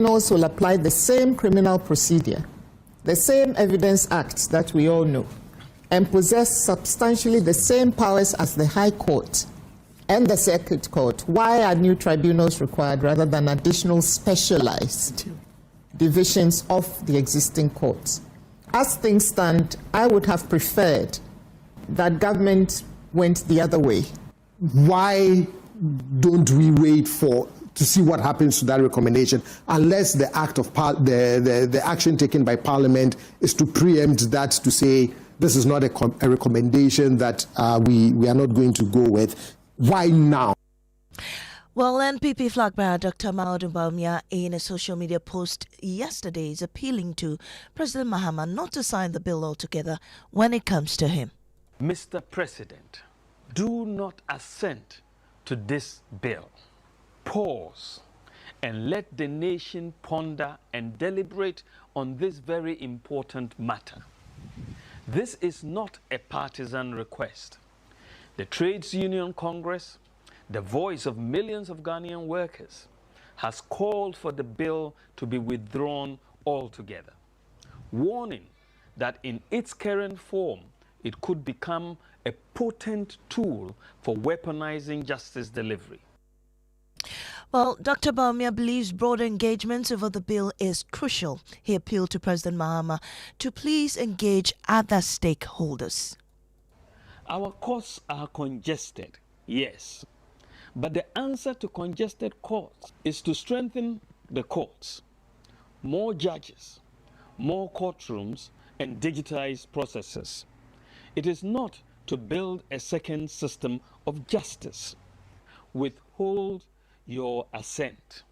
Tribunals will apply the same criminal procedure, the same Evidence Act that we all know, and possess substantially the same powers as the High Court and the Circuit Court. Why are new tribunals required rather than additional specialized divisions of the existing courts? As things stand, I would have preferred that government went the other way. Why don't we wait to see what happens to that recommendation, unless the the action taken by Parliament is to preempt that, to say this is not a recommendation that we are not going to go with? Why now? Well, NPP flag bearer Dr. Mahamudu Bawumia, in a social media post yesterday, is appealing to President Mahama not to sign the bill altogether when it comes to him. Mr. President, do not assent to this bill. Pause and let the nation ponder and deliberate on this very important matter. This is not a partisan request. The Trades Union Congress, the voice of millions of Ghanaian workers, has called for the bill to be withdrawn altogether, warning that in its current form, it could become a potent tool for weaponizing justice delivery. Well, Dr. Bawumia believes broader engagement over the bill is crucial. He appealed to President Mahama to please engage other stakeholders. Our courts are congested, yes. But the answer to congested courts is to strengthen the courts, more judges, more courtrooms, and digitized processes. It is not to build a second system of justice. Withhold your assent.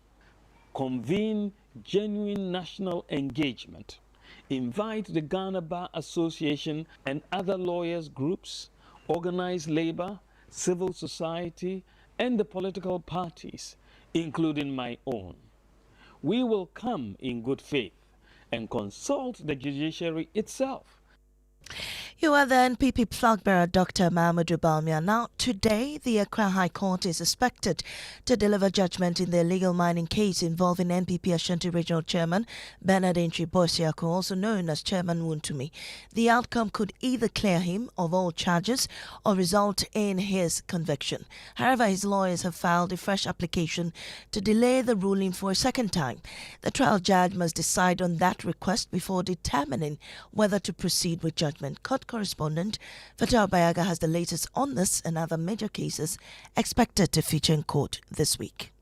Convene genuine national engagement. Invite the Ghana Bar Association and other lawyers groups, organized labor, civil society, and the political parties, including my own. We will come in good faith and consult the judiciary itself. You are the NPP flag bearer Dr. Mahamudu Bawumia. Now, today, the Accra High Court is expected to deliver judgment in the illegal mining case involving NPP Ashanti Regional Chairman Bernard Entry Boisiako, also known as Chairman Wontumi. The outcome could either clear him of all charges or result in his conviction. However, his lawyers have filed a fresh application to delay the ruling for a second time. The trial judge must decide on that request before determining whether to proceed with judgment. Court correspondent Fatal Bayaga has the latest on this and other major cases expected to feature in court this week.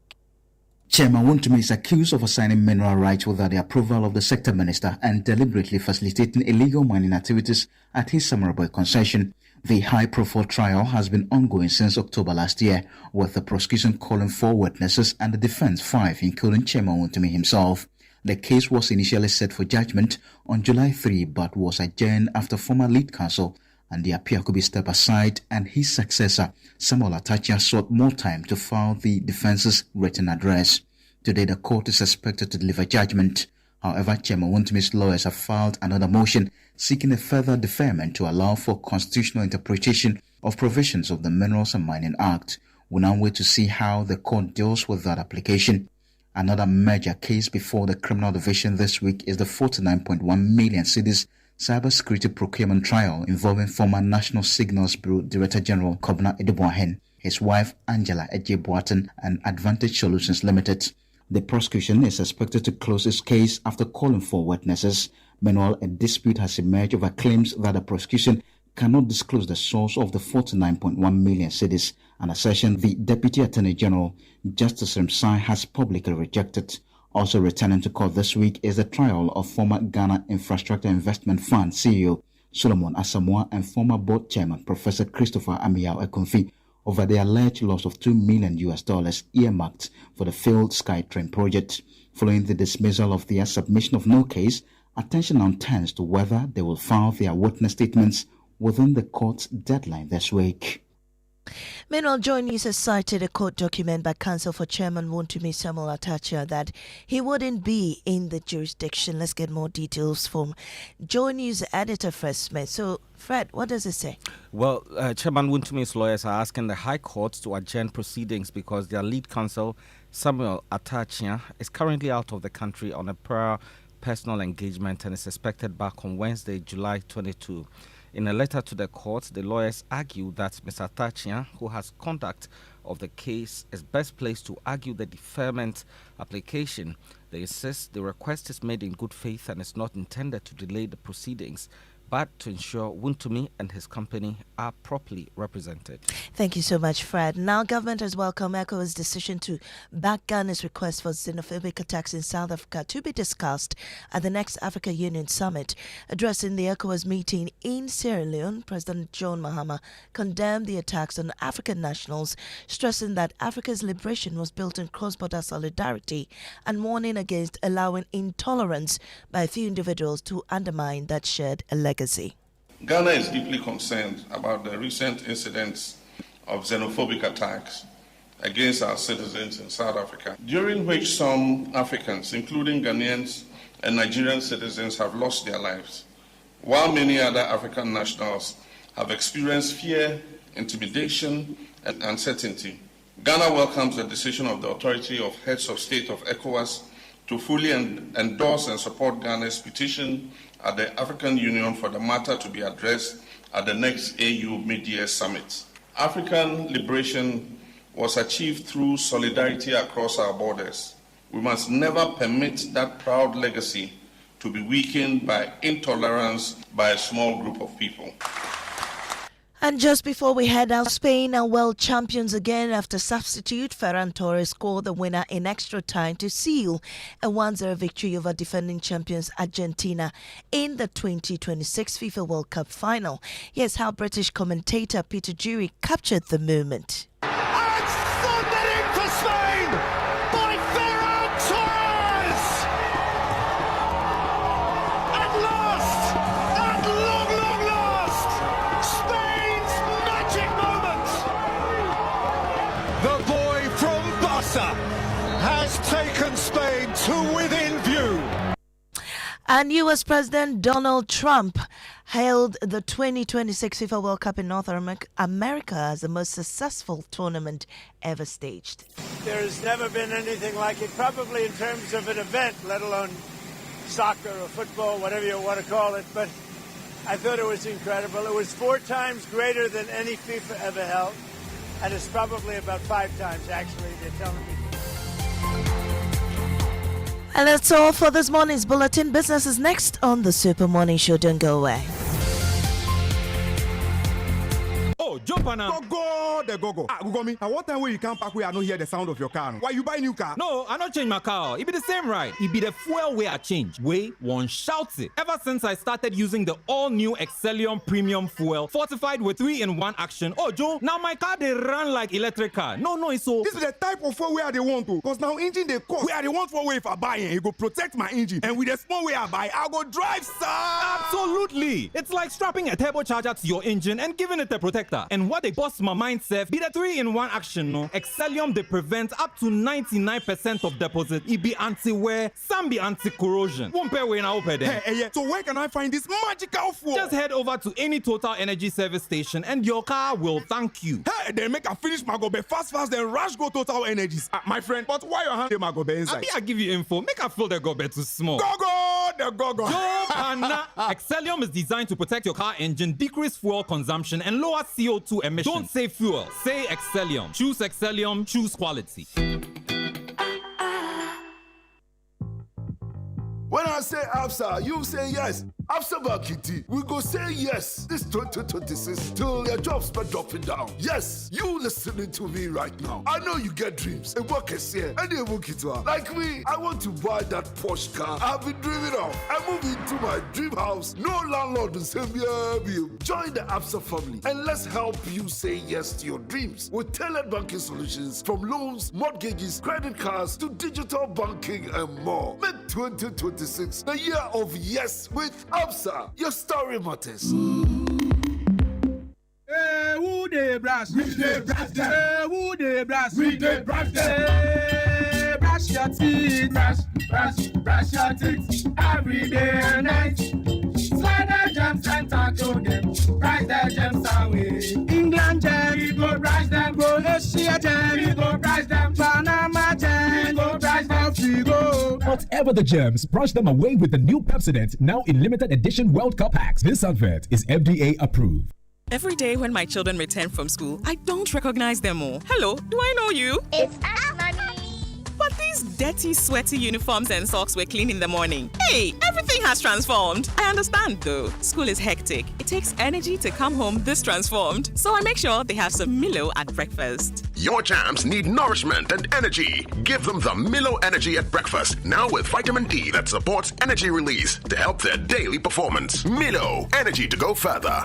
Chairman Wontumi is accused of assigning mineral rights without the approval of the sector minister and deliberately facilitating illegal mining activities at his Samaraboy concession. The high-profile trial has been ongoing since October last year, with the prosecution calling 4 witnesses and the defense 5, including Chairman Wontumi himself. The case was initially set for judgment on July 3 but was adjourned after former lead counsel and the appeal could be stepped aside, and his successor, Samuel Atachia, sought more time to file the defense's written address. Today, the court is expected to deliver judgment. However, Chairman Wontumi's lawyers have filed another motion seeking a further deferment to allow for constitutional interpretation of provisions of the Minerals and Mining Act. We now wait to see how the court deals with that application. Another major case before the Criminal Division this week is the 49.1 million cedis cybersecurity procurement trial involving former National Signals Bureau Director General Kobna Edeboahen, his wife Angela Eje Boateng, and Advantage Solutions Limited. The prosecution is expected to close its case after calling for witnesses. Meanwhile, a dispute has emerged over claims that the prosecution cannot disclose the source of the 49.1 million cedis, an assertion the Deputy Attorney General, Justice Remsai, has publicly rejected. Also returning to court this week is the trial of former Ghana Infrastructure Investment Fund CEO Solomon Asamoah and former board chairman Professor Christopher Amiyao Ekonfi over the alleged loss of $2 million earmarked for the failed SkyTrain project. Following the dismissal of their submission of no case, attention now turns to whether they will file their witness statements within the court's deadline this week. Meanwhile, Joy News has cited a court document by counsel for Chairman Wontumi Samuel Atachia that he wouldn't be in the jurisdiction. Let's get more details from Joy News editor Fred Smith. So, Fred, what does it say? Well, Chairman Wontumi's lawyers are asking the High Court to adjourn proceedings because their lead counsel Samuel Atachia, is currently out of the country on a prior personal engagement and is expected back on Wednesday, July 22. In a letter to the court, the lawyers argue that Mr. Atachia, who has conduct of the case, is best placed to argue the deferment application. They insist the request is made in good faith and is not intended to delay the proceedings, but to ensure Wuntumi and his company are properly represented. Thank you so much, Fred. Now, government has welcomed ECOWAS' decision to back Ghana's request for xenophobic attacks in South Africa to be discussed at the next Africa Union Summit. Addressing the ECOWAS meeting in Sierra Leone, President John Mahama condemned the attacks on African nationals, stressing that Africa's liberation was built on cross-border solidarity and warning against allowing intolerance by a few individuals to undermine that shared legacy. Ghana is deeply concerned about the recent incidents of xenophobic attacks against our citizens in South Africa, during which some Africans, including Ghanaians and Nigerian citizens, have lost their lives, while many other African nationals have experienced fear, intimidation, and uncertainty. Ghana welcomes the decision of the Authority of Heads of State of ECOWAS to fully endorse and support Ghana's petition at the African Union for the matter to be addressed at the next AU mid-year summit. African liberation was achieved through solidarity across our borders. We must never permit that proud legacy to be weakened by intolerance by a small group of people. And just before we head out, Spain are world champions again after substitute Ferran Torres scored the winner in extra time to seal a 1-0 victory over defending champions Argentina in the 2026 FIFA World Cup final. Here's how British commentator Peter Jury captured the moment. And thundering for Spain by Ferran Torres! At last, at long last, Spain's magic moment! The boy from Barca has taken Spain to within view. And US President Donald Trump hailed the 2026 FIFA World Cup in North America as the most successful tournament ever staged. There has never been anything like it, probably in terms of an event, let alone soccer or football, whatever you want to call it. But I thought it was incredible. It was 4 times greater than any FIFA ever held. And it's probably about 5 times, actually, they're telling me. And that's all for this morning's bulletin. Business is next on the Super Morning Show. Don't go away. Oh, jump on now. Go. Google me. I want time where you can't park where I don't hear the sound of your car. Why you buy new car? No, I don't change my car. It be the same ride. It be the fuel way I change. Way one shouts it. Ever since I started using the all-new Excellium Premium Fuel, fortified with 3-in-1 action. Oh, Joe, now my car they run like electric car. No, it's so. This is the type of fuel where they want to. Because now engine they cost. Where they want for way if I buy it, it go protect my engine. And with the small way I buy, I go drive, sir. Absolutely. It's like strapping a turbocharger to your engine and giving it a protector. And what they bust my mind, Seth, be the 3-in-1 action, no? Excellium, they prevent up to 99% of deposit. It be anti-wear, some be anti-corrosion. Won't pay when I open them. Hey, so where can I find this magical fuel? Just head over to any Total Energy service station and your car will thank you. Hey, they make a finish my gobe fast, then rush go Total Energies. My friend, but why your hand my gobe inside? I give you info. Make a feel the gobe too small. Go. Excellium is designed to protect your car engine, decrease fuel consumption, and lower CO2 emissions. Don't say fuel, say Excellium. Choose Excellium, choose quality. When I say ABSA, you say yes. ABSA Bakiti, we go say yes this 2026 till your jobs start dropping down. Yes, you listening to me right now. I know you get dreams. A work is here, and they work it well. Like me, I want to buy that Porsche car I've been dreaming of. I move into my dream house. No landlord will say me. Join the ABSA family and let's help you say yes to your dreams with tailored banking solutions from loans, mortgages, credit cards to digital banking and more. Make 2026 the year of yes with ABSA. Your story matters. Hey, who dey brush? We dey brush them. Hey, who dey brush? We dey brush them. Hey, brush your teeth. Brush your teeth. Every day and night. Slide the gems and talk to them. Brush the gems away. England gems, we go brush them. Go Asia gems. Jam. We go crush them. Panama Jam. We go crush them. We go. Whatever the germs, brush them away with the new Pepsodent, now in limited edition World Cup packs. This advert is FDA approved. Every day when my children return from school, I don't recognize them all. Hello, do I know you? It's us, Mommy. But these dirty, sweaty uniforms and socks were clean in the morning. Hey, everything has transformed. I understand though. School is hectic. It takes energy to come home this transformed. So I make sure they have some Milo at breakfast. Your champs need nourishment and energy. Give them the Milo Energy at breakfast. Now with vitamin D that supports energy release to help their daily performance. Milo, energy to go further.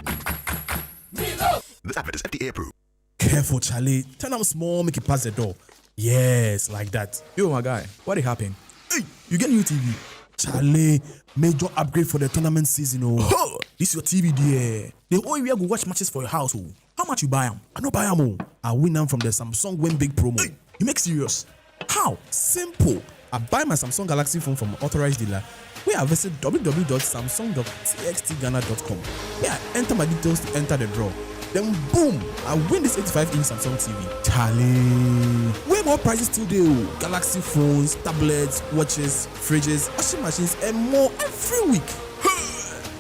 Milo. This advert is FDA approved. Careful, Charlie. Turn them small, make it past the door. Yes, like that. Yo, my guy, what happened? Hey, you get new TV. Charlie, major upgrade for the tournament season. Oh, this your TV there. The only way I go watch matches for your house. Oh. How much you buy them? I don't buy them. Oh. I win them from the Samsung Win Big promo. Hey, you make serious? How? Simple. I buy my Samsung Galaxy phone from authorized dealer. Where I visit www.samsung.txtghana.com. Where I enter my details to enter the draw. Then boom, I win this 85-inch Samsung TV. Charlie, way more prices today. Galaxy phones, tablets, watches, fridges, washing machines, and more every week.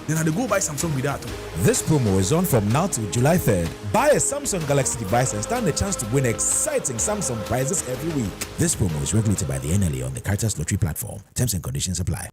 Then I go buy Samsung with that. This promo is on from now till July 3rd. Buy a Samsung Galaxy device and stand a chance to win exciting Samsung prizes every week. This promo is regulated by the NLA on the Caritas Lottery platform. Terms and conditions apply.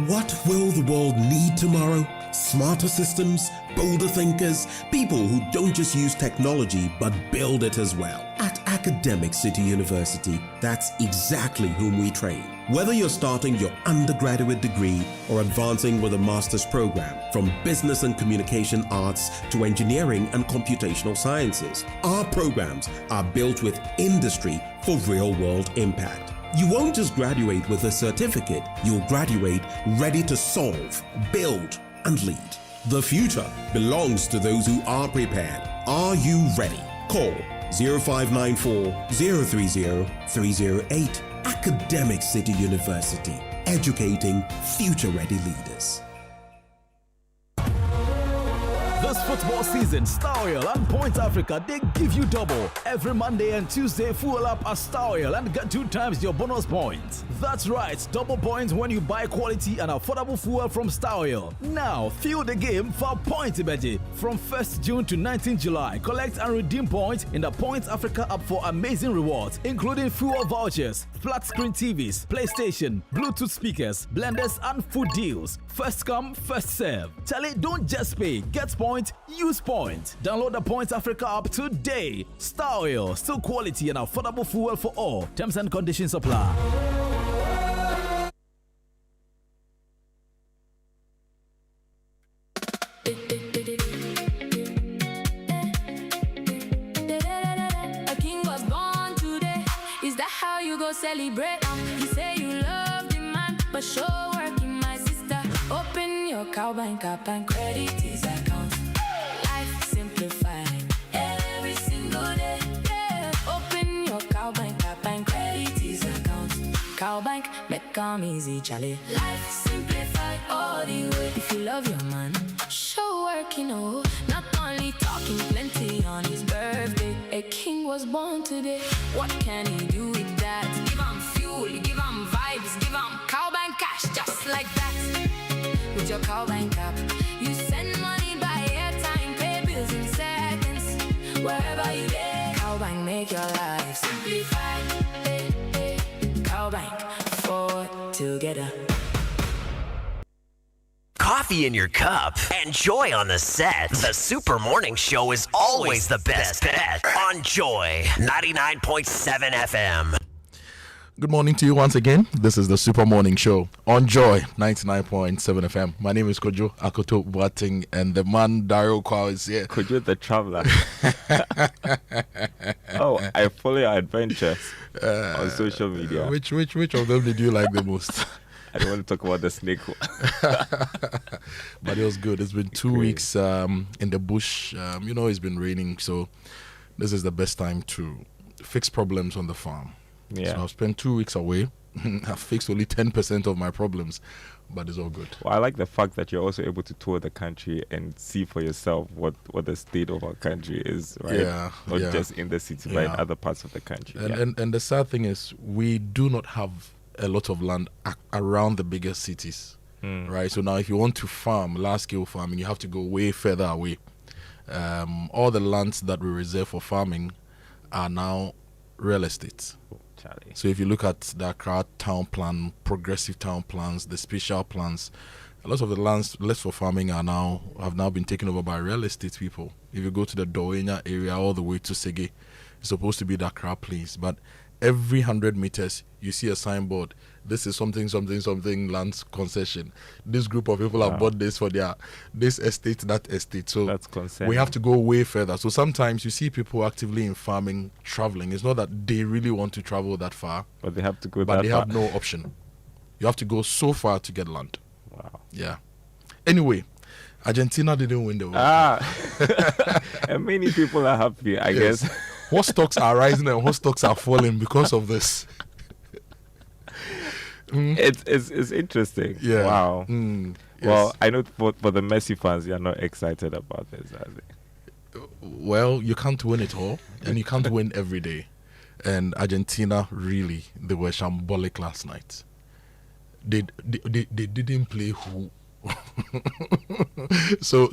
What will the world need tomorrow? Smarter systems, bolder thinkers, people who don't just use technology but build it as well. At Academic City University, that's exactly whom we train. Whether you're starting your undergraduate degree or advancing with a master's program, from business and communication arts to engineering and computational sciences, our programs are built with industry for real-world impact. You won't just graduate with a certificate, you'll graduate ready to solve, build, and lead. The future belongs to those who are prepared. Are you ready? Call 0594 030 308. Academic City University, educating future-ready leaders. This football season, Star Oil and Point Africa, they give you double. Every Monday and Tuesday, fuel up at Star Oil and get 2 times your bonus points. That's right, double points when you buy quality and affordable fuel from Star Oil. Now, fuel the game for Point Ibeji. From 1st June to 19th July, collect and redeem points in the Point Africa app for amazing rewards, including fuel vouchers, flat screen TVs, PlayStation, Bluetooth speakers, blenders, and food deals. First come, first serve. Charlie, don't just pay. Get point, use point. Download the Point Africa app today. Star Oil, still quality and affordable fuel for all. Terms and conditions apply. A king was born today. Is that how you go celebrate? You say you love the man, but show working, my sister. Open your Cowbank app and credit his account. Life simplified every single day. Yeah. Open your Cowbank app and credit his account. Cowbank, make come easy, Charlie. Life simplified all the way. If you love your man, show working, oh. Not only talking plenty on his birthday. A king was born today. What can he do with that? Give him fuel, give him vibes, give him Cowbank cash just like that. With your Cowbank app, you send money by airtime, pay bills in seconds. Wherever you get, Cowbank make your life simplified. Hey, hey. Cowbank, forward together. Coffee in your cup and joy on the set. The Super Morning Show is always the best bet on Joy 99.7 FM. Good morning to you once again. This is the Super Morning Show on Joy 99.7 FM. My name is Kojo, Akoto, Boateng, and the man Daryl Kwao is here. Kojo the Traveler. Oh, I follow your adventures on social media. Which of them did you like the most? I don't want to talk about the snake one. But it was good. It's been 2 weeks in the bush. It's been raining, so this is the best time to fix problems on the farm. Yeah. So I've spent 2 weeks away I've fixed only 10% of my problems, but it's all good. Well, I like the fact that you're also able to tour the country and see for yourself what the state of our country is, right? Yeah, Not yeah. just in the city, but in Yeah. other parts of the country. And the sad thing is, we do not have a lot of land around the biggest cities, right? So now if you want to farm, large-scale farming, you have to go way further away. All the lands that we reserve for farming are now real estate. So if you look at the Accra town plan, progressive town plans, the special plans, a lot of the lands left for farming have now been taken over by real estate people. If you go to the Doenya area all the way to Sege, it's supposed to be the Accra place, but every 100 meters you see a signboard. This is something land concession. This group of people have bought this for this estate, that estate. So that's concerning. We have to go way further. So sometimes you see people actively in farming traveling. It's not that they really want to travel that far, but they have to go. But that they far. have no option. You have to go so far to get land. Wow. Yeah. Anyway, Argentina didn't win the World Cup. And many people are happy, I guess. What stocks are rising and what stocks are falling because of this? It's interesting. Yeah. Wow. Yes. Well, I know for the Messi fans, you're not excited about this, are they? Well, you can't win it all, and you can't win every day. And Argentina, really, they were shambolic last night. They didn't play who. so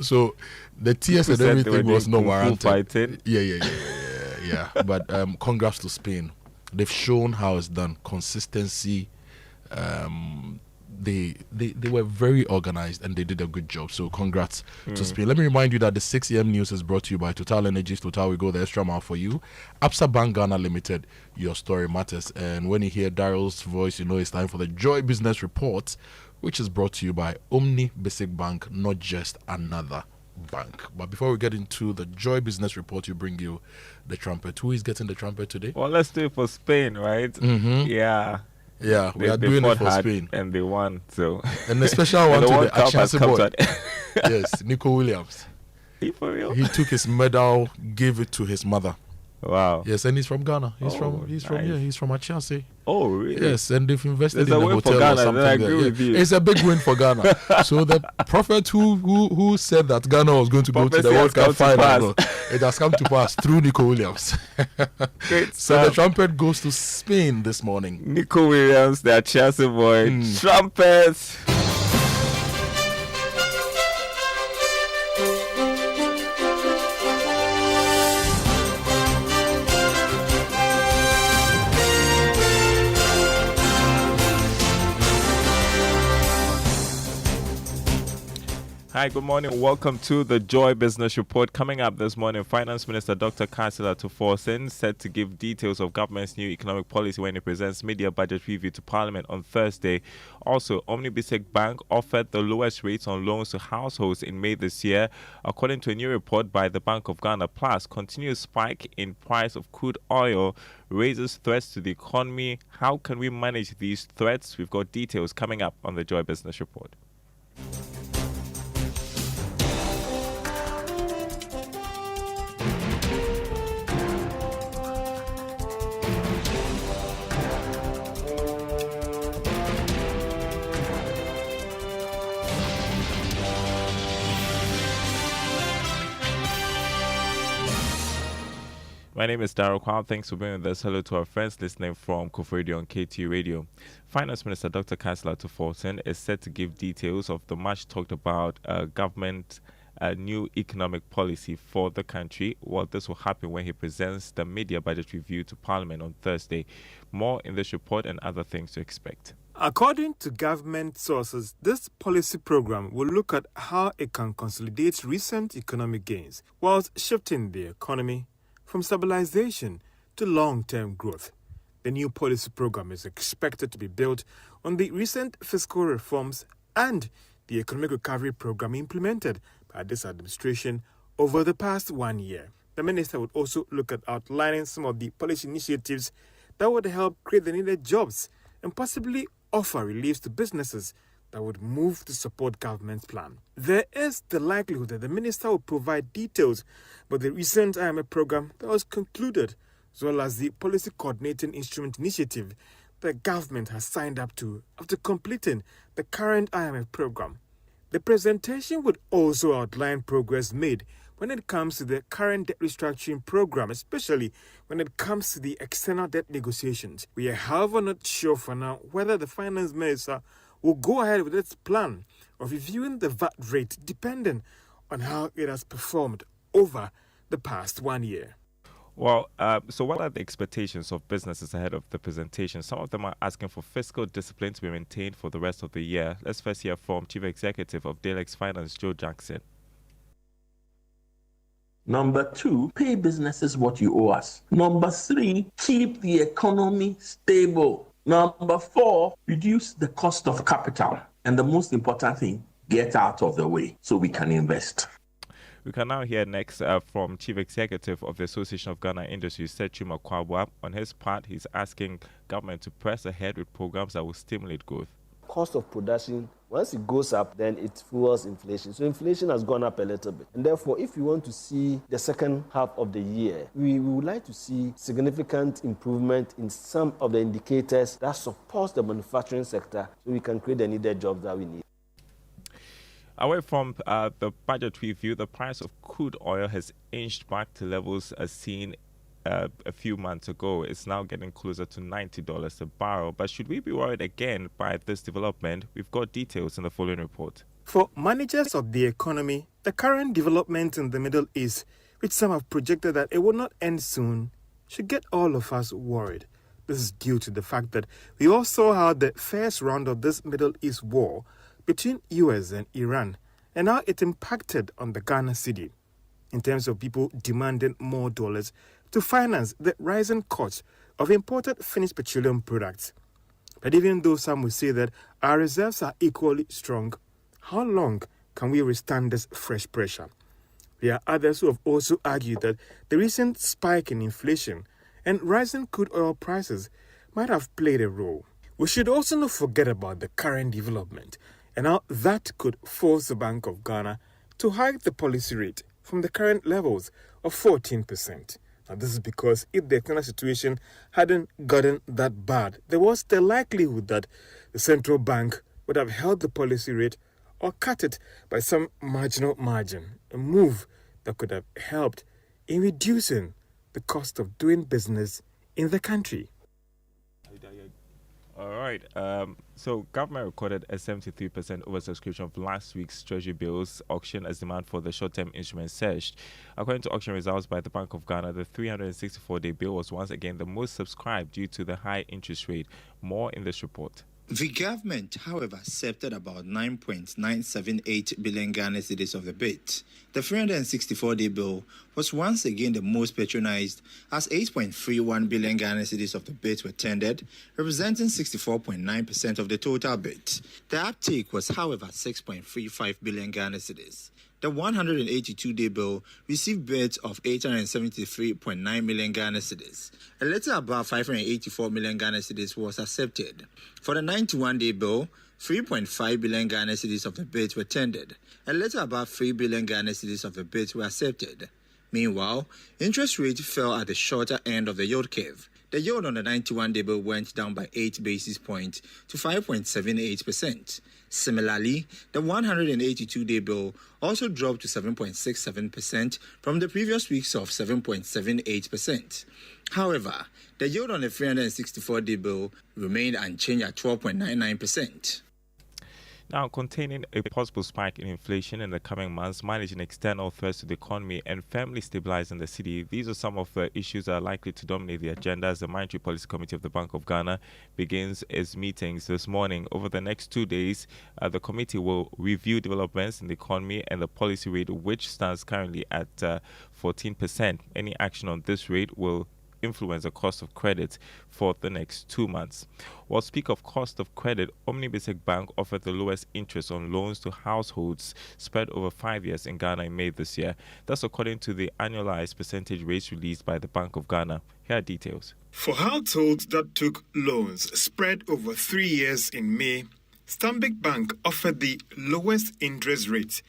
the tears and everything was not warranted. Yeah. But congrats to Spain. They've shown how it's done. Consistency. They were very organized and they did a good job. So congrats to Spain. Let me remind you that the 6 a.m. news is brought to you by Total Energies. Total, we go the extra mile for you. Absa Bank Ghana Limited, your story matters. And when you hear Daryl's voice, you know it's time for the Joy Business Report, which is brought to you by Omni Basic Bank, not just another bank. But before we get into the Joy Business Report, you bring you the trumpet. Who is getting the trumpet today? Well, let's do it for Spain, right? Yeah, we are doing it for Spain. And they won, so. And the special one to the Achiase boy. Yes, Nico Williams. For real? He took his medal, gave it to his mother. Wow. Yes, and he's from Ghana. He's from Achiase. Oh, really? Yes, and they've invested There's in a a win hotel for Ghana, or something. I agree with you. It's a big win for Ghana. So the prophet who said that Ghana was going to go to the World Cup final, it has come to pass through Nico Williams. Great. So the trumpet goes to Spain this morning. Nico Williams, the Achiase boy. Trumpets. Hi, good morning. Welcome to the Joy Business Report. Coming up this morning, Finance Minister Dr. Kansela Tuforsen said to give details of government's new economic policy when he presents media budget review to Parliament on Thursday. Also, Omnibasic Bank offered the lowest rates on loans to households in May this year, according to a new report by the Bank of Ghana. Plus, continuous spike in price of crude oil raises threats to the economy. How can we manage these threats? We've got details coming up on the Joy Business Report. My name is Daryl Kwao. Thanks for being with us. Hello to our friends listening from Kofor Radio on KT Radio. Finance Minister Dr. Kansela Tuforsen is set to give details of the much talked about government new economic policy for the country. Well, this will happen when he presents the media budget review to Parliament on Thursday. More in this report and other things to expect. According to government sources, this policy program will look at how it can consolidate recent economic gains whilst shifting the economy from stabilization to long-term growth. The new policy program is expected to be built on the recent fiscal reforms and the economic recovery program implemented by this administration over the past 1 year. The minister would also look at outlining some of the policy initiatives that would help create the needed jobs and possibly offer reliefs to businesses that would move to support government's plan. There is the likelihood that the minister will provide details about the recent IMF program that was concluded, as well as the policy coordinating instrument initiative the government has signed up to after completing the current IMF program. The presentation would also outline progress made when it comes to the current debt restructuring program, especially when it comes to the external debt negotiations. We are, however, not sure for now whether the finance minister will go ahead with its plan of reviewing the VAT rate depending on how it has performed over the past 1 year. Well, so what are the expectations of businesses ahead of the presentation? Some of them are asking for fiscal discipline to be maintained for the rest of the year. Let's first hear from Chief Executive of Dalex Finance, Joe Jackson. Number 2, pay businesses what you owe us. Number 3, keep the economy stable. Number 4, reduce the cost of capital. And the most important thing, get out of the way so we can invest. We can now hear next from Chief Executive of the Association of Ghana Industries, Setchuma Kwabwa. On his part, he's asking government to press ahead with programs that will stimulate growth. Cost of production, once it goes up, then it fuels inflation. So inflation has gone up a little bit. And therefore, if we want to see the second half of the year, we would like to see significant improvement in some of the indicators that support the manufacturing sector so we can create the needed jobs that we need. Away from the budget review, the price of crude oil has inched back to levels as seen a few months ago. It's now getting closer to $90 a barrel. But should we be worried again by this development? We've got details in the following report. For managers of the economy, the current development in the Middle East, which some have projected that it will not end soon, should get all of us worried. This is due to the fact that we all saw how the first round of this Middle East war between US and Iran and how it impacted on the Ghana cedi in terms of people demanding more dollars to finance the rising cost of imported finished petroleum products. But even though some will say that our reserves are equally strong, how long can we withstand this fresh pressure? There are others who have also argued that the recent spike in inflation and rising crude oil prices might have played a role. We should also not forget about the current development and how that could force the Bank of Ghana to hike the policy rate from the current levels of 14%. Now, this is because if the economic situation hadn't gotten that bad, there was the likelihood that the central bank would have held the policy rate or cut it by some marginal margin, a move that could have helped in reducing the cost of doing business in the country. All right. So government recorded a 73% oversubscription of last week's Treasury bills auction as demand for the short-term instrument surged. According to auction results by the Bank of Ghana, the 364-day bill was once again the most subscribed due to the high interest rate. More in this report. The government, however, accepted about 9.978 billion Ghana cedis of the bid. The 364-day bill was once again the most patronized, as 8.31 billion Ghana cedis of the bid were tendered, representing 64.9% of the total bid. The uptake was, however, 6.35 billion Ghana cedis. The 182-day bill received bids of 873.9 million Ghana cedis. A little above 584 million Ghana cedis was accepted. For the 91-day bill, 3.5 billion Ghana cedis of the bids were tendered. A little above 3 billion Ghana cedis of the bids were accepted. Meanwhile, interest rates fell at the shorter end of the yield curve. The yield on the 91-day bill went down by 8 basis points to 5.78%. Similarly, the 182-day bill also dropped to 7.67% from the previous weeks of 7.78%. However, the yield on the 364-day bill remained unchanged at 12.99%. Now, containing a possible spike in inflation in the coming months, managing external threats to the economy, and firmly stabilizing the city, these are some of the issues that are likely to dominate the agenda as the Monetary Policy Committee of the Bank of Ghana begins its meetings this morning. Over the next 2 days, the committee will review developments in the economy and the policy rate, which stands currently at 14%. Any action on this rate will influence the cost of credit for the next 2 months. While speak of cost of credit, Omnibasic Bank offered the lowest interest on loans to households spread over 5 years in Ghana in May this year. That's according to the annualized percentage rates released by the Bank of Ghana. Here are details. For households that took loans spread over 3 years in May, Stanbic Bank offered the lowest interest rate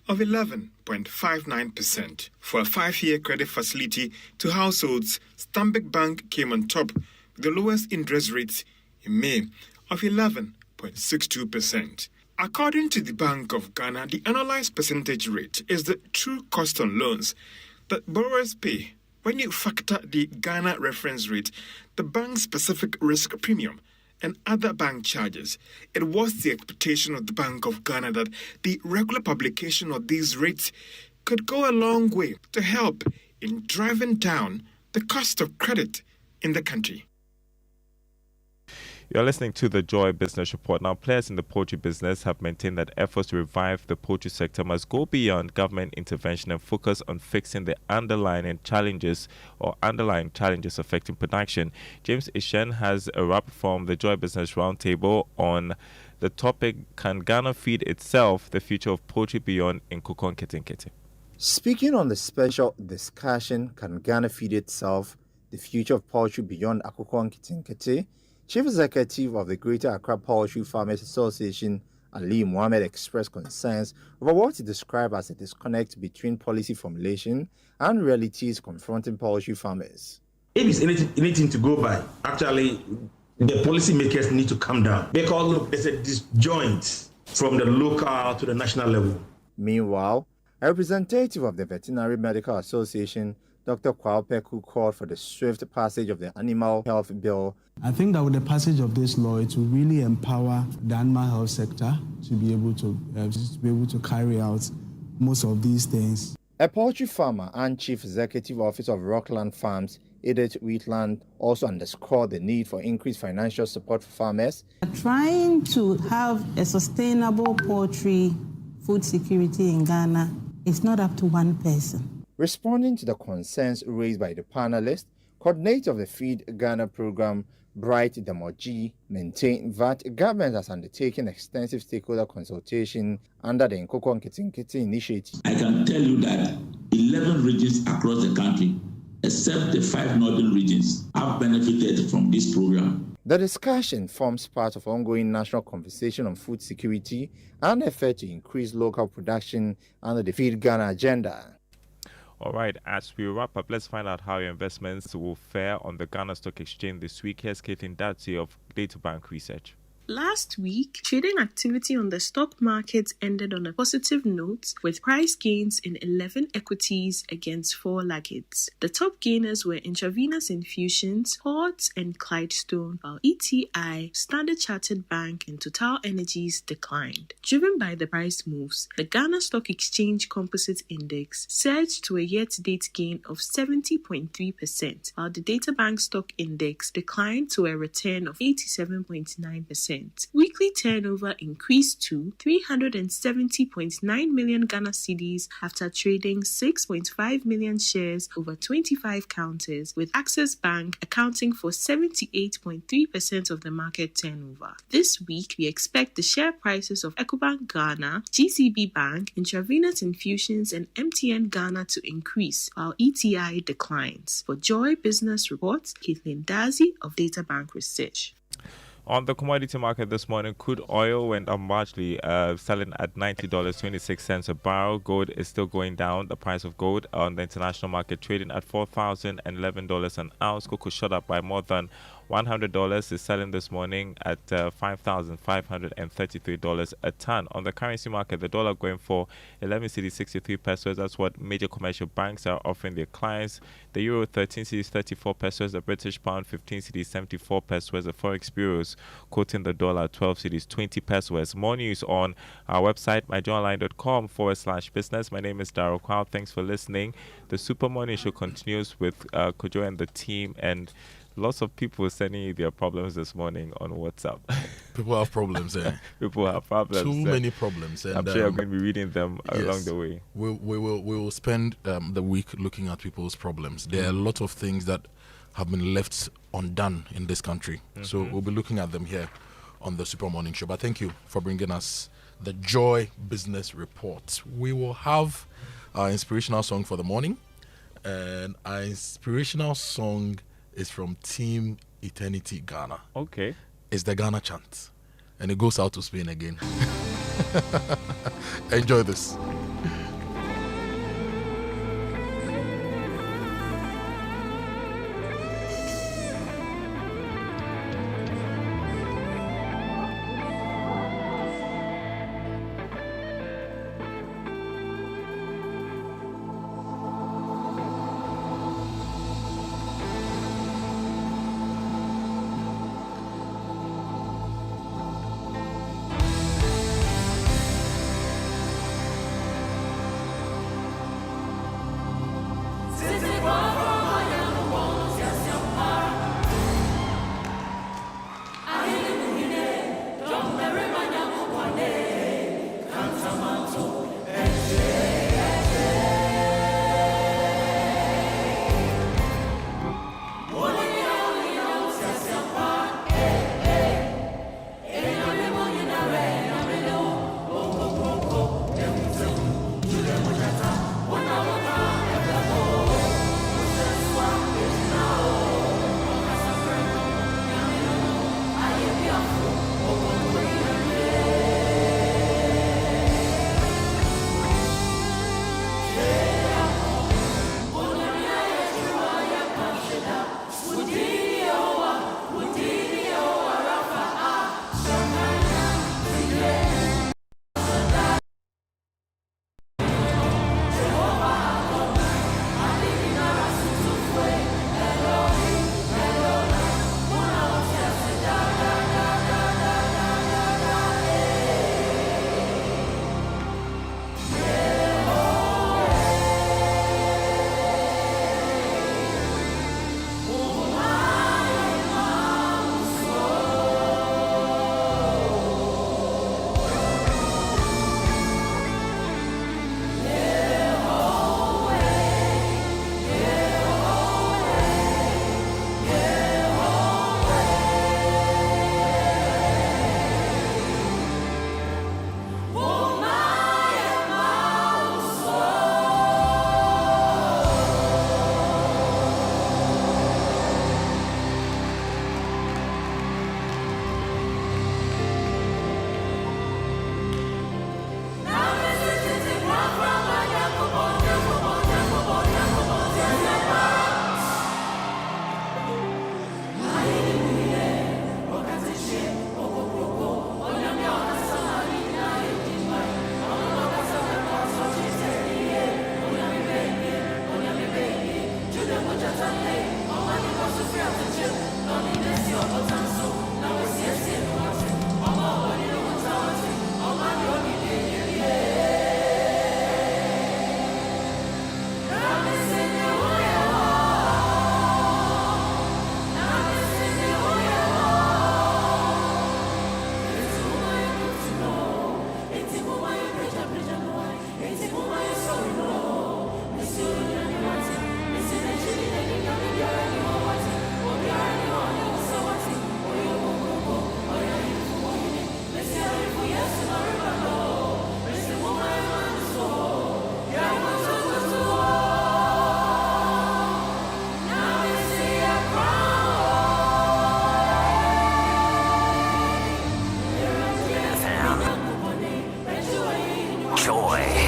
of 11.59%. For a 5-year credit facility to households, Stanbic Bank came on top with the lowest interest rates in May of 11.62%. According to the Bank of Ghana, the annualized percentage rate is the true cost on loans that borrowers pay when you factor the Ghana reference rate, the bank-specific risk premium, and other bank charges. It was the expectation of the Bank of Ghana that the regular publication of these rates could go a long way to help in driving down the cost of credit in the country. You're listening to the Joy Business Report. Now, players in the poultry business have maintained that efforts to revive the poultry sector must go beyond government intervention and focus on fixing the underlying challenges affecting production. James Ishen has a wrap from the Joy Business Roundtable on the topic, Can Ghana Feed Itself? The Future of Poultry Beyond Nkukor Nketenkete. Speaking on the special discussion, Can Ghana Feed Itself? The Future of Poultry Beyond Nkukor Nketenkete, Chief Executive of the Greater Accra Poultry Farmers Association, Ali Mohammed, expressed concerns over what he described as a disconnect between policy formulation and realities confronting poultry farmers. If it's anything to go by, actually, the policymakers need to come down because look, there's a disjoint from the local to the national level. Meanwhile, a representative of the Veterinary Medical Association, Dr. Kwaupeku, called for the swift passage of the Animal Health Bill. I think that with the passage of this law, it will really empower the animal health sector to be able to carry out most of these things. A poultry farmer and Chief Executive Officer of Rockland Farms, Edith Wheatland, also underscored the need for increased financial support for farmers. Trying to have a sustainable poultry food security in Ghana is not up to one person. Responding to the concerns raised by the panelists, coordinator of the Feed Ghana program, Bright Damoji, maintained that government has undertaken extensive stakeholder consultation under the Nkukor Nketenkete initiative. I can tell you that 11 regions across the country, except the 5 northern regions, have benefited from this program. The discussion forms part of ongoing national conversation on food security and effort to increase local production under the Feed Ghana agenda. All right, as we wrap up, let's find out how your investments will fare on the Ghana Stock Exchange this week. Here's Caitlin Datsey of Data Bank Research. Last week, trading activity on the stock market ended on a positive note with price gains in 11 equities against 4 laggards. The top gainers were Intravenous Infusions, Port and Clydestone, while ETI, Standard Chartered Bank and Total Energies declined. Driven by the price moves, the Ghana Stock Exchange Composite Index surged to a year-to-date gain of 70.3%, while the Data Bank Stock Index declined to a return of 87.9%. Weekly turnover increased to 370.9 million Ghana cedis after trading 6.5 million shares over 25 counters, with Access Bank accounting for 78.3% of the market turnover. This week, we expect the share prices of Ecobank Ghana, GCB Bank, Intravenous Infusions, and MTN Ghana to increase, while ETI declines. For Joy Business Reports, Caitlin Dazi of Data Bank Research. On the commodity market this morning, crude oil went up marginally, selling at $90.26 a barrel. Gold is still going down. The price of gold on the international market trading at $4,011 an ounce. Cocoa shot up by more than $100, is selling this morning at $5,533 a ton. On the currency market, the dollar going for 11 cedis 63 pesos. That's what major commercial banks are offering their clients. The euro 13 cedis 34 pesos. The British pound 15 cedis 74 pesos. The forex bureaus quoting the dollar 12 cedis 20 pesos. More news on our website myjoyonline.com/business. My name is Darryl Kwao. Thanks for listening. The Super Morning Show continues with Kojo and the team, and lots of people sending you their problems this morning on WhatsApp. People have problems, eh? People have problems. Too many problems. And I'm sure you're going to be reading them along the way. We will spend the week looking at people's problems. There are a lot of things that have been left undone in this country. So we'll be looking at them here on the Super Morning Show. But thank you for bringing us the Joy Business Report. We will have our inspirational song for the morning. And our inspirational song is from Team Eternity Ghana. Okay. It's the Ghana chant. And it goes out to Spain again. Enjoy this.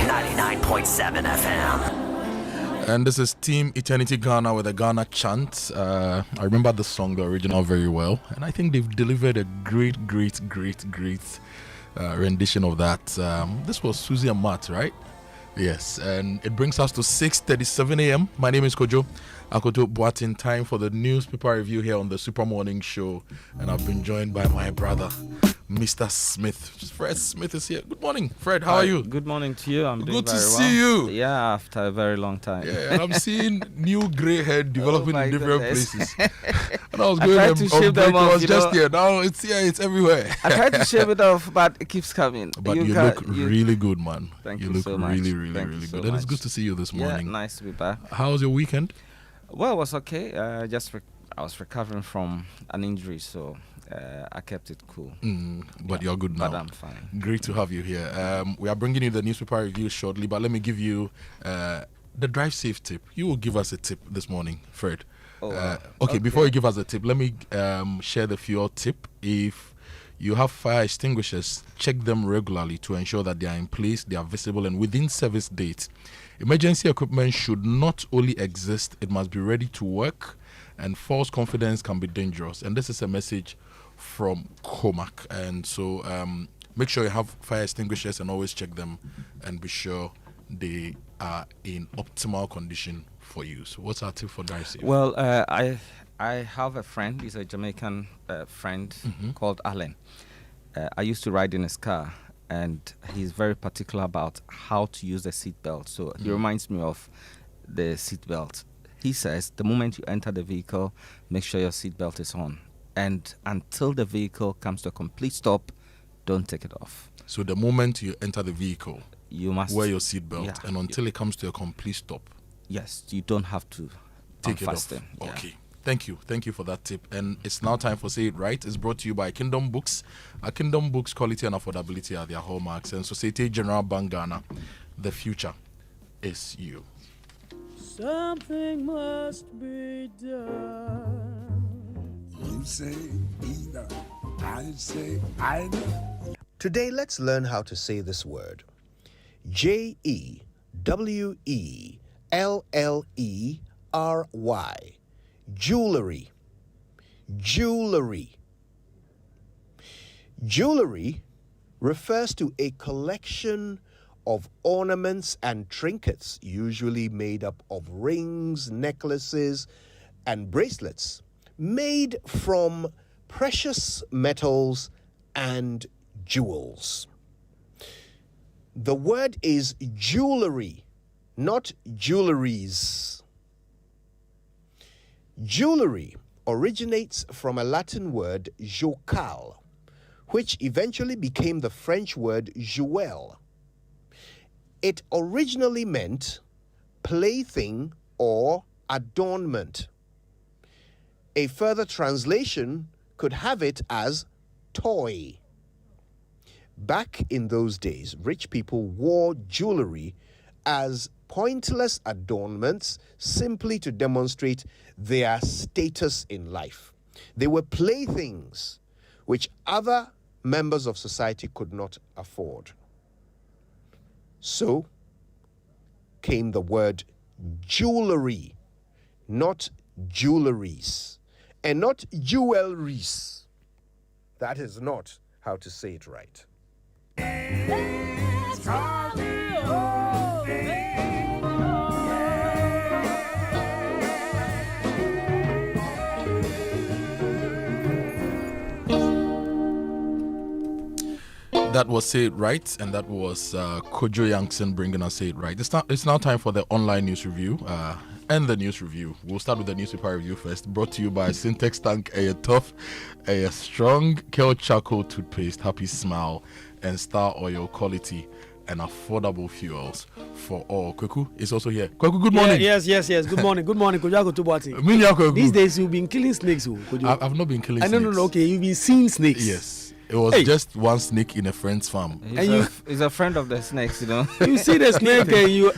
99.7 FM. And this is Team Eternity Ghana with the Ghana chant. I remember the song, the original, very well. And I think they've delivered a great rendition of that. This was Susie and Matt, right? Yes. And it brings us to 6:37 a.m. My name is Kojo. Akoto Boateng. Time for the newspaper review here on the Super Morning Show. And I've been joined by my brother, Mr. Smith. Fred Smith is here. Good morning, Fred. How are you? Good morning to you. I'm doing good to very well. see you. Yeah, after a very long time. Yeah, and I'm seeing new grey hair developing in different places. And I was I going tried to shave them off, it was just here. Now it's here, it's everywhere. I tried to shave it off, but it keeps coming. But you look really good, man. Thank you you look so much. really Thank you good. And it's good to see you this morning. Yeah, nice to be back. How was your weekend? Well, it was okay. I was recovering from an injury, so I kept it cool. But you're good now. But I'm fine. Great to have you here. We are bringing you the newspaper review shortly, but let me give you the drive safe tip. You will give us a tip this morning, Fred. Okay, before you give us a tip, let me share the fuel tip. If you have fire extinguishers, check them regularly to ensure that they are in place, they are visible, and within service date. Emergency equipment should not only exist, it must be ready to work, and false confidence can be dangerous. And this is a message from Comac. And so make sure you have fire extinguishers and always check them and be sure they are in optimal condition for you. So what's our tip for drive safe? Well, I have a friend. He's a Jamaican friend called Alan. I used to ride in his car, and he's very particular about how to use the seatbelt. So he reminds me of the seatbelt. He says the moment you enter the vehicle, make sure your seatbelt is on. And until the vehicle comes to a complete stop, don't take it off. So the moment you enter the vehicle, you must wear your seatbelt, and until it comes to a complete stop. Yes, you don't have to take it off. Okay. Thank you for that tip. And it's now time for Say It Right. It's brought to you by Kingdom Books. Kingdom Books, quality and affordability are their hallmarks. And Societe Generale Bank Ghana, the future is you. Something must be done. You say either, I say either. Today, let's learn how to say this word. Jewellery. Jewelry. Jewelry. Jewelry refers to a collection of ornaments and trinkets, usually made up of rings, necklaces, and bracelets, made from precious metals and jewels. The word is jewelry, not jewelries. Jewelry originates from a Latin word jocal, which eventually became the French word jouel. It originally meant plaything or adornment. A further translation could have it as toy. Back in those days, rich people wore jewelry as pointless adornments simply to demonstrate their status in life. They were playthings which other members of society could not afford. So came the word jewelry, not jewelries, and not jewelries. That is not how to say it right. That was Say It Right, and that was Kojo Yankson bringing us Say It Right. It's now time for the online news review and the news review. We'll start with the newspaper review first, brought to you by Syntex Tank, a tough, a strong Kel Charcoal toothpaste, happy smile, and Star Oil quality and affordable fuels for all. Kweku is also here. Kweku, good morning. Yes. Good morning. Good morning, Kojo Boateng. These days you've been killing snakes, Kojo. I've not been killing snakes. No. Okay, you've been seeing snakes. Yes. It was just one snake in a friend's farm. He's a friend of the snakes, you know. You see the snake and you,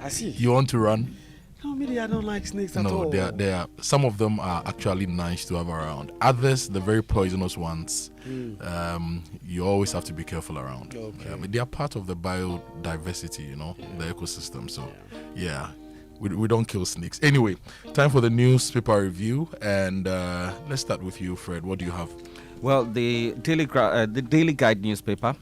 I see. You want to run? No, me, I don't like snakes at No, all. they are. Some of them are actually nice to have around. Others, the very poisonous ones, you always have to be careful around. Okay. But they are part of the biodiversity, the ecosystem. So, we don't kill snakes. Anyway, time for the newspaper review, and let's start with you, Fred. What do you have? Well, the Daily Guide newspaper,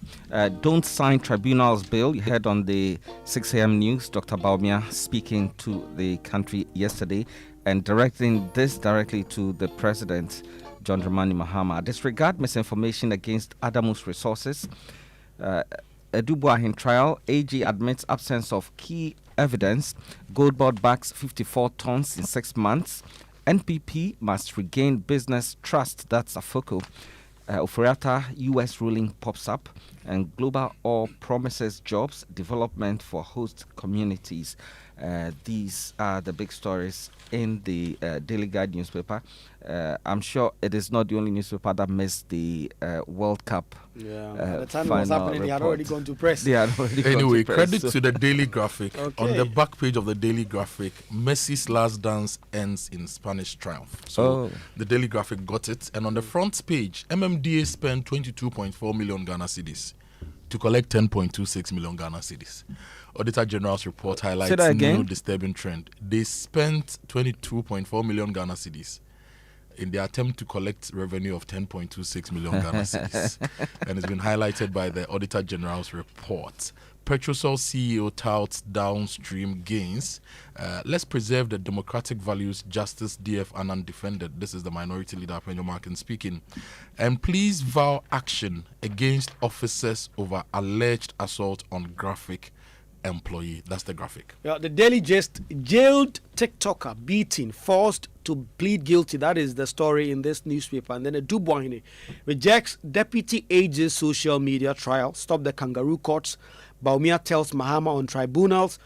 don't sign tribunal's bill. You heard on the 6 a.m. news, Dr. Baumia speaking to the country yesterday and directing this directly to the president, John Dramani Mahama. Disregard misinformation against Adamus Resources. Edubuahin trial, AG admits absence of key evidence. Gold board backs 54 tons in 6 months. NPP must regain business trust. That's Afoko. Ofuriata US ruling pops up, and global oil promises jobs development for host communities. These are the big stories in the Daily Guide newspaper. I'm sure it is not the only newspaper that missed the World Cup. Yeah, by the time it was happening, they had already gone to press. Anyway, credit to the Daily Graphic. Okay. On the back page of the Daily Graphic, Messi's last dance ends in Spanish triumph. So the Daily Graphic got it. And on the front page, MMDA spent 22.4 million Ghana cedis to collect 10.26 million Ghana cedis. Auditor General's report highlights no disturbing trend. They spent 22.4 million Ghana cedis in the attempt to collect revenue of 10.26 million Ghana cedis. And it's been highlighted by the Auditor General's report. Petrosol CEO touts downstream gains. Let's preserve the democratic values, Justice DF Anand defended. This is the minority leader, Penyo Markin, speaking. And please vow action against officers over alleged assault on graphic employee. That's the graphic. Yeah, the Daily Gist, jailed TikToker beaten, forced to plead guilty. That is the story in this newspaper. And then a Dubois rejects Deputy AG's social media trial. Stop the kangaroo courts. Baumia tells Mahama on tribunals.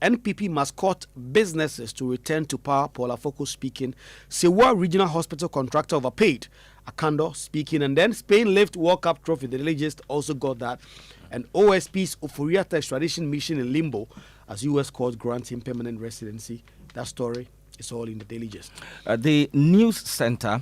NPP must cut businesses to return to power. Paul Afoko speaking. Sewa Regional Hospital contractor overpaid. Akando speaking. And then Spain lift World Cup trophy. The Daily Gist also got that. And OSP's Ofuriata extradition mission in limbo as U.S. court grants him permanent residency. That story is all in the Daily Gist. The News Center,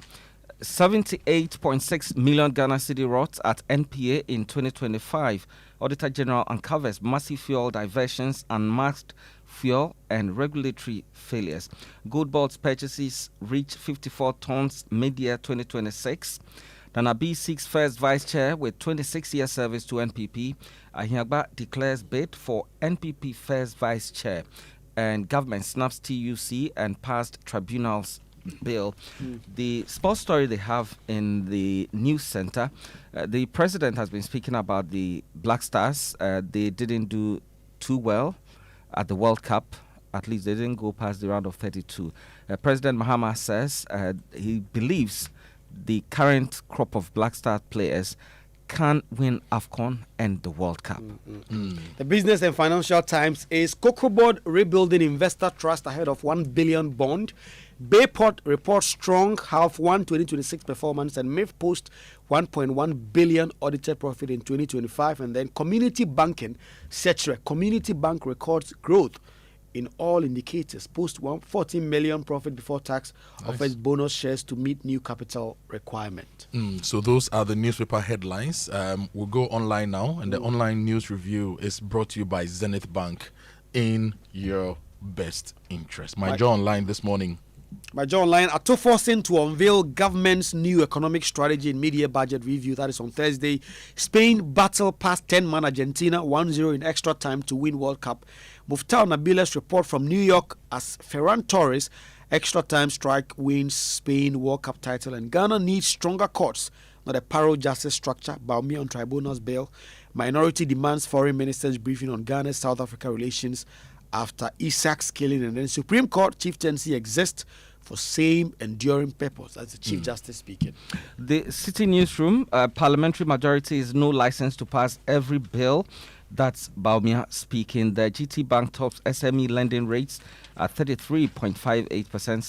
78.6 million Ghana cedi rot at NPA in 2025. Auditor General uncovers massive fuel diversions, unmasked fuel and regulatory failures. Gold boards purchases reach 54 tons mid-year 2026. Danabi seeks first vice chair with 26-year service to NPP. Ahiagba declares bid for NPP first vice chair. And government snaps TUC and passed tribunals bill. The sports story they have in the news center, the president has been speaking about the Black Stars. They didn't do too well at the World Cup. At least they didn't go past the round of 32. President Mahama says he believes the current crop of Black Star players can win AFCON and the World Cup. The Business and Financial Times is Cocoa Board rebuilding investor trust ahead of 1 billion bond. Bayport reports strong half 1 2026 performance, and MIF post 1.1 billion audited profit in 2025. And then Community Banking, CETRE, Community Bank records growth in all indicators, post 114 million profit before tax, offers bonus shares to meet new capital requirement. So those are the newspaper headlines. We'll go online now, and the online news review is brought to you by Zenith Bank, in your best interest. My Joe Online this morning. My Joe Online, Atoforcing to unveil government's new economic strategy in mid-year budget review. That is on Thursday. Spain battle past 10-man Argentina 1-0 in extra time to win World Cup. Muftar Nabila's report from New York as Ferran Torres extra time strike wins Spain World Cup title. And Ghana needs stronger courts, not a parallel justice structure. Baumia on tribunals bail. Minority demands foreign ministers briefing on Ghana's South Africa relations after Isaac's killing. And then Supreme Court chieftaincy exists for same enduring purpose. That's the Chief Justice speaking. The City Newsroom, parliamentary majority is no license to pass every bill. That's Baumia speaking. The GT Bank tops SME lending rates at 33.58%.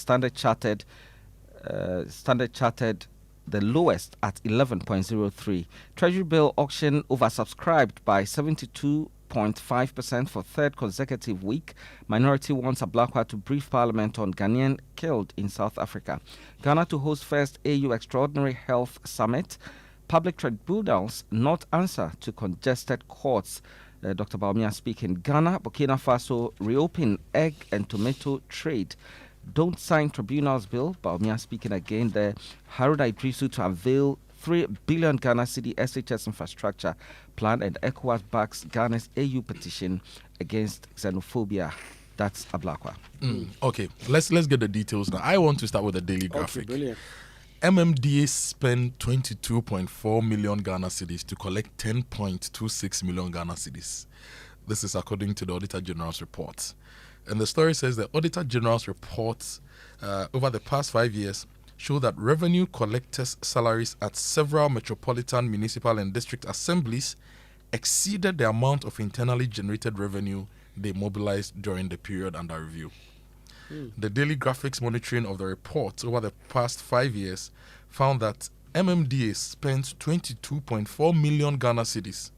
Standard Chartered the lowest at 11.03. Treasury bill auction oversubscribed by 72 8.5% for third consecutive week. Minority wants Ablakwa to brief Parliament on Ghanaian killed in South Africa. Ghana to host first AU Extraordinary Health Summit. Public tribunals not answer to congested courts. Dr. Baumia speaking. Ghana, Burkina Faso reopen egg and tomato trade. Don't sign tribunals bill. Baumia speaking again there. Haruna Idrisu to unveil 3 billion Ghana cedi SHS infrastructure plan, and ECOWAS backs Ghana's AU petition against xenophobia. That's Ablakwa. Okay, let's get the details now. I want to start with the daily graphic. Okay, brilliant. MMDA spent 22.4 million Ghana cedis to collect 10.26 million Ghana cedis. This is according to the Auditor General's report. And the story says the Auditor General's reports over the past 5 years show that revenue collectors' salaries at several metropolitan, municipal, and district assemblies exceeded the amount of internally generated revenue they mobilized during the period under review. The daily graphics monitoring of the report over the past 5 years found that MMDA spent 22.4 million Ghana cedis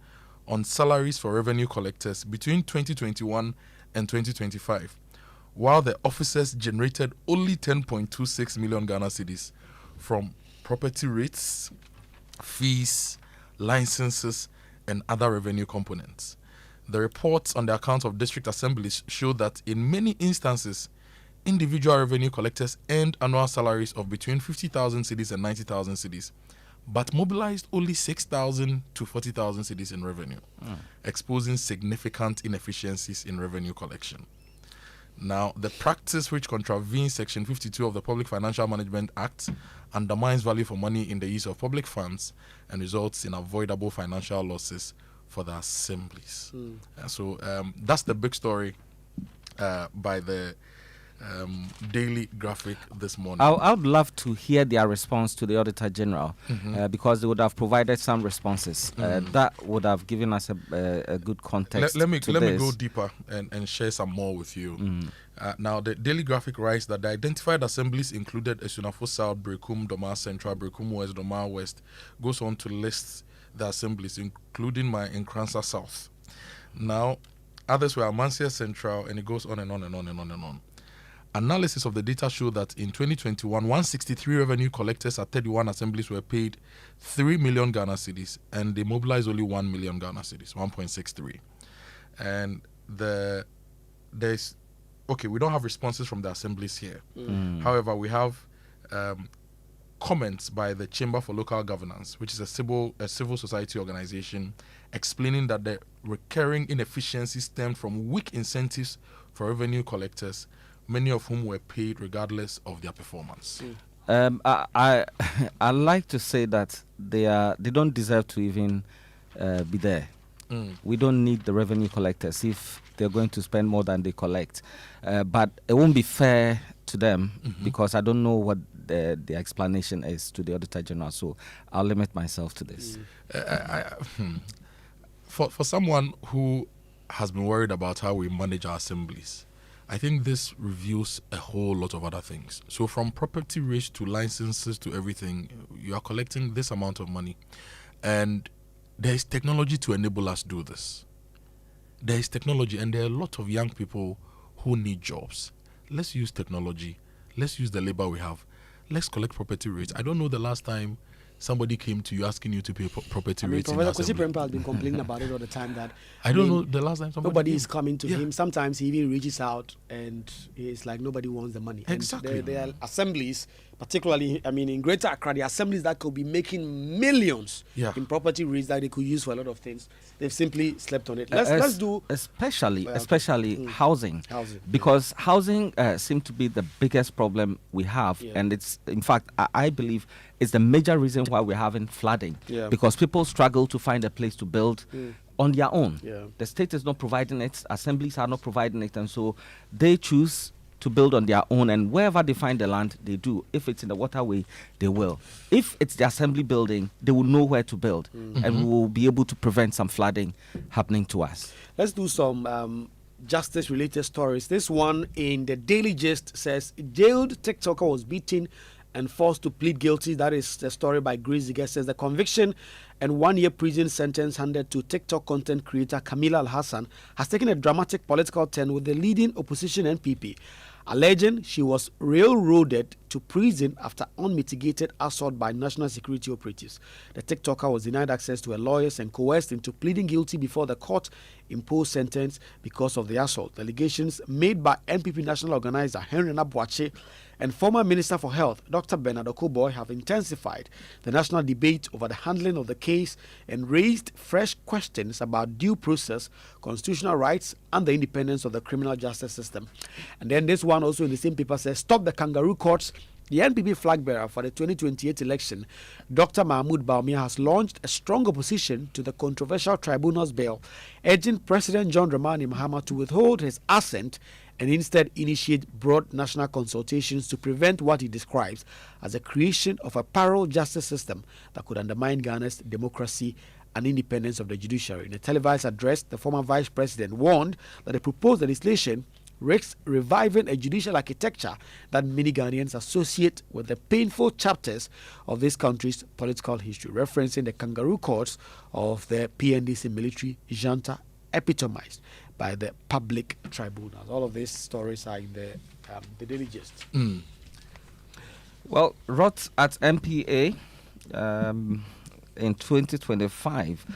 on salaries for revenue collectors between 2021 and 2025, while the officers generated only 10.26 million Ghana cedis from property rates, fees, licenses, and other revenue components. The reports on the account of district assemblies show that in many instances, individual revenue collectors earned annual salaries of between 50,000 cedis and 90,000 cedis, but mobilized only 6,000 to 40,000 cedis in revenue, exposing significant inefficiencies in revenue collection. Now, the practice, which contravenes Section 52 of the Public Financial Management Act, undermines value for money in the use of public funds and results in avoidable financial losses for the assemblies. So that's the big story by the daily graphic this morning. I would love to hear their response to the Auditor General, because they would have provided some responses. That would have given us a good context. Let me go deeper and share some more with you. Now, the daily graphic writes that the identified assemblies included Esunafo South, Brekum, Doma Central, Brekum West, Doma West. Goes on to list the assemblies, including my Nkransa South. Now, others were Amansia Central, and it goes on and on and on and on and on. Analysis of the data showed that in 2021, 163 revenue collectors at 31 assemblies were paid 3 million Ghana cedis, and they mobilized only 1 million Ghana cedis, 1.63. And we don't have responses from the assemblies here. However, we have comments by the Chamber for Local Governance, which is a civil society organization, explaining that the recurring inefficiencies stemmed from weak incentives for revenue collectors, many of whom were paid regardless of their performance. I like to say that they don't deserve to even be there. We don't need the revenue collectors if they're going to spend more than they collect. But it won't be fair to them, because I don't know what the explanation is to the Auditor General. So I'll limit myself to this. For someone who has been worried about how we manage our assemblies, I think this reveals a whole lot of other things. So from property rates to licenses to everything, you are collecting this amount of money. And there is technology to enable us do this. There is technology, and there are a lot of young people who need jobs. Let's use technology. Let's use the labor we have. Let's collect property rates. I don't know the last time somebody came to you asking you to pay property rates. Professor Kwesi Prempeh has been complaining about it all the time. That I don't know the last time nobody is coming to him. Sometimes he even reaches out, and it's like nobody wants the money. Exactly. And there are assemblies, particularly, in Greater Accra, the assemblies that could be making millions in property rates that they could use for a lot of things. They've simply slept on it. Let's do especially housing, because housing seems to be the biggest problem we have, and it's, in fact, I believe it's the major reason why we're having flooding, because people struggle to find a place to build on their own. The state is not providing it, assemblies are not providing it, and so they choose to build on their own, and wherever they find the land, they do. If it's in the waterway, they will. If it's the assembly building, they will know where to build, and we will be able to prevent some flooding happening to us. Let's do some justice-related stories. This one in the Daily Gist says, jailed TikToker was beaten and forced to plead guilty. That is the story by Grace Ziga. Says the conviction and 1-year prison sentence handed to TikTok content creator Camila Al-Hassan has taken a dramatic political turn, with the leading opposition NPP alleging she was railroaded to prison after unmitigated assault by national security operatives. The TikToker was denied access to her lawyers and coerced into pleading guilty before the court imposed sentence because of the assault. The allegations made by NPP national organizer Henry Nabuache and former Minister for Health Dr. Bernard Okoboy have intensified the national debate over the handling of the case and raised fresh questions about due process, constitutional rights, and the independence of the criminal justice system. And then this one also in the same paper says, "Stop the kangaroo courts." The NPP flag bearer for the 2028 election, Dr. Mahmoud Baumia, has launched a strong opposition to the controversial tribunal's bill, urging President John Dramani Mahama to withhold his assent and instead initiate broad national consultations to prevent what he describes as the creation of a parallel justice system that could undermine Ghana's democracy and independence of the judiciary. In a televised address, the former vice president warned that the proposed legislation risks reviving a judicial architecture that many Ghanaians associate with the painful chapters of this country's political history, referencing the kangaroo courts of the PNDC military junta epitomized by the public tribunals. All of these stories are in the Daily Gist. Well, rot at MPA in 2025,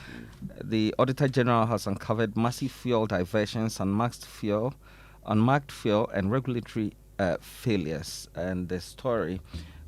the Auditor General has uncovered massive fuel diversions, unmarked fuel and regulatory failures. And the story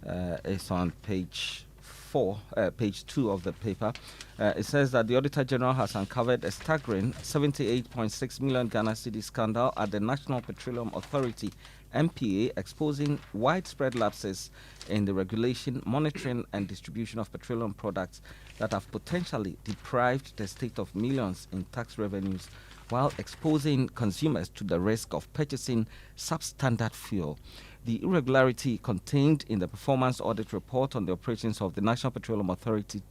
is on page 2 of the paper. It says that the Auditor General has uncovered a staggering 78.6 million Ghana cedi scandal at the National Petroleum Authority, MPA, exposing widespread lapses in the regulation, monitoring and distribution of petroleum products that have potentially deprived the state of millions in tax revenues, while exposing consumers to the risk of purchasing substandard fuel. The irregularity contained in the performance audit report on the operations of the National Petroleum Authority,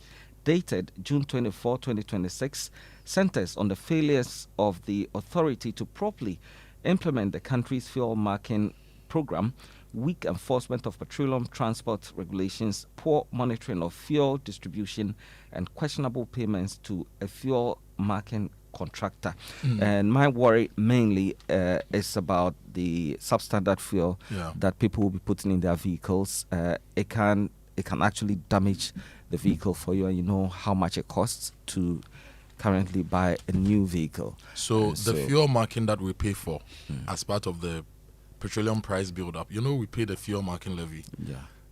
dated June 24, 2026, centers on the failures of the authority to properly implement the country's fuel marking program, weak enforcement of petroleum transport regulations, poor monitoring of fuel distribution, and questionable payments to a fuel marking contractor. And my worry mainly is about the substandard fuel that people will be putting in their vehicles. It can actually damage the vehicle for you, and you know how much it costs to currently buy a new vehicle. So the fuel marking that we pay for as part of the petroleum price build-up, you know, we pay the fuel marking levy.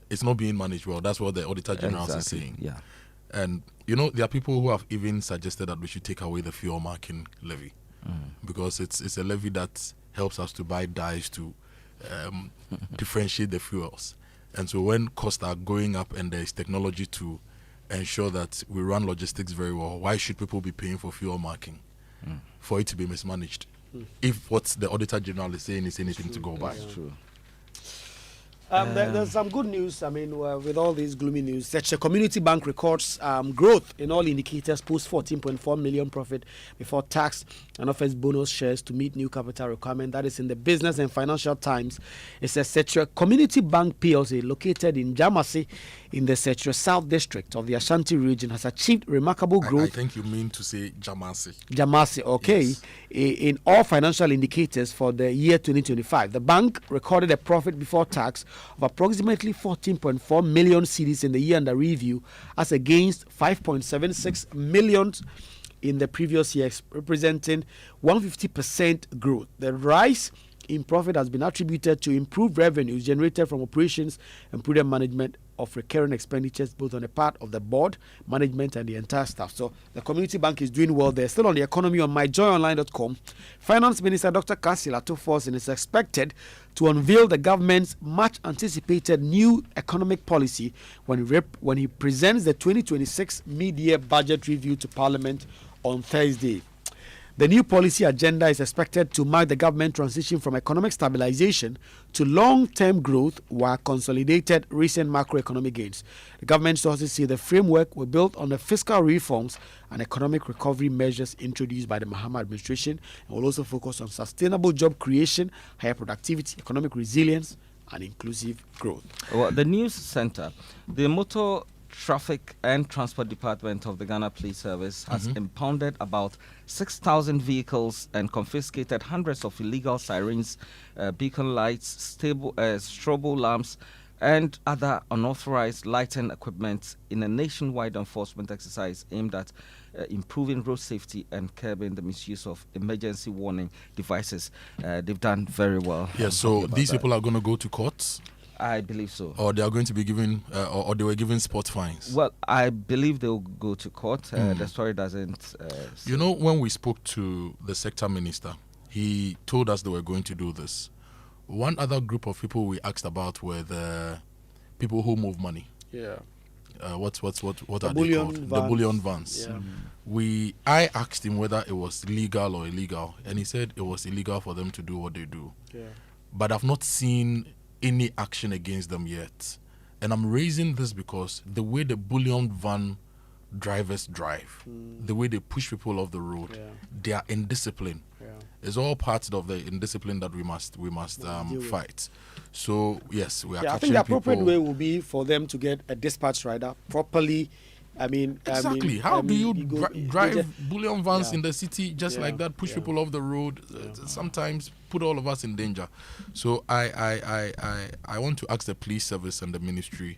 It's not being managed well. That's what the Auditor General is saying. And, you know, there are people who have even suggested that we should take away the fuel marking levy because it's a levy that helps us to buy dyes to differentiate the fuels. And so when costs are going up and there is technology to ensure that we run logistics very well, why should people be paying for fuel marking for it to be mismanaged? If what the Auditor General is saying is anything to go by. That's true. There's some good news. I mean, with all these gloomy news, such a Community Bank records growth in all indicators, post 14.4 million profit before tax and offers bonus shares to meet new capital requirement. That is in the Business and Financial Times. It says Setra Community Bank PLC, located in Jamasi in the Setra South District of the Ashanti region, has achieved remarkable growth. I think you mean to say Jamasi. Jamasi, okay. Yes. In all financial indicators for the year 2025. The bank recorded a profit before tax of approximately 14.4 million cedis in the year under review, as against 5.76 million in the previous year, representing 150% growth. The rise in profit has been attributed to improved revenues generated from operations and prudent management of recurring expenditures, both on the part of the board, management, and the entire staff. So the Community Bank is doing well there. Still on the economy on myjoyonline.com, Finance Minister Dr. Kasila Tuforsen is expected to unveil the government's much-anticipated new economic policy when he presents the 2026 mid-year budget review to Parliament on Thursday. The new policy agenda is expected to mark the government transition from economic stabilization to long-term growth while consolidated recent macroeconomic gains. The government sources say the framework will build on the fiscal reforms and economic recovery measures introduced by the Mahama administration, and will also focus on sustainable job creation, higher productivity, economic resilience, and inclusive growth. Well, the news center, the Motor Traffic and Transport Department of the Ghana Police Service has impounded about 6,000 vehicles and confiscated hundreds of illegal sirens, beacon lights, strobo lamps, and other unauthorized lighting equipment in a nationwide enforcement exercise aimed at improving road safety and curbing the misuse of emergency warning devices. They've done very well. Yeah, so these people are going to go to courts? I believe so. Or they are going to be given, or they were given sport fines? Well, I believe they'll go to court. The story doesn't... you know, when we spoke to the sector minister, he told us they were going to do this. One other group of people we asked about were the people who move money. Yeah. What are they called? The bullion vans. Yeah. I asked him whether it was legal or illegal, and he said it was illegal for them to do what they do. Yeah. But I've not seen any action against them yet. And I'm raising this because the way the bullion van drivers drive, the way they push people off the road, they are indisciplined. It's all part of the indiscipline that we must fight. So yes, we are. I think the appropriate way will be for them to get a dispatch rider properly. Exactly. How do you drive bullion vans in the city just like that? Push people off the road. Sometimes put all of us in danger. So I want to ask the police service and the ministry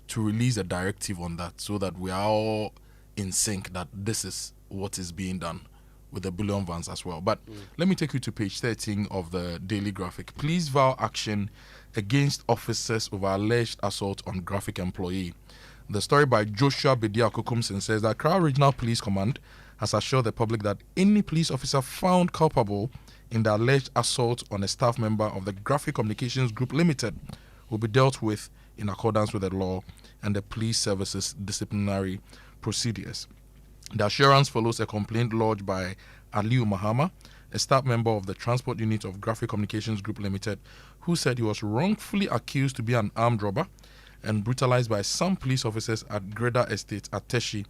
to release a directive on that, so that we are all in sync that this is what is being done with the bullion vans as well. But let me take you to page 13 of the Daily Graphic. Police vow action against officers over alleged assault on graphic employee. The story by Joshua Bedia Kokumsin says that Accra Regional Police Command has assured the public that any police officer found culpable in the alleged assault on a staff member of the Graphic Communications Group Limited will be dealt with in accordance with the law and the police services disciplinary procedures. The assurance follows a complaint lodged by Aliu Mahama, a staff member of the transport unit of Graphic Communications Group Limited, who said he was wrongfully accused to be an armed robber and brutalized by some police officers at Greda Estate at Teshi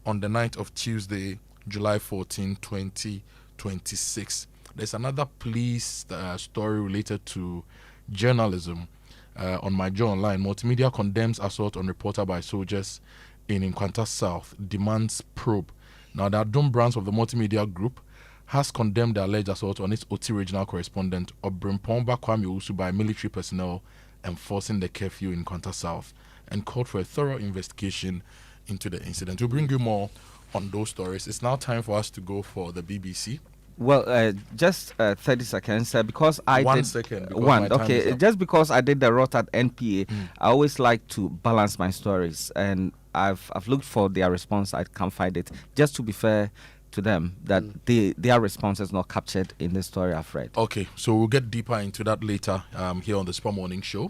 on the night of Tuesday, July 14, 2026. There's another police story related to journalism on My Joe Online. Multimedia condemns assault on reporter by soldiers in Nkwanta South, demands probe. Now, the Adom branch of the Multimedia Group has condemned the alleged assault on its OT regional correspondent, Obrimpomba Kwame Usu, by military personnel enforcing the curfew in Nkwanta South, and called for a thorough investigation into the incident. We'll bring you more on those stories. It's now time for us to go for the BBC. Well, just 30 seconds because I One did second. Just because I did the rot at NPA, I always like to balance my stories, and I've looked for their response. I can't find it. Just to be fair to them, that their response is not captured in the story I've read. Okay, so we'll get deeper into that later here on the Spur Morning Show.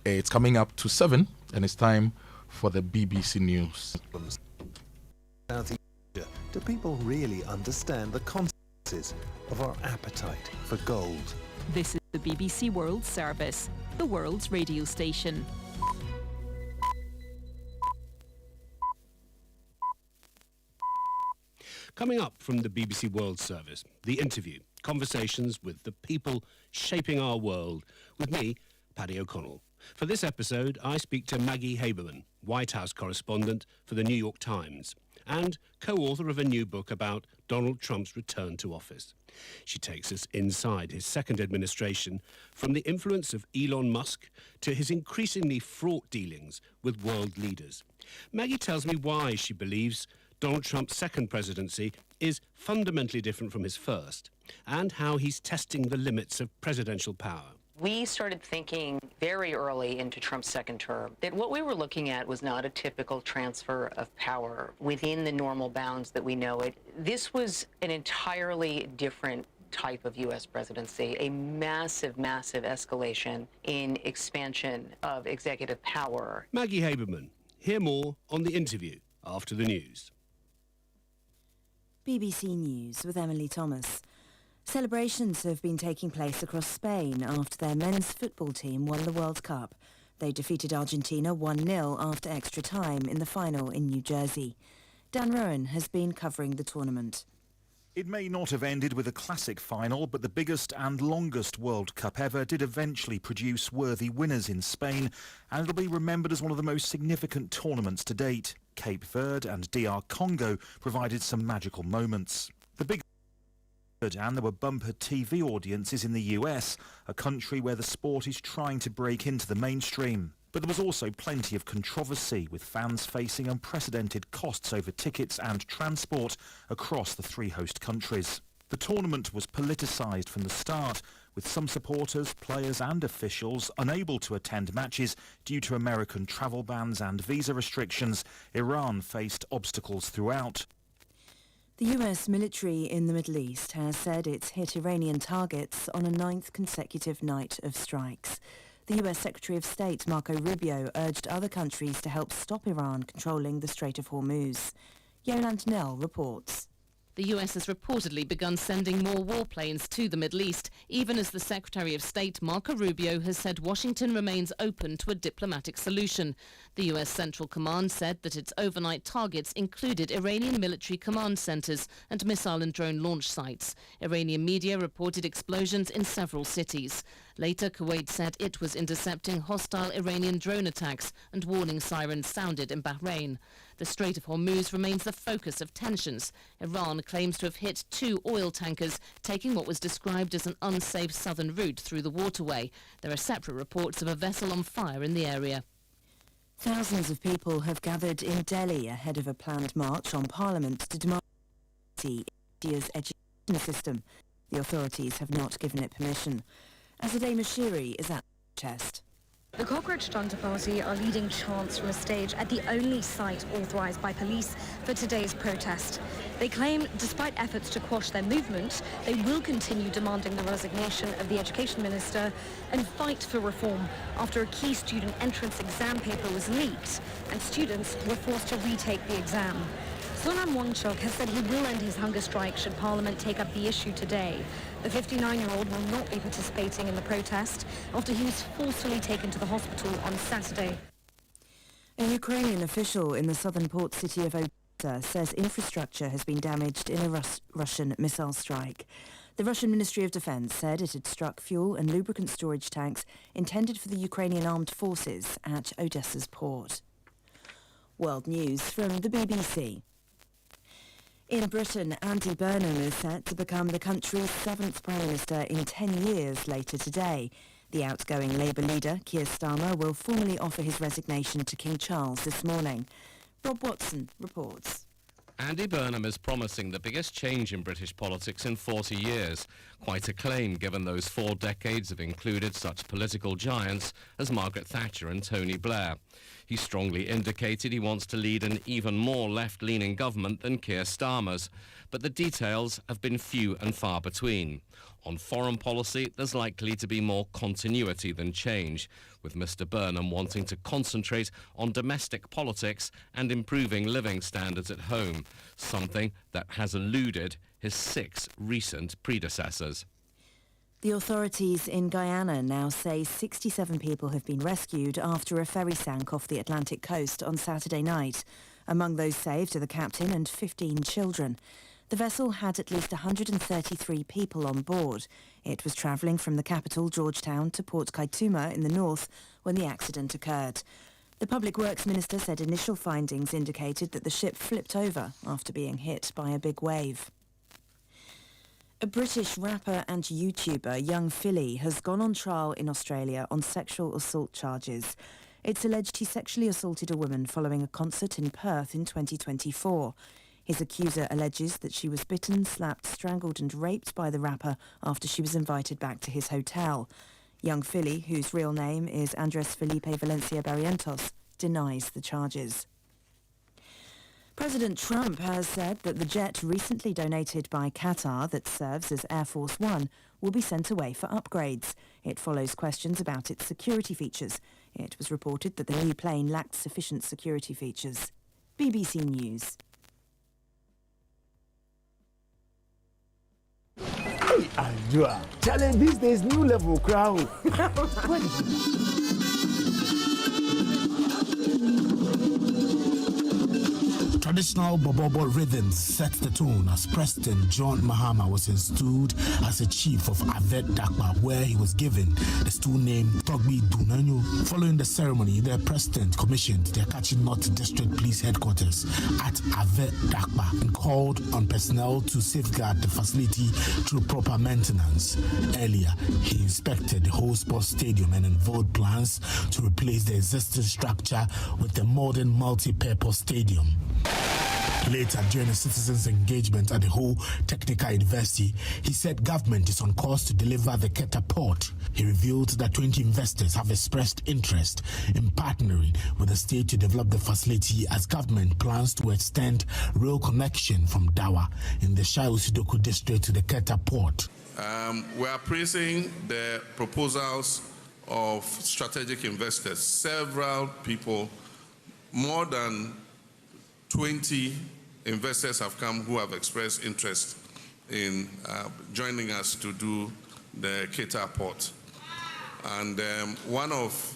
It's coming up to 7, and it's time for the BBC News. Do people really understand the consequences of our appetite for gold? This is the BBC World Service, the world's radio station. Coming up from the BBC World Service, The Interview, conversations with the people shaping our world, with me, Paddy O'Connell. For this episode, I speak to Maggie Haberman, White House correspondent for the New York Times, and co-author of a new book about Donald Trump's return to office. She takes us inside his second administration, from the influence of Elon Musk to his increasingly fraught dealings with world leaders. Maggie tells me why she believes Donald Trump's second presidency is fundamentally different from his first, and how he's testing the limits of presidential power. We started thinking very early into Trump's second term that what we were looking at was not a typical transfer of power within the normal bounds that we know it. This was an entirely different type of U.S. presidency, a massive, massive escalation in expansion of executive power. Maggie Haberman. Hear more on The Interview after the news. BBC News with Emily Thomas. Celebrations have been taking place across Spain after their men's football team won the World Cup. They defeated Argentina 1-0 after extra time in the final in New Jersey. Dan Rowan has been covering the tournament. It may not have ended with a classic final, but the biggest and longest World Cup ever did eventually produce worthy winners in Spain, and it'll be remembered as one of the most significant tournaments to date. Cape Verde and DR Congo provided some magical moments. The big and there were bumper TV audiences in the US, a country where the sport is trying to break into the mainstream. But there was also plenty of controversy, with fans facing unprecedented costs over tickets and transport across the three host countries. The tournament was politicised from the start, with some supporters, players and officials unable to attend matches due to American travel bans and visa restrictions. Iran faced obstacles throughout. The US military in the Middle East has said it's hit Iranian targets on a 9th consecutive night of strikes. The US Secretary of State Marco Rubio urged other countries to help stop Iran controlling the Strait of Hormuz. Yolande Nell reports. The US has reportedly begun sending more warplanes to the Middle East, even as the Secretary of State Marco Rubio has said Washington remains open to a diplomatic solution. The US Central Command said that its overnight targets included Iranian military command centers and missile and drone launch sites. Iranian media reported explosions in several cities. Later, Kuwait said it was intercepting hostile Iranian drone attacks, and warning sirens sounded in Bahrain. The Strait of Hormuz remains the focus of tensions. Iran claims to have hit 2 oil tankers, taking what was described as an unsafe southern route through the waterway. There are separate reports of a vessel on fire in the area. Thousands of people have gathered in Delhi ahead of a planned march on Parliament to demand India's education system. The authorities have not given it permission. Azadeh Mashiri is at the protest. The Cockroach Junta Party are leading chants from a stage at the only site authorised by police for today's protest. They claim, despite efforts to quash their movement, they will continue demanding the resignation of the education minister and fight for reform after a key student entrance exam paper was leaked and students were forced to retake the exam. Sonam Wangchuk has said he will end his hunger strike should Parliament take up the issue today. The 59-year-old will not be participating in the protest after he was forcefully taken to the hospital on Saturday. A Ukrainian official in the southern port city of Odessa says infrastructure has been damaged in a Russian missile strike. The Russian Ministry of Defense said it had struck fuel and lubricant storage tanks intended for the Ukrainian armed forces at Odessa's port. World news from the BBC. In Britain, Andy Burnham is set to become the country's 7th Prime Minister in 10 years later today. The outgoing Labour leader, Keir Starmer, will formally offer his resignation to King Charles this morning. Rob Watson reports. Andy Burnham is promising the biggest change in British politics in 40 years. Quite a claim given those 4 decades have included such political giants as Margaret Thatcher and Tony Blair. He strongly indicated he wants to lead an even more left-leaning government than Keir Starmer's, but the details have been few and far between. On foreign policy, there's likely to be more continuity than change, with Mr Burnham wanting to concentrate on domestic politics and improving living standards at home, something that has eluded his 6 recent predecessors. The authorities in Guyana now say 67 people have been rescued after a ferry sank off the Atlantic coast on Saturday night. Among those saved are the captain and 15 children. The vessel had at least 133 people on board. It was travelling from the capital, Georgetown, to Port Kaituma in the north when the accident occurred. The Public Works Minister said initial findings indicated that the ship flipped over after being hit by a big wave. A British rapper and YouTuber, Young Philly, has gone on trial in Australia on sexual assault charges. It's alleged he sexually assaulted a woman following a concert in Perth in 2024. His accuser alleges that she was bitten, slapped, strangled and raped by the rapper after she was invited back to his hotel. Young Philly, whose real name is Andres Felipe Valencia Barrientos, denies the charges. President Trump has said that the jet recently donated by Qatar that serves as Air Force One will be sent away for upgrades. It follows questions about its security features. It was reported that the new plane lacked sufficient security features. BBC News. Hey, Ajua. Challenge these days, new level crowd. Traditional Bobobo rhythms set the tone as President John Mahama was installed as a chief of Avet Dakba, where he was given the stool name Togbi Dunanyo. Following the ceremony, the president commissioned the Akachi North District Police Headquarters at Avet Dakba and called on personnel to safeguard the facility through proper maintenance. Earlier, he inspected the whole sports stadium and unveiled plans to replace the existing structure with a modern multi-purpose stadium. Later, during a citizens' engagement at the Whole Technical University, he said government is on course to deliver the Keta port. He revealed that 20 investors have expressed interest in partnering with the state to develop the facility as government plans to extend rail connection from Dawa in the Shai Usidoku district to the Keta port. We are praising the proposals of strategic investors. Several people, more than 20 investors have come who have expressed interest in joining us to do the Keta port. And one of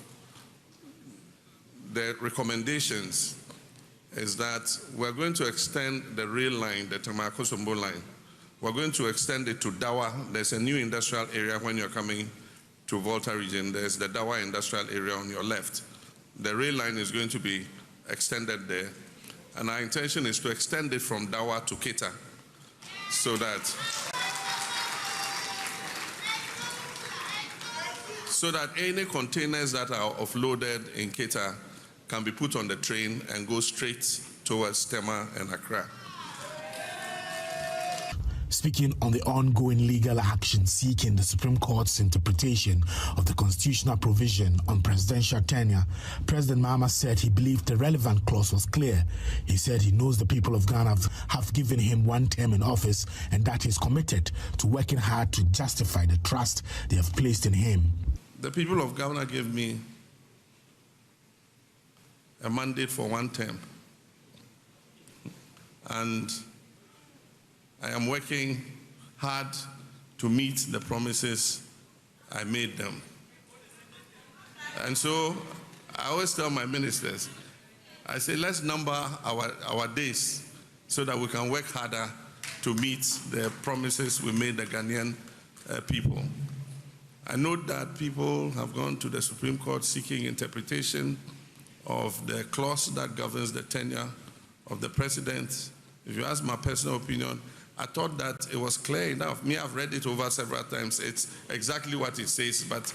the recommendations is that we're going to extend the rail line, the Tamakosombo line. We're going to extend it to Dawa. There's a new industrial area when you're coming to Volta region. There's the Dawa industrial area on your left. The rail line is going to be extended there. And our intention is to extend it from Dawa to Keta so that any containers that are offloaded in Keta can be put on the train and go straight towards Tema and Accra. Speaking on the ongoing legal action seeking the Supreme Court's interpretation of the constitutional provision on presidential tenure, President Mahama said he believed the relevant clause was clear. He said he knows the people of Ghana have given him one term in office and that he's committed to working hard to justify the trust they have placed in him. The people of Ghana gave me a mandate for one term. And I am working hard to meet the promises I made them. And so I always tell my ministers, I say, let's number our days so that we can work harder to meet the promises we made the Ghanaian people. I note that people have gone to the Supreme Court seeking interpretation of the clause that governs the tenure of the president. If you ask my personal opinion, I thought that it was clear enough. I've read it over several times. It's exactly what it says. But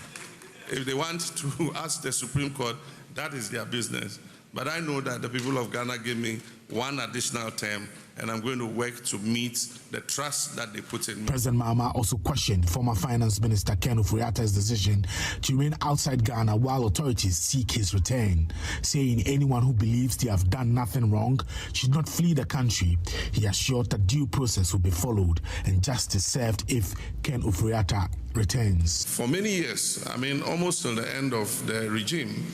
if they want to ask the Supreme Court, that is their business. But I know that the people of Ghana gave me one additional term, and I'm going to work to meet the trust that they put in me. President Mahama also questioned former Finance Minister Ken Ofori-Attah's decision to remain outside Ghana while authorities seek his return, saying anyone who believes they have done nothing wrong should not flee the country. He assured that due process will be followed and justice served if Ken Ofori-Attah returns. For many years, almost till the end of the regime,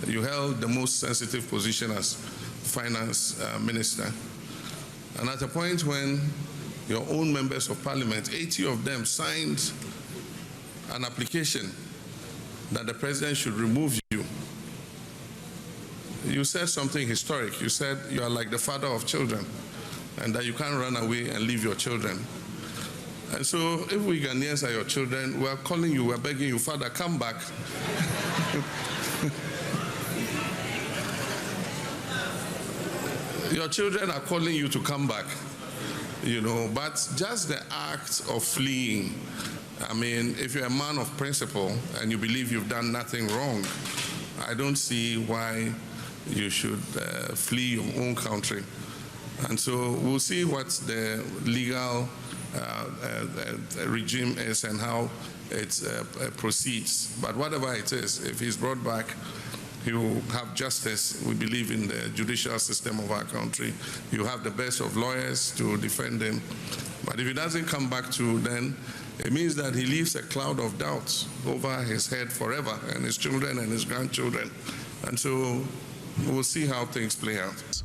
you held the most sensitive position as finance minister. And at a point when your own members of parliament, 80 of them, signed an application that the president should remove you, you said something historic. You said you are like the father of children and that you can't run away and leave your children. And so if we Ghanaians are your children, we're calling you, we're begging you, Father, come back. Your children are calling you to come back, but just the act of fleeing, if you're a man of principle and you believe you've done nothing wrong, I don't see why you should flee your own country. And so we'll see what the legal regime is and how it proceeds. But whatever it is, if he's brought back, he will have justice. We believe in the judicial system of our country. You have the best of lawyers to defend him. But if he doesn't come back to, then it means that he leaves a cloud of doubt over his head forever, and his children and his grandchildren. And so we'll see how things play out.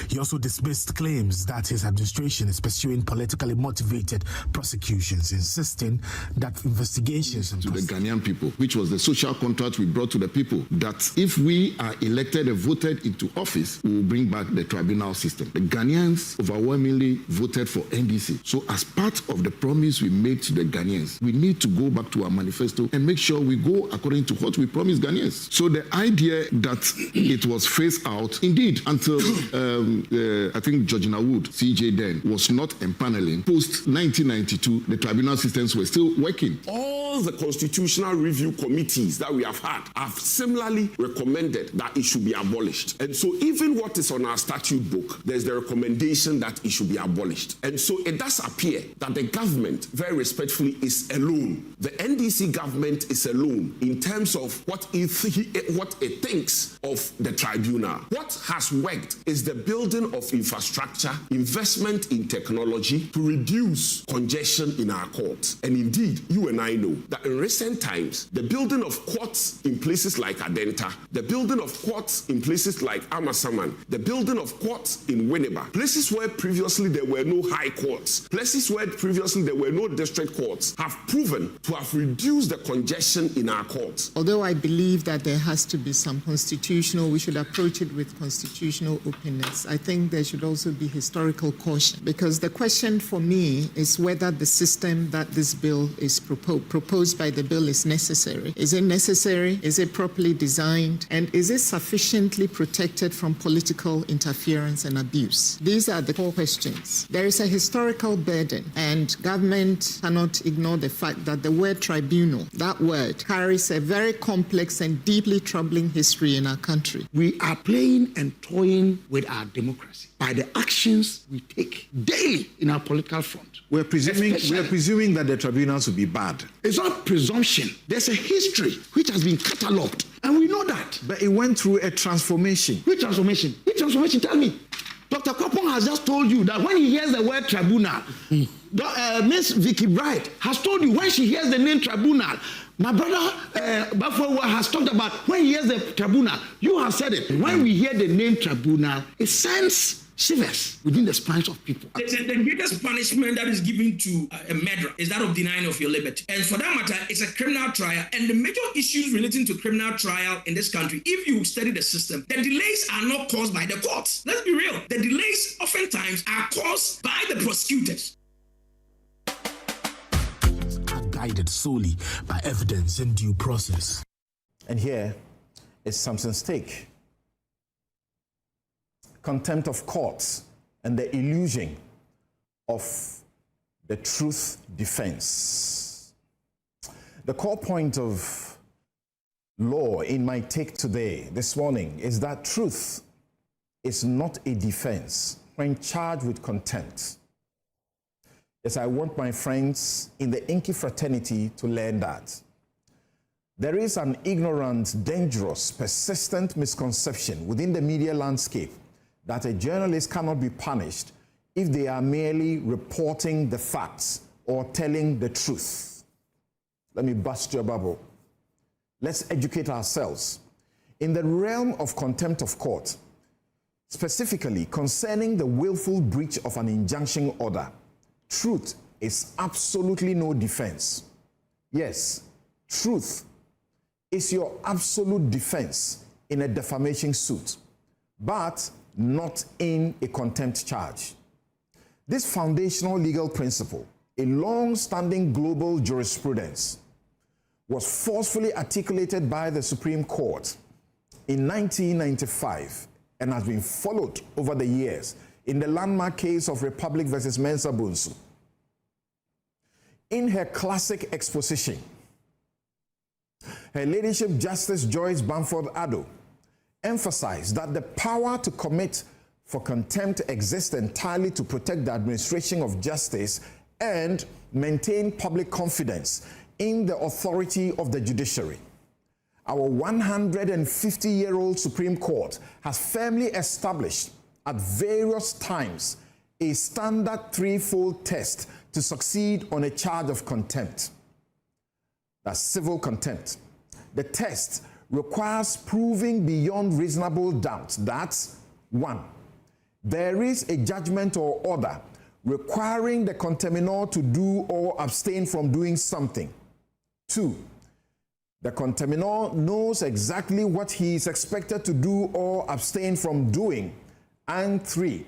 He also dismissed claims that his administration is pursuing politically motivated prosecutions, insisting that investigations to the Ghanaian people, which was the social contract we brought to the people, that if we are elected and voted into office, we will bring back the tribunal system. The Ghanaians overwhelmingly voted for NDC. So as part of the promise we made to the Ghanaians, we need to go back to our manifesto and make sure we go according to what we promised Ghanaians. So the idea that it was phased out, indeed, until I think Georgina Wood, CJ then, was not empaneling. Post 1992, the tribunal systems were still working. All the constitutional review committees that we have had have similarly recommended that it should be abolished. And so even what is on our statute book, there's the recommendation that it should be abolished. And so it does appear that the government, very respectfully, is alone. The NDC government is alone in terms of what it thinks of the tribunal. What has worked is the building of infrastructure, investment in technology to reduce congestion in our courts. And indeed, you and I know that in recent times, the building of courts in places like Adenta, the building of courts in places like Amasaman, the building of courts in Winneba, places where previously there were no high courts, places where previously there were no district courts, have proven to have reduced the congestion in our courts. Although I believe that there has to be some constitutional, we should approach it with constitutional openness. I think there should also be historical caution, because the question for me is whether the system that this bill is proposed by the bill is necessary. Is it necessary? Is it properly designed? And is it sufficiently protected from political interference and abuse? These are the core questions. There is a historical burden, and government cannot ignore the fact that the word tribunal, that word, carries a very complex and deeply troubling history in our country. We are playing and toying with our democracy by the actions we take daily in our political front. We're presuming that the tribunals will be bad. It's not presumption. There's a history which has been catalogued, and we know that. But it went through a transformation. Which transformation? Which transformation? Tell me. Dr. Kopong has just told you that when he hears the word tribunal, Miss Vicky Bright has told you when she hears the name tribunal. My brother Bafowa has talked about when he hears the tribunal. You have said it. When we hear the name tribunal, it sends shivers within the spines of people. The greatest punishment that is given to a murderer is that of denying of your liberty. And for that matter, it's a criminal trial. And the major issues relating to criminal trial in this country, if you study the system, the delays are not caused by the courts. Let's be real. The delays oftentimes are caused by the prosecutors. Are guided solely by evidence and due process. And here is something's stake. Contempt of courts and the illusion of the truth defense. The core point of law in my take today, this morning, is that truth is not a defense when charged with contempt. Yes, I want my friends in the Inky fraternity to learn that. There is an ignorant, dangerous, persistent misconception within the media landscape that a journalist cannot be punished if they are merely reporting the facts or telling the truth. Let me bust your bubble. Let's educate ourselves. In the realm of contempt of court, specifically concerning the willful breach of an injunction order, truth is absolutely no defense. Yes, truth is your absolute defense in a defamation suit, but not in a contempt charge. This foundational legal principle, a long-standing global jurisprudence, was forcefully articulated by the Supreme Court in 1995 and has been followed over the years in the landmark case of Republic versus Mensah Bonsu. In her classic exposition, Her Ladyship Justice Joyce Bamford Addo emphasized that the power to commit for contempt exists entirely to protect the administration of justice and maintain public confidence in the authority of the judiciary. Our 150-year-old Supreme Court has firmly established at various times a standard threefold test to succeed on a charge of contempt. That's civil contempt. The test requires proving beyond reasonable doubt that 1. there is a judgment or order requiring the conterminor to do or abstain from doing something. 2, the conterminor knows exactly what he is expected to do or abstain from doing. And 3,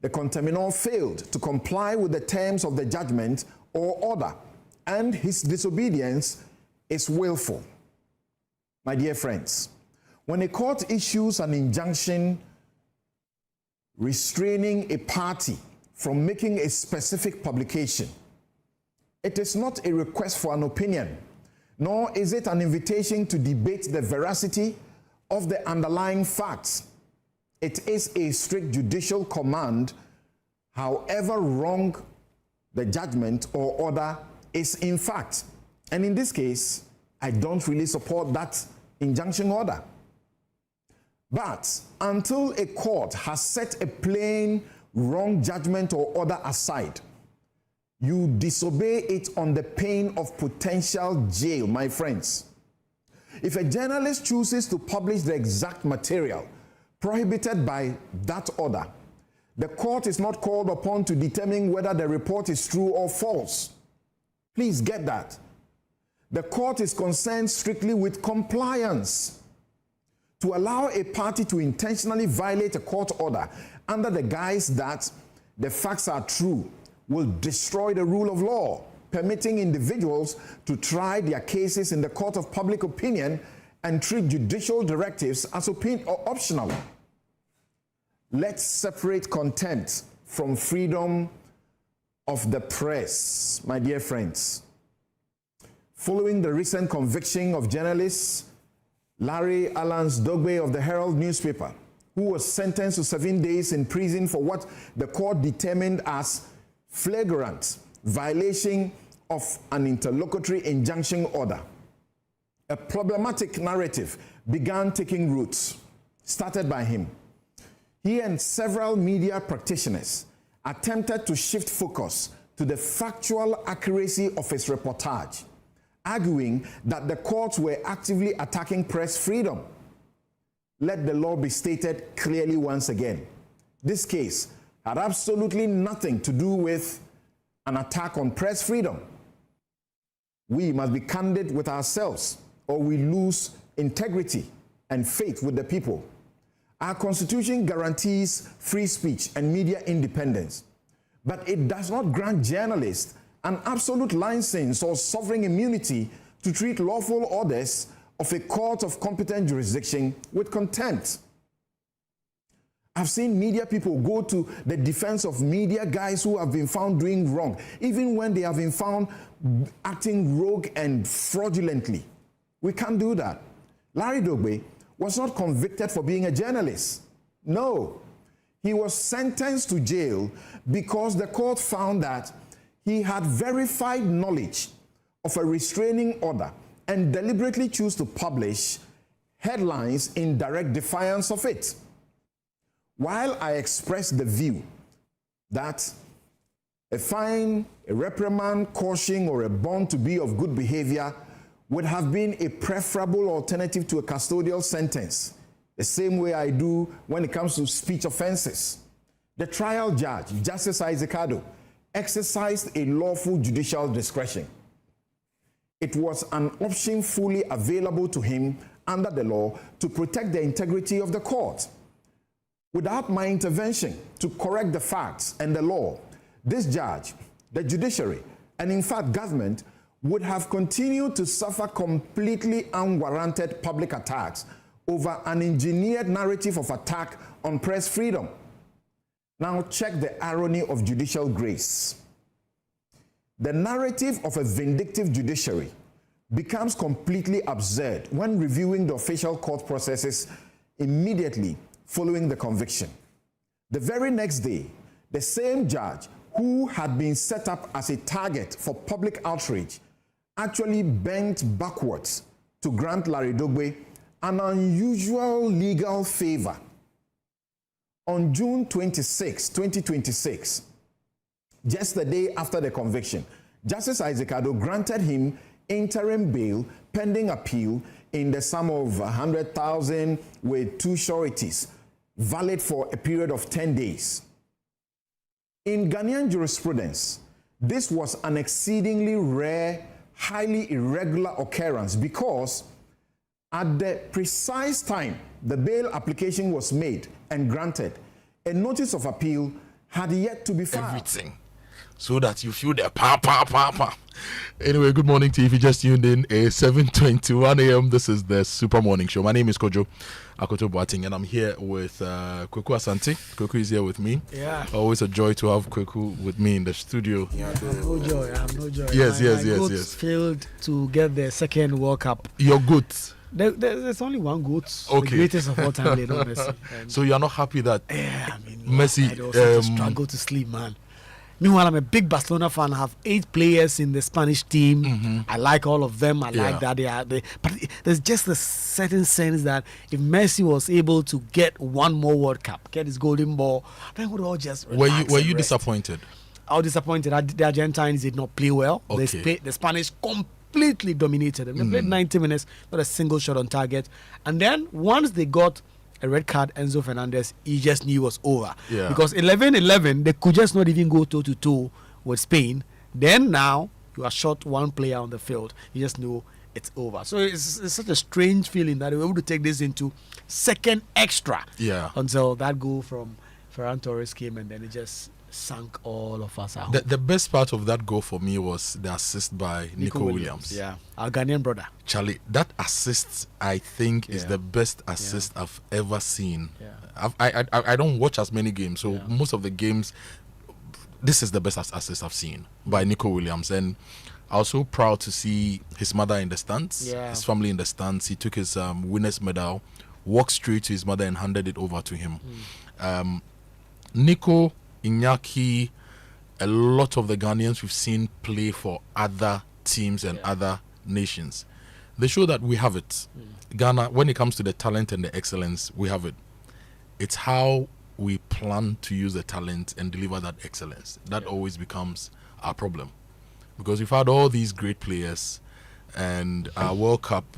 the conterminor failed to comply with the terms of the judgment or order, and his disobedience is willful. My dear friends, when a court issues an injunction restraining a party from making a specific publication, it is not a request for an opinion, nor is it an invitation to debate the veracity of the underlying facts. It is a strict judicial command, however wrong the judgment or order is in fact. And in this case, I don't really support that injunction order. But until a court has set a plain wrong judgment or order aside, you disobey it on the pain of potential jail, my friends. If a journalist chooses to publish the exact material prohibited by that order, the court is not called upon to determine whether the report is true or false. Please get that. The court is concerned strictly with compliance. To allow a party to intentionally violate a court order under the guise that the facts are true will destroy the rule of law, permitting individuals to try their cases in the court of public opinion and treat judicial directives as optional. Let's separate contempt from freedom of the press, my dear friends. Following the recent conviction of journalist Larry Dogbe of the Herald newspaper, who was sentenced to 7 days in prison for what the court determined as flagrant violation of an interlocutory injunction order, a problematic narrative began taking roots, started by him. He and several media practitioners attempted to shift focus to the factual accuracy of his reportage, arguing that the courts were actively attacking press freedom. Let the law be stated clearly once again. This case had absolutely nothing to do with an attack on press freedom. We must be candid with ourselves, or we lose integrity and faith with the people. Our Constitution guarantees free speech and media independence, but it does not grant journalists an absolute license or sovereign immunity to treat lawful orders of a court of competent jurisdiction with contempt. I've seen media people go to the defense of media guys who have been found doing wrong, even when they have been found acting rogue and fraudulently. We can't do that. Larry Dogbe was not convicted for being a journalist. No, he was sentenced to jail because the court found that he had verified knowledge of a restraining order and deliberately chose to publish headlines in direct defiance of it. While I expressed the view that a fine, a reprimand, caution, or a bond to be of good behavior would have been a preferable alternative to a custodial sentence, the same way I do when it comes to speech offenses, the trial judge, Justice Akoto, exercised a lawful judicial discretion. It was an option fully available to him under the law to protect the integrity of the court. Without my intervention to correct the facts and the law, this judge, the judiciary, and in fact government would have continued to suffer completely unwarranted public attacks over an engineered narrative of attack on press freedom. Now check the irony of judicial grace. The narrative of a vindictive judiciary becomes completely absurd when reviewing the official court processes immediately following the conviction. The very next day, the same judge who had been set up as a target for public outrage actually bent backwards to grant Larry Dogbe an unusual legal favor. On June 26, 2026, just the day after the conviction, Justice Akoto granted him interim bail pending appeal in the sum of 100,000 with 2 sureties, valid for a period of 10 days. In Ghanaian jurisprudence, this was an exceedingly rare, highly irregular occurrence because at the precise time the bail application was made and granted, a notice of appeal had yet to be filed. Everything. So that you feel the pa. Anyway, good morning to you. If you just tuned in, 7:21 a.m. This is the Super Morning Show. My name is Kojo, Akoto Boateng, and I'm here with Kweku Asante. Kweku is here with me. Yeah. Always a joy to have Kweku with me in the studio. I have no joy. Yes. My goats failed to get the second World Cup. Your goat? There's only one goat. Okay. The greatest of all time, Lionel Messi. So you're not happy that Messi... I also struggle to sleep, man. Meanwhile, I'm a big Barcelona fan. I have 8 players in the Spanish team. Mm-hmm. I like all of them. I like that but there's just a certain sense that if Messi was able to get one more World Cup, get his golden ball, then would all just relax. Were you disappointed? I was disappointed. The Argentines did not play well. Okay. The Spanish completely dominated them. They played 90 minutes, not a single shot on target. And then once they got a red card, Enzo Fernandez, he just knew it was over. Yeah. Because 11-11, they could just not even go toe-to-toe with Spain. Then now, you are short one player on the field. You just know it's over. So it's such a strange feeling that they were able to take this into second extra. Yeah. Until that goal from Ferran Torres came and then it just sank all of us out. The best part of that goal for me was the assist by Nico Williams. Yeah, our Ghanaian brother. Charlie, that assist I think is the best assist I've ever seen. Yeah. I don't watch as many games, so most of the games, this is the best assist I've seen by Nico Williams. And I was so proud to see his mother in the stands, his family in the stands. He took his winner's medal, walked straight to his mother and handed it over to him. Nico, Iñaki, a lot of the Ghanaians we've seen play for other teams and other nations. They show that we have it. Ghana, when it comes to the talent and the excellence, we have it. It's how we plan to use the talent and deliver that excellence. That always becomes our problem. Because we've had all these great players and our World Cup.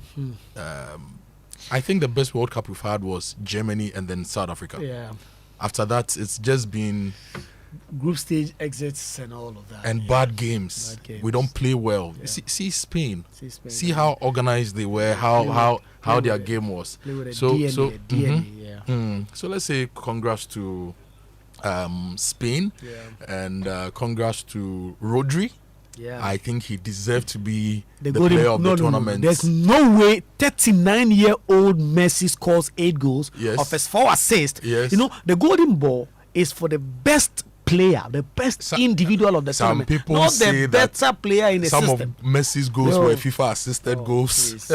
I think the best World Cup we've had was Germany and then South Africa. Yeah. After that, it's just been group stage exits and all of that. And bad games. We don't play well. See Spain. See how organized they were, how their game was. So let's say congrats to Spain and congrats to Rodri. Yeah. I think he deserved to be the player of the tournament. There's no way 39-year-old Messi scores 8 goals of his 4 assists. Yes. You know, the golden ball is for the best player, the best individual of the tournament. Some people not say the better player in the some system. Of Messi's goals were FIFA assisted goals.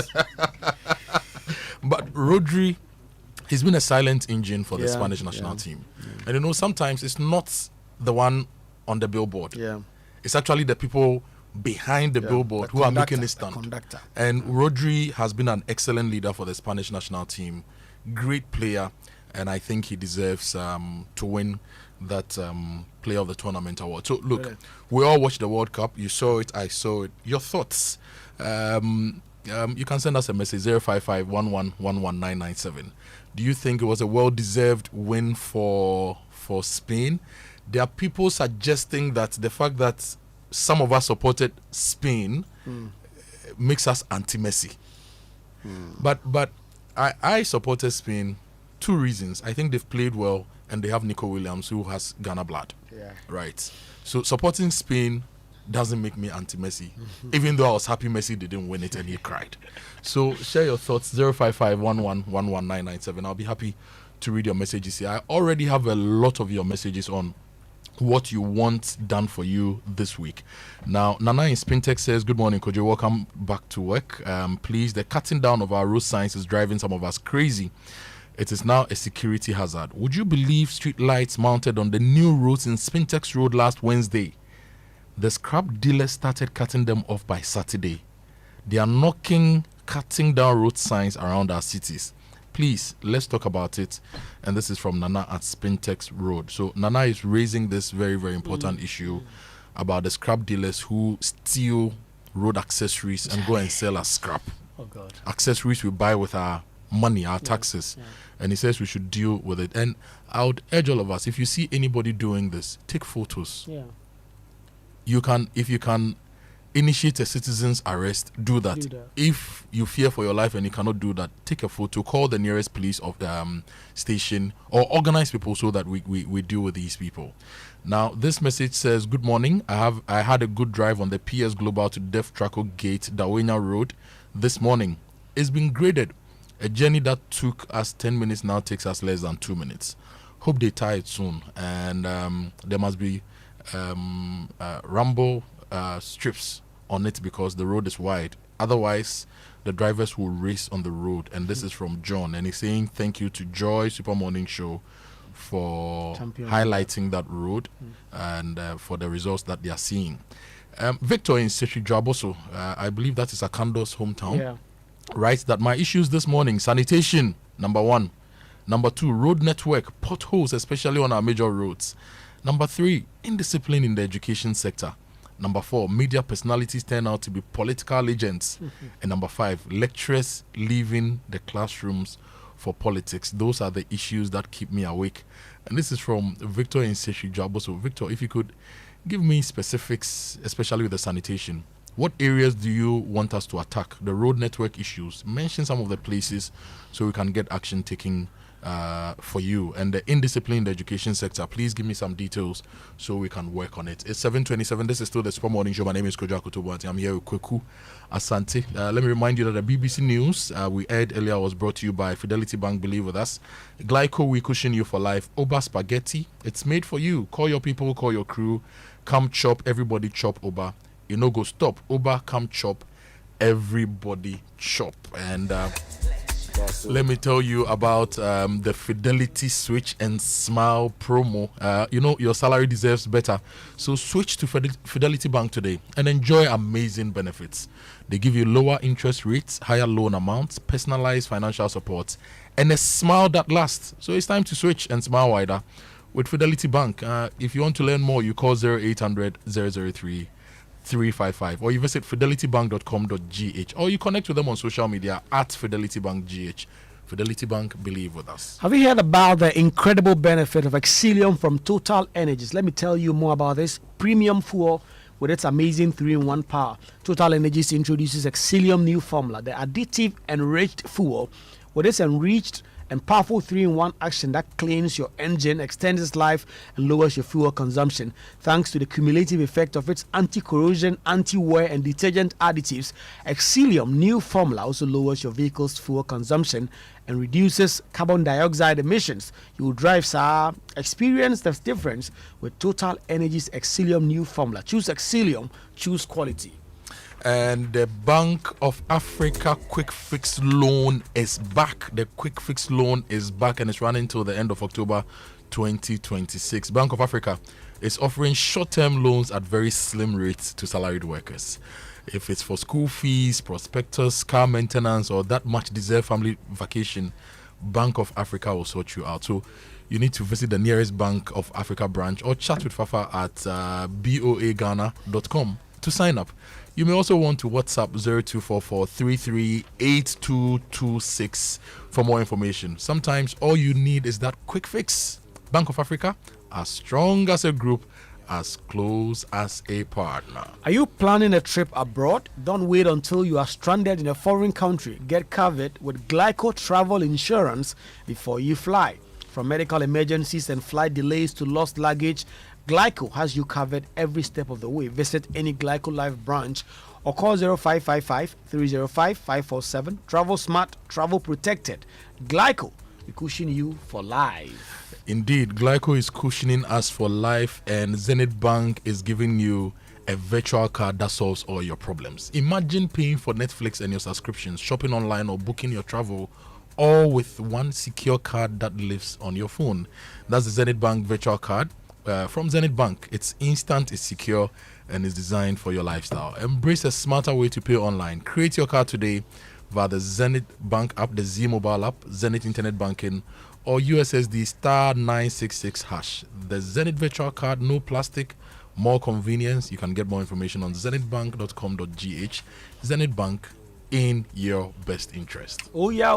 But Rodri, he's been a silent engine for the Spanish national team. And you know, sometimes it's not the one on the billboard. Yeah. It's actually the people behind the billboard who are making it stand. And Rodri has been an excellent leader for the Spanish national team. Great player. And I think he deserves to win that Player of the Tournament award. So, look, we all watched the World Cup. You saw it. I saw it. Your thoughts? You can send us a message, 055-11-11997. Do you think it was a well-deserved win for Spain? There are people suggesting that the fact that some of us supported Spain makes us anti-Messi. But I supported Spain. 2 reasons. I think they've played well and they have Nico Williams who has Ghana blood. Yeah. Right. So supporting Spain doesn't make me anti-Messi, even though I was happy Messi didn't win it and he cried. So share your thoughts, 055-11-11997. I'll be happy to read your messages here. I already have a lot of your messages on what you want done for you this week. Now, Nana in Spintex says, good morning, Kojo. Welcome back to work. Please, the cutting down of our road signs is driving some of us crazy. It is now a security hazard. Would you believe street lights mounted on the new roads in Spintex Road last Wednesday? The scrap dealers started cutting them off by Saturday. They are cutting down road signs around our cities. Please, let's talk about it. And this is from Nana at Spintex Road. So Nana is raising this very, very important issue about the scrap dealers who steal road accessories and go and sell as scrap. Oh God. Accessories we buy with our money, our taxes. And he says we should deal with it. And I would urge all of us, if you see anybody doing this, take photos. Yeah. If you can initiate a citizen's arrest, do that. If you fear for your life and you cannot do that, take a photo, call the nearest police of the station, or organize people so that we deal with these people. Now, this message says, good morning. I had a good drive on the PS Global to Def Traco Gate, Dawenya Road this morning. It's been graded. A journey that took us 10 minutes now takes us less than 2 minutes. Hope they tie it soon. And there must be rumble strips on it because the road is wide. Otherwise, the drivers will race on the road. And this is from John. And he's saying thank you to Joy Super Morning Show for highlighting that road and for the results that they are seeing. Victor in Setri Draboso, I believe that is Akando's hometown, writes that my issues this morning: sanitation, number 1. Number 2, road network, potholes, especially on our major roads. Number 3, indiscipline in the education sector. Number 4, media personalities turn out to be political agents. And number 5, lecturers leaving the classrooms for politics. Those are the issues that keep me awake. And this is from Victor in Seshi Jabo. So, Victor, if you could give me specifics, especially with the sanitation. What areas do you want us to attack? The road network issues. Mention some of the places so we can get action taken for you. And the indiscipline in the education sector, please give me some details so we can work on it. It's 7:27. This is still the Super Morning Show. My name is Kojo Akoto Boateng. I'm here with Kweku Asante. Let me remind you that the BBC News we aired earlier was brought to you by Fidelity Bank. Believe with us. Glyco, we cushion you for life. Oba Spaghetti, it's made for you. Call your people, call your crew. Come chop, everybody chop Oba. You know, go stop. Oba, come chop, everybody chop. And let me tell you about the Fidelity Switch and Smile promo. You know, your salary deserves better. So switch to Fidelity Bank today and enjoy amazing benefits. They give you lower interest rates, higher loan amounts, personalized financial support, and a smile that lasts. So it's time to switch and smile wider with Fidelity Bank. If you want to learn more, you call 0800 003 355, or you visit fidelitybank.com.gh, or you connect with them on social media at FidelityBankGH. Fidelity Bank, believe with us. Have you heard about the incredible benefit of Exilium from Total Energies? Let me tell you more about this premium fuel with its amazing 3-in-1 power. Total Energies introduces Exilium new formula, the additive enriched fuel with its enriched and powerful 3-in-1 action that cleans your engine, extends its life, and lowers your fuel consumption. Thanks to the cumulative effect of its anti-corrosion, anti-wear, and detergent additives, Exilium new formula also lowers your vehicle's fuel consumption and reduces carbon dioxide emissions. You will drive, sir. Experience the difference with Total Energies Exilium new formula. Choose Exilium, choose quality. And the Bank of Africa Quick Fix Loan is back. The Quick Fix Loan is back and it's running till the end of October 2026. Bank of Africa is offering short-term loans at very slim rates to salaried workers. If it's for school fees, prospectus, car maintenance, or that much deserved family vacation, Bank of Africa will sort you out. So you need to visit the nearest Bank of Africa branch or chat with Fafa at boaghana.com to sign up. You may also want to WhatsApp 0244338226 for more information. Sometimes all you need is that quick fix. Bank of Africa, as strong as a group, as close as a partner. Are you planning a trip abroad? Don't wait until you are stranded in a foreign country. Get covered with Glyco travel insurance before you fly. From medical emergencies and flight delays to lost luggage, Glyco has you covered every step of the way. Visit any Glyco Live branch or call 0555-305-547. Travel smart, travel protected. Glyco, we cushion you for life. Indeed, Glyco is cushioning us for life, and Zenith Bank is giving you a virtual card that solves all your problems. Imagine paying for Netflix and your subscriptions, shopping online, or booking your travel, all with one secure card that lives on your phone. That's the Zenith Bank virtual card. From Zenith Bank, it's instant, it's secure, and is designed for your lifestyle. Embrace a smarter way to pay online. Create your card today via the Zenith Bank app, the Z mobile app, Zenith Internet Banking, or USSD *966#. The Zenith virtual card, no plastic, more convenience. You can get more information on zenithbank.com.gh. Zenith Bank, in your best interest. Oh yeah.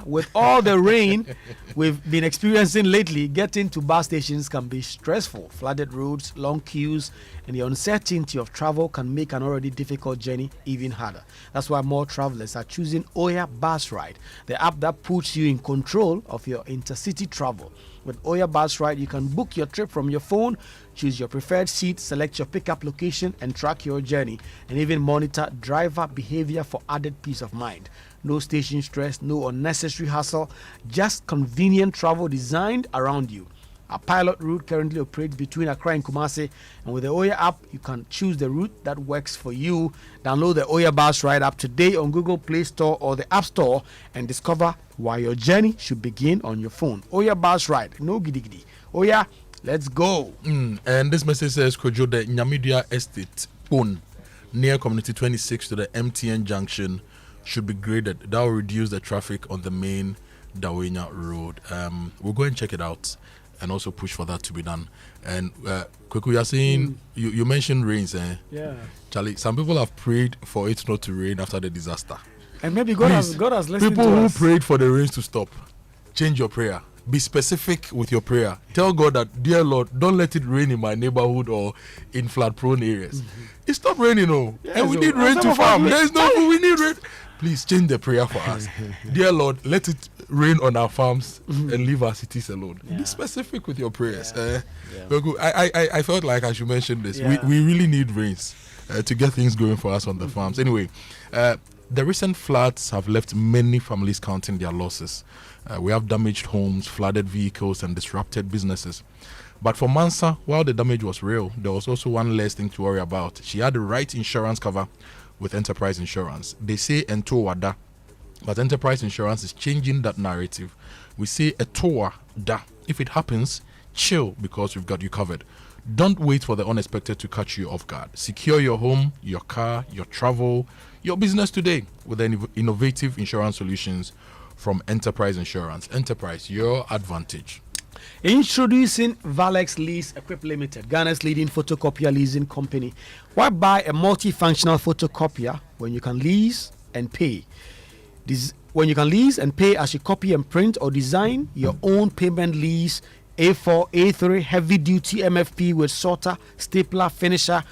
With all the rain we've been experiencing lately, getting to bus stations can be stressful. Flooded roads, long queues, and the uncertainty of travel can make an already difficult journey even harder. That's why more travelers are choosing Oya Bus Ride, the app that puts you in control of your intercity travel. With Oya Bus Ride, you can book your trip from your phone, choose your preferred seat, select your pickup location, and track your journey, and even monitor driver behavior for added peace of mind. No station stress, no unnecessary hassle, just convenient travel designed around you. A pilot route currently operates between Accra and Kumasi, and with the Oya app, you can choose the route that works for you. Download the Oya Bus Ride app today on Google Play Store or the App Store and discover why your journey should begin on your phone. Oya Bus Ride, no giddy giddy. Oya, let's go. And this message says, Kojo, the Nyamidia Estate, Pon, near Community 26 to the MTN Junction, should be graded. That will reduce the traffic on the main Dawenya Road. We'll go and check it out and also push for that to be done. And Kweku, you are saying, you mentioned rains. Yeah. Charlie, some people have prayed for it not to rain after the disaster. And maybe God has listened people to who us. prayed for the rains to stop, change your prayer. Be specific with your prayer. Tell God that, dear Lord, don't let it rain in my neighborhood or in flood-prone areas. It stopped raining, and we need rain to farm. There is no food, we need rain. Please change the prayer for us. Dear Lord, let it rain on our farms and leave our cities alone. Be specific with your prayers. I felt like I should mention this. We really need rains to get things going for us on the farms. Anyway, the recent floods have left many families counting their losses. We have damaged homes, flooded vehicles, and disrupted businesses. But for Mansa, while the damage was real, there was also one less thing to worry about. She had the right insurance cover with Enterprise Insurance. They say Ento Wada, but Enterprise Insurance is changing that narrative. We say Etoa Da. If it happens, chill, because we've got you covered. Don't wait for the unexpected to catch you off guard. Secure your home, your car, your travel, your business today with the innovative insurance solutions from Enterprise Insurance. Enterprise, your advantage. Introducing Valex Lease Equip Limited, Ghana's leading photocopier leasing company. Why buy a multifunctional photocopier when you can lease and pay? When you can lease and pay as you copy and print or design your own payment lease, A4, A3, heavy duty MFP with sorter, stapler, finisher,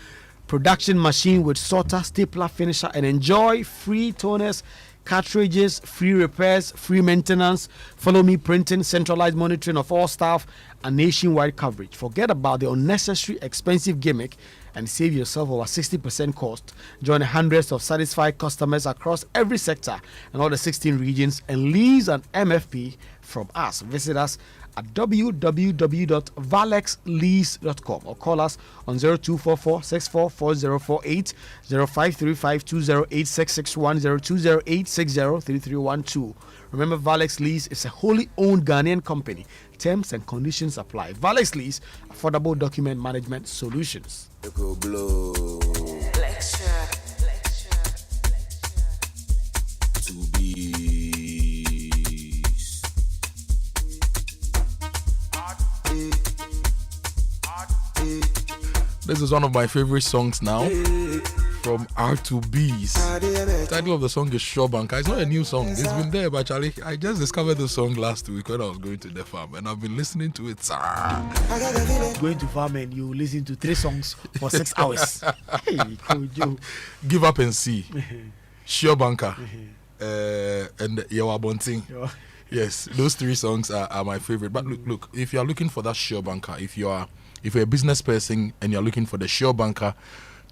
production machine with sorter, stapler, finisher, and enjoy free toners, cartridges, free repairs, free maintenance, follow me printing, centralized monitoring of all staff, and nationwide coverage. Forget about the unnecessary expensive gimmick and save yourself over 60% cost. Join hundreds of satisfied customers across every sector and all the 16 regions and lease an MFP from us. Visit us at www.valexlease.com or call us on 0244 644048, 0535208661, 0208603312. Remember, Valex Lease is a wholly owned Ghanaian company. Terms and conditions apply. Valex Lease, affordable document management solutions. This is one of my favorite songs now from R2B's. The title of the song is Sure Banker. It's not a new song. It's been there, but Charlie, I just discovered the song last week when I was going to the farm, and I've been listening to it. Going to farm and you listen to 3 songs for 6 hours. Hey, Kojo. Give Up and See, Sure Banker, and Yawa Boateng. Yes, those 3 songs are my favorite. But look, if you are looking for that Sure Banker, if you're a business person and you're looking for the Sure Banker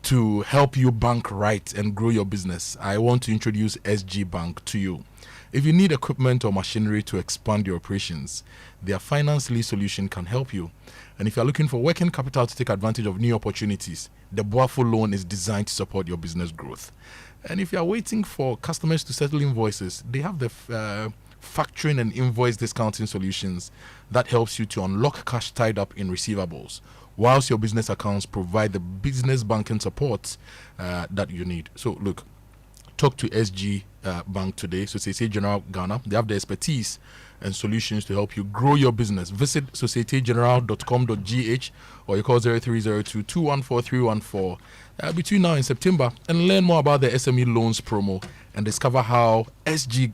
to help you bank right and grow your business, I want to introduce SG Bank to you. If you need equipment or machinery to expand your operations, their finance lease solution can help you. And if you're looking for working capital to take advantage of new opportunities, the Boafo loan is designed to support your business growth. And if you're waiting for customers to settle invoices, they have the factoring and invoice discounting solutions that helps you to unlock cash tied up in receivables, whilst your business accounts provide the business banking support that you need. So look, talk to SG Bank today, Societe Generale Ghana. They have the expertise and solutions to help you grow your business. Visit societegenerale.com.gh or you call 0302-214-314 between now and September and learn more about the SME loans promo and discover how SG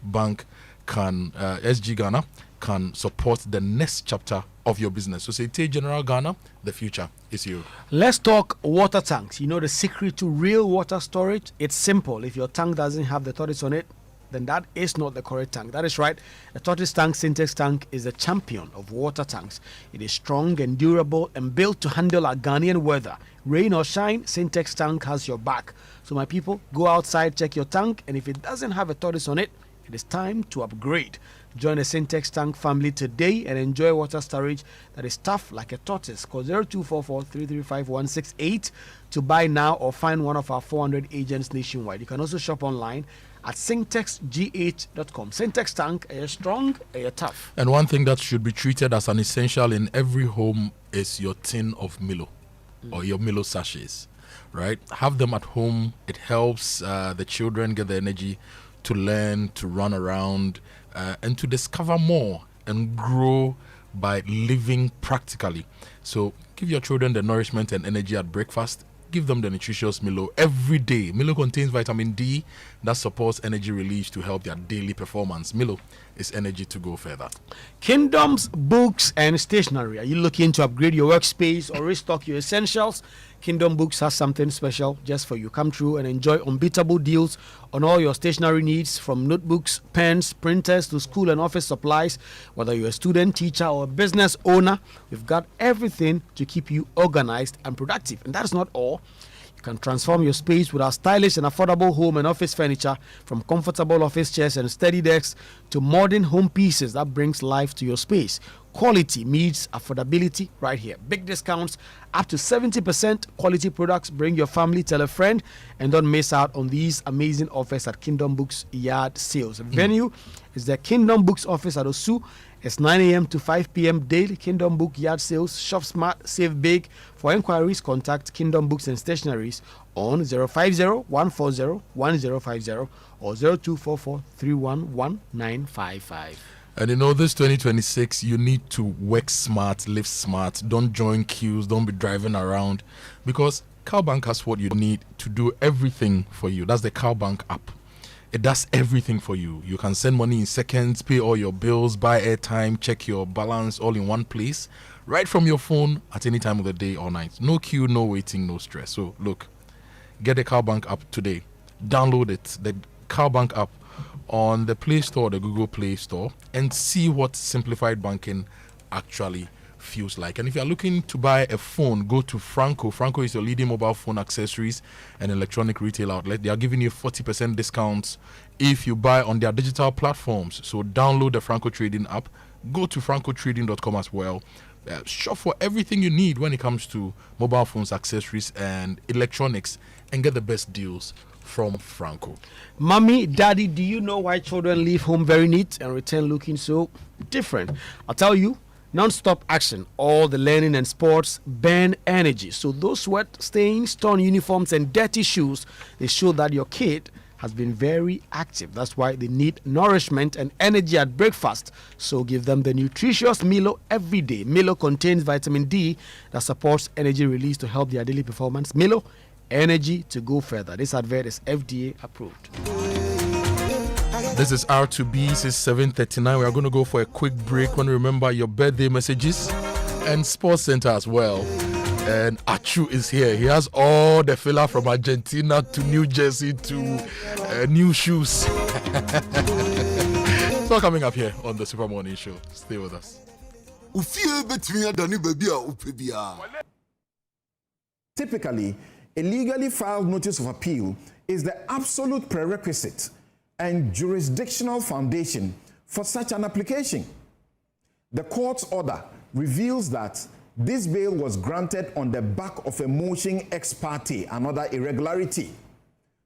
Bank can, SG Ghana can support the next chapter of your business. Societe Generale Ghana, the future is you. Let's talk water tanks. You know the secret to real water storage? It's simple. If your tank doesn't have the tortoise on it, then that is not the correct tank. That is right. A tortoise tank, Syntex tank, is the champion of water tanks. It is strong and durable and built to handle our Ghanaian weather. Rain or shine, Syntex tank has your back. So my people, go outside, check your tank, and if it doesn't have a tortoise on it, it is time to upgrade. Join the Syntex tank family today and enjoy water storage that is tough like a tortoise. Call 0244-335-168 to buy now or find one of our 400 agents nationwide. You can also shop online at syntexgh.com. Syntex tank, are you strong, are you tough? And one thing that should be treated as an essential in every home is your tin of Milo or your Milo sachets, right? Have them at home. It helps the children get the energy to learn, to run around, and to discover more and grow by living practically. So give your children the nourishment and energy at breakfast. Give them the nutritious Milo every day. Milo contains vitamin D that supports energy release to help their daily performance. Milo is energy to go further. Kingdom's Books and Stationery. Are you looking to upgrade your workspace or restock your essentials? Kingdom Books has something special just for you. Come through and enjoy unbeatable deals on all your stationery needs, from notebooks, pens, printers to school and office supplies. Whether you're a student, teacher, or a business owner, we've got everything to keep you organized and productive. And that's not all. You can transform your space with our stylish and affordable home and office furniture, from comfortable office chairs and study desks to modern home pieces that brings life to your space. Quality meets affordability right here. Big discounts, up to 70% quality products. Bring your family, tell a friend, and don't miss out on these amazing offers at Kingdom Books Yard Sales. Venue is the Kingdom Books office at Osu. It's 9 a.m. to 5 p.m. daily. Kingdom Book Yard Sales. Shop smart, save big. For inquiries, contact Kingdom Books and Stationeries on 050-140-1050 or 0244-311-955. And you know, this 2026, you need to work smart, live smart. Don't join queues. Don't be driving around, because Cowbank has what you need to do everything for you. That's the Cowbank app. It does everything for you. You can send money in seconds, pay all your bills, buy airtime, check your balance all in one place, right from your phone at any time of the day or night. No queue, no waiting, no stress. So look, get the Cowbank app today. Download it, the Cowbank app, on the Play Store, the Google Play Store, and see what simplified banking actually feels like. And if you're looking to buy a phone, go to Franco. Franco is your leading mobile phone accessories and electronic retail outlet. They are giving you 40% discounts if you buy on their digital platforms. So download the Franco Trading app. Go to francotrading.com as well. Shop for everything you need when it comes to mobile phones, accessories, and electronics, and get the best deals from Franco. Mommy, daddy, do you know why children leave home very neat and return looking so different? I'll tell you. Non-stop action, all the learning and sports burn energy. So those sweat stains, torn uniforms, and dirty shoes, they show that your kid has been very active. That's why they need nourishment and energy at breakfast. So give them the nutritious Milo every day. Milo contains vitamin D that supports energy release to help their daily performance. Milo, energy to go further. This advert is FDA approved. This is R2B. This is 7:39. We are going to go for a quick break. Want to remember your birthday messages and Sports Center as well. And Achu is here. He has all the filler from Argentina to New Jersey to new shoes. So coming up here on the Super Morning Show. Stay with us. Typically, a legally filed notice of appeal is the absolute prerequisite and jurisdictional foundation for such an application. The court's order reveals that this bail was granted on the back of a motion ex parte, another irregularity,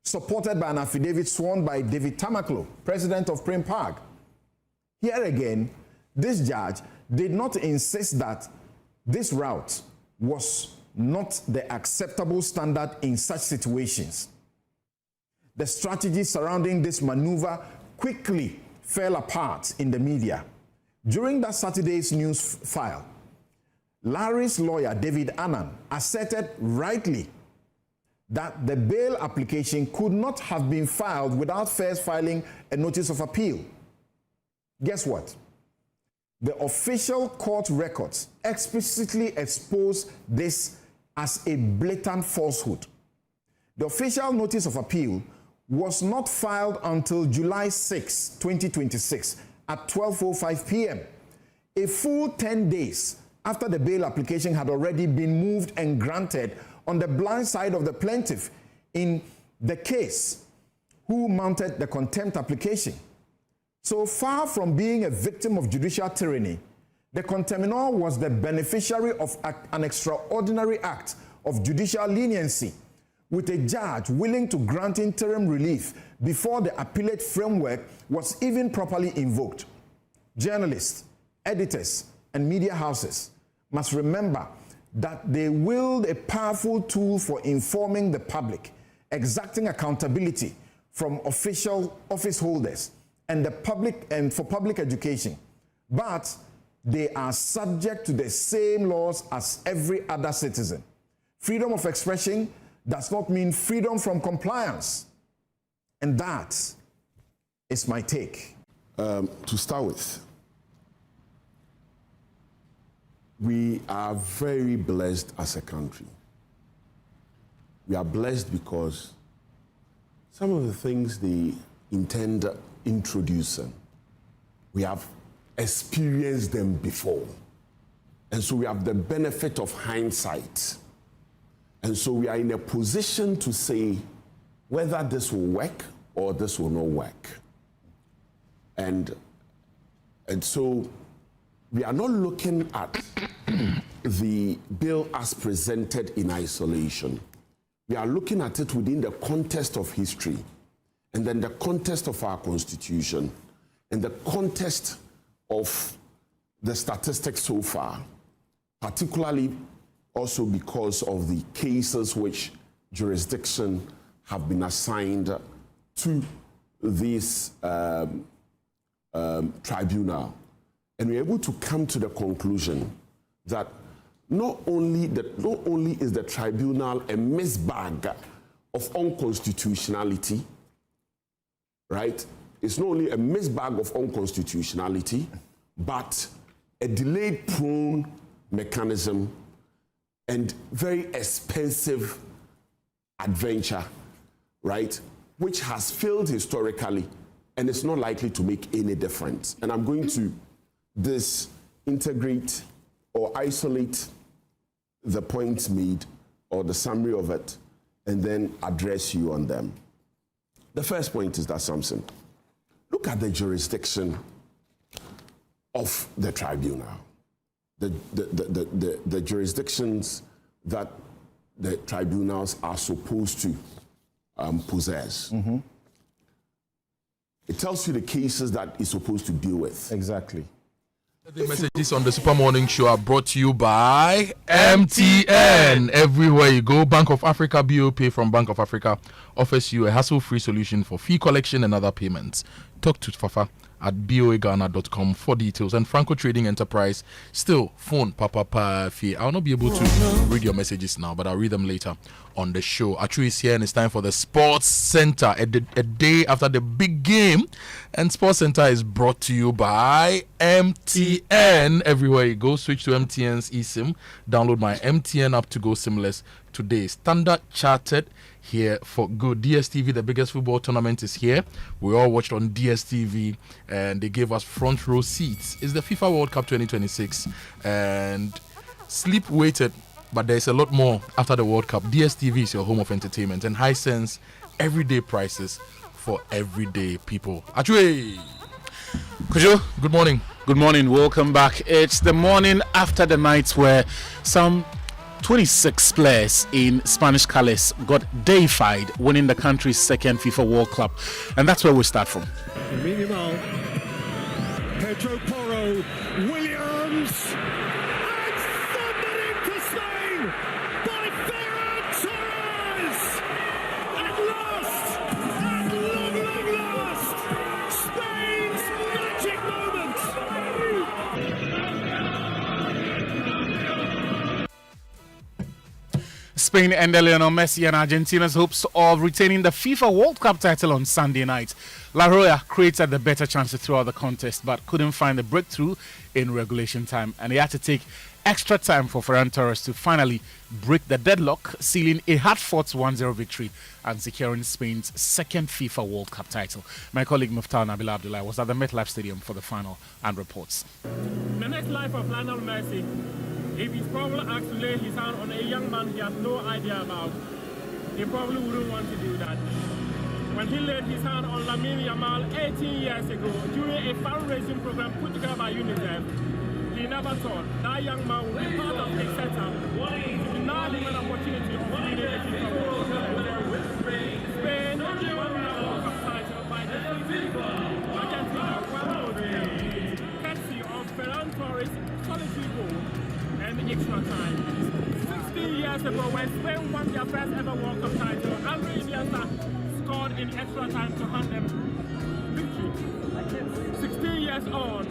supported by an affidavit sworn by David Tamaklo, president of Prim Park. Here again, this judge did not insist that this route was not the acceptable standard in such situations. the strategy surrounding this maneuver quickly fell apart in the media. During that Saturday's news file, Larry's lawyer, David Annan, asserted rightly that the bail application could not have been filed without first filing a notice of appeal. Guess what? The official court records explicitly expose this as a blatant falsehood. The official notice of appeal was not filed until July 6, 2026 at 12:05 p.m., a full 10 days after the bail application had already been moved and granted on the blind side of the plaintiff in the case who mounted the contempt application. So far from being a victim of judicial tyranny, the contemnor was the beneficiary of an extraordinary act of judicial leniency, with a judge willing to grant interim relief before the appellate framework was even properly invoked. Journalists, editors, and media houses must remember that they wield a powerful tool for informing the public, exacting accountability from official office holders, and the public and for public education. But they are subject to the same laws as every other citizen. Freedom of expression does not mean freedom from compliance. And that is my take. To start with, we are very blessed as a country. We are blessed because some of the things they intend introducing, we have experienced them before. And so we have the benefit of hindsight. And so we are in a position to say whether this will work or this will not work. And so we are not looking at the bill as presented in isolation. We are looking at it within the context of history, and then the context of our Constitution, and the context of the statistics so far, particularly also because of the cases which jurisdiction have been assigned to this tribunal. And we're able to come to the conclusion that not only is the tribunal a mixed bag of unconstitutionality, right? It's not only a mixed bag of unconstitutionality, but a delayed prone mechanism and very expensive adventure, right? Which has failed historically and is not likely to make any difference. And I'm going to disintegrate or isolate the points made or the summary of it and then address you on them. The first point is that, Samson, look at the jurisdiction of the tribunal, the jurisdictions that the tribunals are supposed to possess. Mm-hmm. It tells you the cases that it's supposed to deal with. Exactly. The messages on the Super Morning Show are brought to you by MTN. Everywhere you go, Bank of Africa BOP from Bank of Africa offers you a hassle-free solution for fee collection and other payments. Talk to Fafa at boaghana.com for details. And Franco Trading Enterprise, still phone Papa fee. I'll not be able to read your messages now, but I'll read them later on the show. Achu is here and it's time for the Sports Center, a day after the big game. And Sports Center is brought to you by MTN. Everywhere you go, switch to MTN's eSIM. Download my MTN app to go seamless today. Standard Chartered here for good. DSTV, the biggest football tournament, is here. We all watched on DSTV and they gave us front row seats. It's the FIFA World Cup 2026 and sleep waited, but there's a lot more after the World Cup. DSTV is your home of entertainment and high sense everyday prices for everyday people. Achwe! Kojo, good morning. Good morning, welcome back. It's the morning after the night where some 26 players in Spanish Cales got deified, winning the country's second FIFA World Cup. And that's where we start from. Minimal, Pedro Porro, Williams, and somebody to Spain by Ferran Torres! At last, Spain ended Lionel Messi and Argentina's hopes of retaining the FIFA World Cup title on Sunday night. La Roya created the better chances throughout the contest but couldn't find the breakthrough in regulation time, and he had to take extra time for Ferran Torres to finally break the deadlock, sealing a hard-fought 1-0 victory and securing Spain's second FIFA World Cup title. My colleague Muftar Nabil Abdullah was at the MetLife Stadium for the final and reports. The next life of Lionel Messi. If he's probably asked to lay his hand on a young man he has no idea about, he probably wouldn't want to do that. When he laid his hand on Lamine Yamal 18 years ago during a fundraising program put together by UNICEF, he never thought that young man would be part of a setup to deny him an opportunity of winning a FIFA World Cup. Spain won the World Cup title by defeating Argentina 1-0, courtesy of Ferran Torres' solitary goal and extra time. 16 years ago, when Spain won their first ever World Cup title, Andre Iniesta scored in extra time to hand them victory. 16 years on,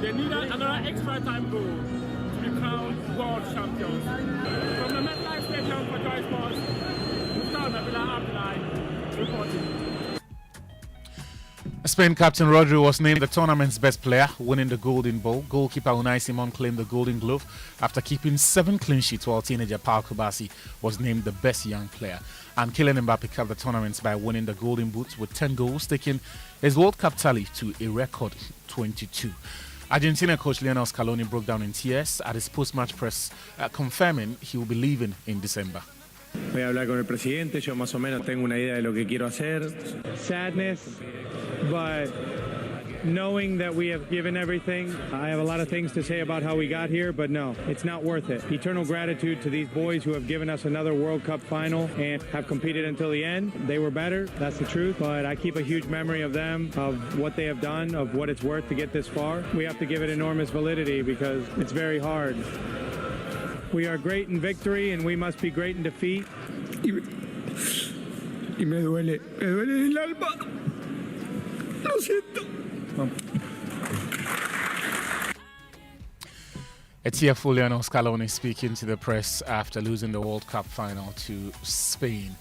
they needed another extra time goal to be crowned world champions. From the MetLife Stadium for Joy Sports, Muftar Nabil Abdullah reporting. Spain captain Rodri was named the tournament's best player, winning the Golden Ball. Goalkeeper Unai Simon claimed the Golden Glove after keeping 7 clean sheets, while teenager Paul Kubasi was named the best young player. And Kylian Mbappe capped the tournament by winning the Golden Boot with 10 goals, taking his World Cup tally to a record 22. Argentina coach Lionel Scaloni broke down in tears at his post-match press, confirming he will be leaving in December. Voy a hablar con el presidente, yo más o menos tengo una idea de lo que quiero hacer. Sadness, but knowing that we have given everything. I have a lot of things to say about how we got here, but no, it's not worth it. Eternal gratitude to these boys who have given us another World Cup final and have competed until the end. They were better, that's the truth, but I keep a huge memory of them, of what they have done, of what it's worth to get this far. We have to give it enormous validity because it's very hard. We are great in victory and we must be great in defeat. Y me duele el alma. Lo siento. A tearful Lionel Scaloni speaking to the press after losing the World Cup final to Spain.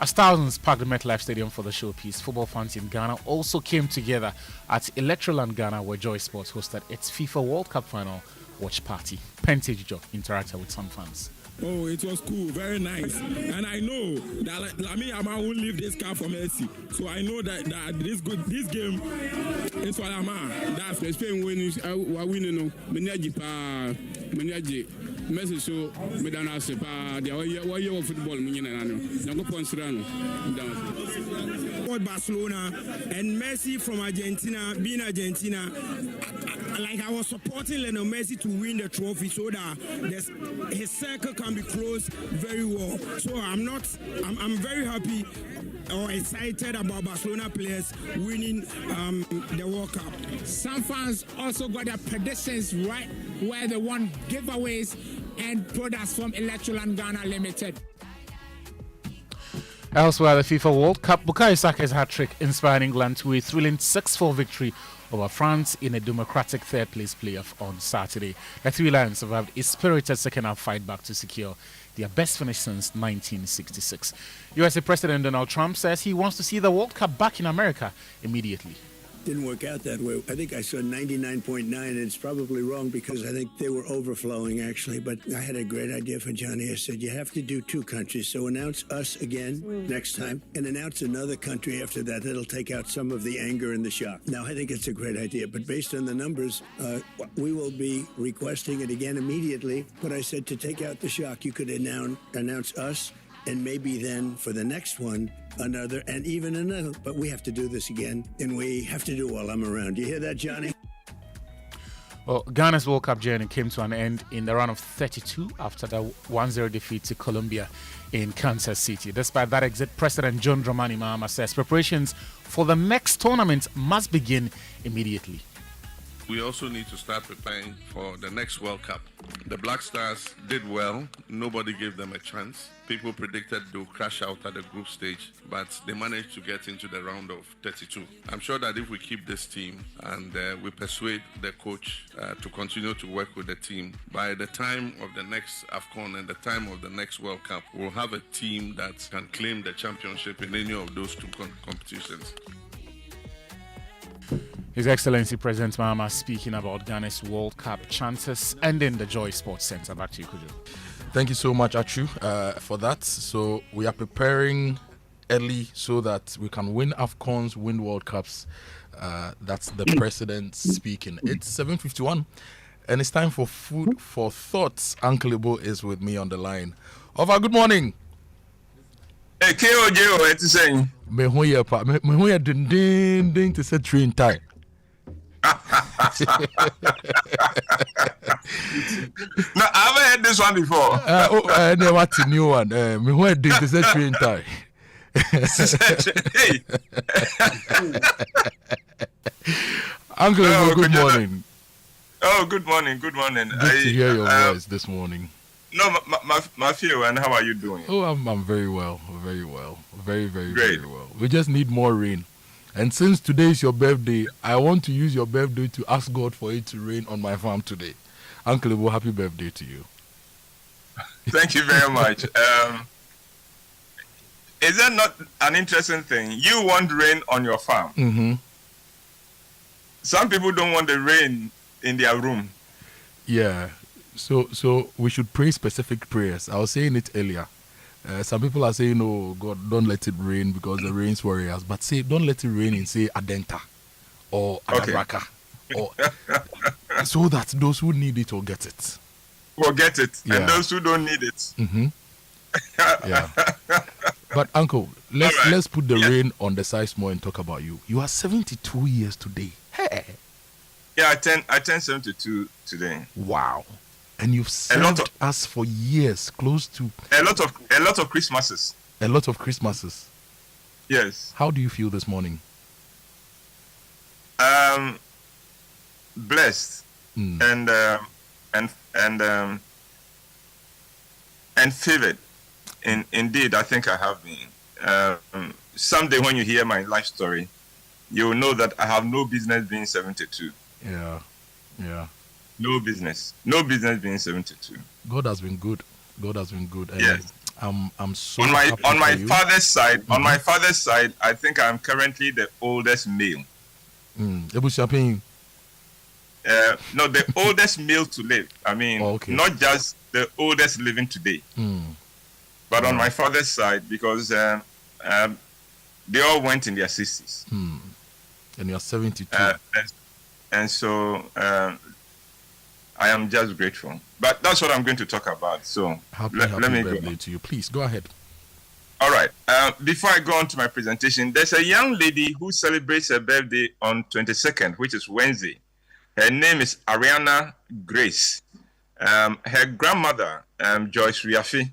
As thousands packed the MetLife Stadium for the showpiece, football fans in Ghana also came together at Electroland Ghana, where Joy Sports hosted its FIFA World Cup final watch party. Pentage Joe interacted with some fans. Oh, it was cool, very nice. And I know that Lamine Yamal will leave this car for Messi. So I know that this game is for Yamal. That's the Spain winning. We're winning. Messi so medana sepa dia wa football munyina no nako ponsira no Barcelona and Messi from Argentina, being Argentina, like I was supporting Lionel Messi to win the trophy so that his circle can be closed very well. So I'm very happy or excited about Barcelona players winning the World Cup. Some fans also got their predictions right, where they won giveaways and products from Electroland Ghana Limited. Elsewhere, the FIFA World Cup, Bukayo Saka's hat-trick inspired England to a thrilling 6-4 victory over France in a democratic third-place playoff on Saturday. The Three Lions survived a spirited second-half fight back to secure their best finish since 1966. USA President Donald Trump says he wants to see the World Cup back in America immediately. Didn't work out that way. I think I saw 99.9, and it's probably wrong because I think they were overflowing, actually. But I had a great idea for Johnny. I said, you have to do 2 countries. So announce us again next time and announce another country after that. That'll take out some of the anger and the shock. Now, I think it's a great idea. But based on the numbers, we will be requesting it again immediately. But I said to take out the shock, you could announce us and maybe then for the next one, another, and even another. But we have to do this again, and we have to do it while I'm around. You hear that, Johnny? Well, Ghana's World Cup journey came to an end in the round of 32 after the 1-0 defeat to Colombia in Kansas City. Despite that exit, President John Dramani Mahama says preparations for the next tournament must begin immediately. we also need to start preparing for the next World Cup. The Black Stars did well. Nobody gave them a chance. People predicted they'll crash out at the group stage, but they managed to get into the round of 32. I'm sure that if we keep this team and we persuade the coach to continue to work with the team, by the time of the next AFCON and the time of the next World Cup, we'll have a team that can claim the championship in any of those two competitions. His Excellency President Mahama speaking about Ghana's World Cup chances ending the Joy Sports Centre. Back to you, Kojo. Thank you so much, Achu, for that. So we are preparing early so that we can win AFCONs, win World Cups. That's the president speaking. It's 7:51, and it's time for Food for Thoughts. Uncle Ibo is with me on the line. Ova, good morning. Hey, Kojo, what you saying? Me ding to say train time. No, I haven't heard this one before. What's a new one? Me who ding to say train time. Hey. Uncle, good morning. Oh, good morning. Good morning. Good to hear your voice this morning. No, my fear, and how are you doing? Oh, I'm very well. Very well. Very, very, Great. very well. We just need more rain. And since today is your birthday, I want to use your birthday to ask God for it to rain on my farm today. Uncle Ibo, happy birthday to you. Thank you very much. Is that not an interesting thing? You want rain on your farm. Mm-hmm. Some people don't want the rain in their room. Yeah. So we should pray specific prayers. I was saying it earlier. Some people are saying, "Oh God, don't let it rain because the rains worry us." But say, don't let it rain in, say, Adenta or Adabraka, or so that those who need it will get it. Will get it, Yeah. and those who don't need it. Mm-hmm. Yeah. But Uncle, let's put the rain on the side more and talk about you. You are 72 years today. Hey. Yeah, I turned 72 today. Wow. And you've served us for years, close to a lot of Christmases. A lot of Christmases. Yes. How do you feel this morning? Blessed and favored. Indeed, I think I have been. Someday when you hear my life story, you will know that I have no business being 72. Yeah. No business being 72. God has been good. And yes. I'm so on happy my for you. father's side. Mm-hmm. On my father's side, I think I'm currently the oldest male. Champagne. No, the oldest male to live. I mean, not just the oldest living today, but on my father's side, because they all went in their 60s. And you're 72. And so I am just grateful. But that's what I'm going to talk about. So happy let me birthday go. to you. Please go ahead. All right. Before I go on to my presentation, there's a young lady who celebrates her birthday on 22nd, which is Wednesday. Her name is Ariana Grace. Her grandmother, Joyce Riafi,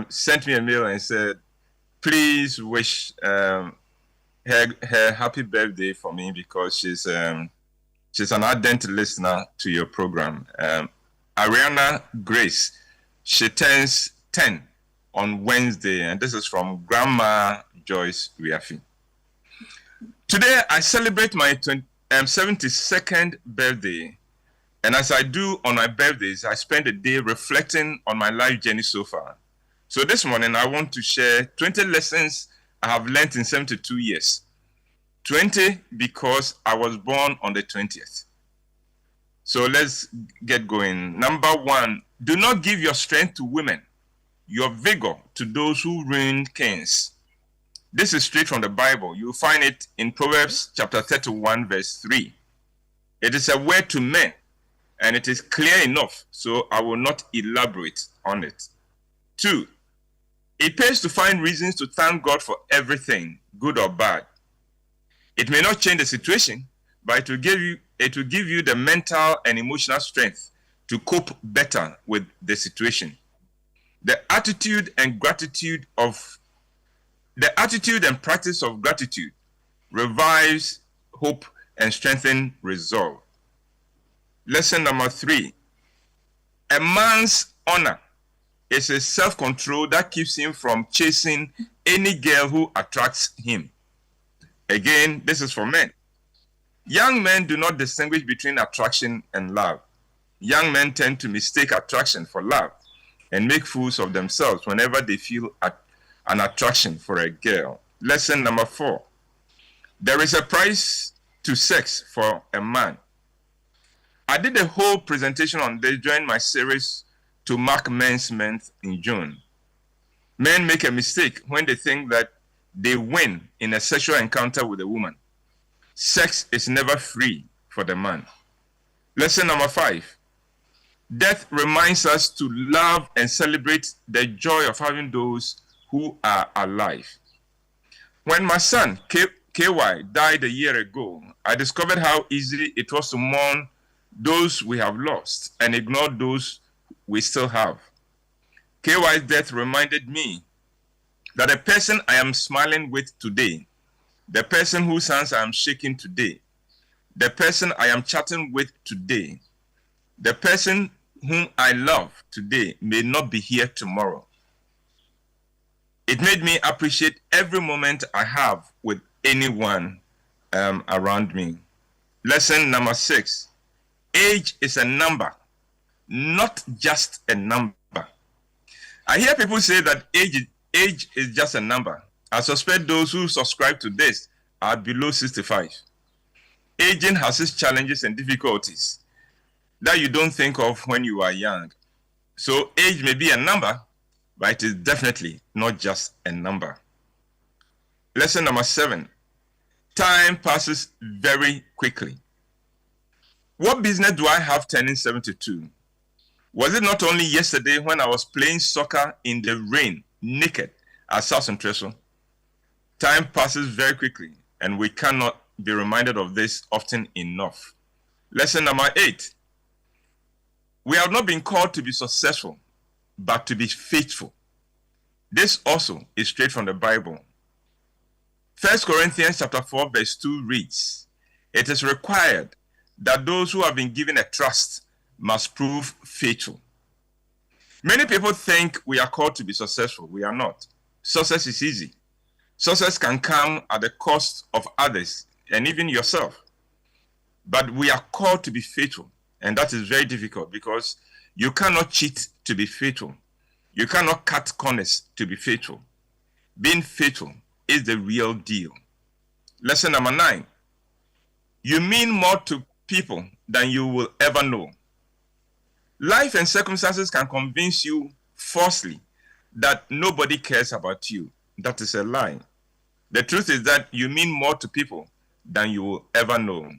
sent me a mail and said, please wish her happy birthday for me because she's an ardent listener to your program. Ariana Grace, she turns 10 on Wednesday, and this is from Grandma Joyce Riafi. Today, I celebrate my 72nd birthday, and as I do on my birthdays, I spend a day reflecting on my life journey so far. So this morning, I want to share 20 lessons I have learned in 72 years. 20 because I was born on the 20th. So let's get going. Number 1, do not give your strength to women, your vigor to those who ruin kings. This is straight from the Bible. You'll find it in Proverbs chapter 31, verse 3. It is a word to men, and it is clear enough, so I will not elaborate on it. 2, it pays to find reasons to thank God for everything, good or bad. It may not change the situation, but it will give you the mental and emotional strength to cope better with the situation. The attitude and practice of gratitude revives hope and strengthens resolve. Lesson number 3. A man's honor is a self-control that keeps him from chasing any girl who attracts him. Again, this is for men. Young men do not distinguish between attraction and love. Young men tend to mistake attraction for love and make fools of themselves whenever they feel an attraction for a girl. Lesson number 4. There is a price to sex for a man. I did a whole presentation on this during my series to mark Men's Month in June. Men make a mistake when they think that they win in a sexual encounter with a woman. Sex is never free for the man. Lesson number 5. Death reminds us to love and celebrate the joy of having those who are alive. When my son, KY, died a year ago, I discovered how easy it was to mourn those we have lost and ignore those we still have. KY's death reminded me that the person I am smiling with today, the person whose hands I am shaking today, the person I am chatting with today, the person whom I love today may not be here tomorrow. It made me appreciate every moment I have with anyone around me. Lesson number 6. Age is a number, not just a number. I hear people say that age is just a number. I suspect those who subscribe to this are below 65. Aging has its challenges and difficulties that you don't think of when you are young. So age may be a number, but it is definitely not just a number. Lesson number 7. Time passes very quickly. What business do I have turning 72? Was it not only yesterday when I was playing soccer in the rain, naked, at South Central? Time passes very quickly, and we cannot be reminded of this often enough. Lesson number 8. We have not been called to be successful, but to be faithful. This also is straight from the Bible. 1 Corinthians chapter 4 verse 2 reads, "It is required that those who have been given a trust must prove faithful." Many people think we are called to be successful. We are not. Success is easy. Success can come at the cost of others and even yourself. But we are called to be faithful. And that is very difficult because you cannot cheat to be faithful. You cannot cut corners to be faithful. Being faithful is the real deal. Lesson number 9. You mean more to people than you will ever know. Life and circumstances can convince you falsely that nobody cares about you. That is a lie. The truth is that you mean more to people than you will ever know.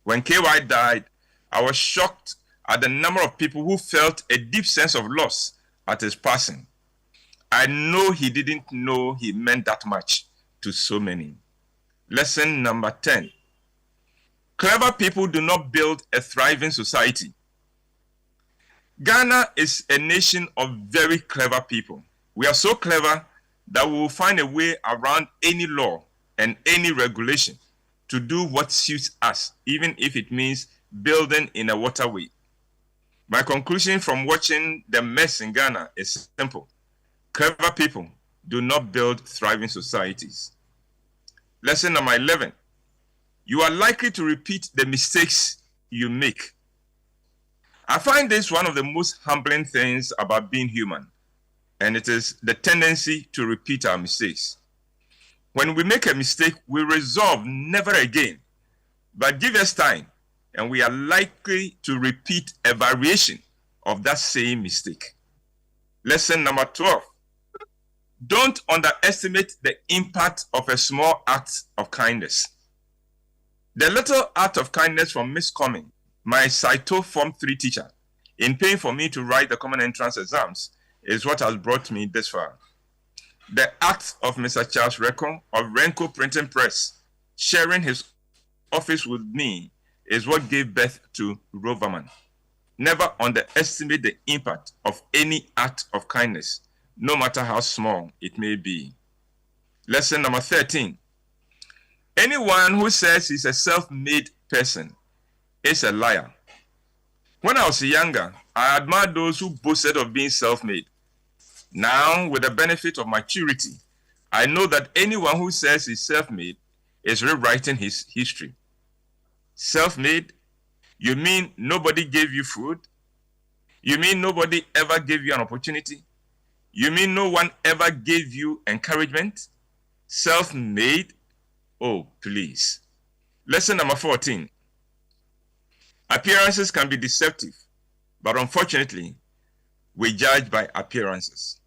When KY died, I was shocked at the number of people who felt a deep sense of loss at his passing. I know he didn't know he meant that much to so many. Lesson number 10. Clever people do not build a thriving society. Ghana is a nation of very clever people. We are so clever that we will find a way around any law and any regulation to do what suits us, even if it means building in a waterway. My conclusion from watching the mess in Ghana is simple. Clever people do not build thriving societies. Lesson number 11. You are likely to repeat the mistakes you make. I find this one of the most humbling things about being human, and it is the tendency to repeat our mistakes. When we make a mistake, we resolve never again, but give us time, and we are likely to repeat a variation of that same mistake. Lesson number 12. Don't underestimate the impact of a small act of kindness. The little act of kindness from Miss Cumming, my Saito Form 3 teacher, in paying for me to write the common entrance exams, is what has brought me this far. The act of Mr. Charles Recon of Renko Printing Press, sharing his office with me, is what gave birth to Roverman. Never underestimate the impact of any act of kindness, no matter how small it may be. Lesson number 13. Anyone who says he's a self-made person is a liar. When I was younger, I admired those who boasted of being self-made. Now, with the benefit of maturity, I know that anyone who says he's self-made is rewriting his history. Self-made? You mean nobody gave you food? You mean nobody ever gave you an opportunity? You mean no one ever gave you encouragement? Self-made? Oh, please. Lesson number 14. Appearances can be deceptive, but unfortunately, we judge by appearances.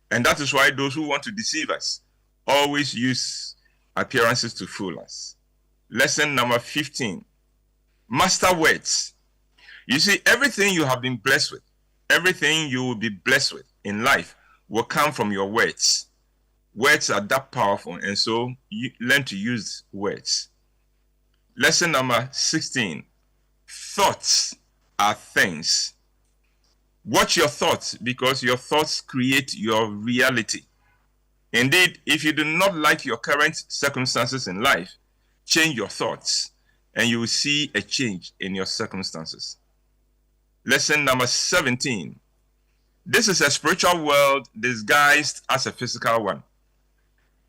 And that is why those who want to deceive us always use appearances to fool us. Lesson number 15. Master words. You see, everything you have been blessed with, everything you will be blessed with in life will come from your words. Words are that powerful, and so you learn to use words. Lesson number 16. Thoughts are things. Watch your thoughts, because your thoughts create your reality. Indeed, if you do not like your current circumstances in life, change your thoughts, and you will see a change in your circumstances. Lesson number 17. This is a spiritual world disguised as a physical one.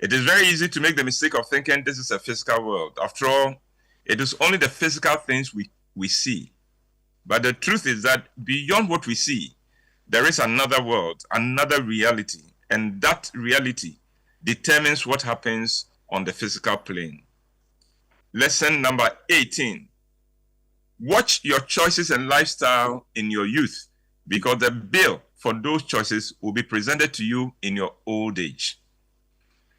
It is very easy to make the mistake of thinking this is a physical world. After all, it is only the physical things we see. But the truth is that beyond what we see, there is another world, another reality, and that reality determines what happens on the physical plane. Lesson number 18. Watch your choices and lifestyle in your youth, because the bill for those choices will be presented to you in your old age.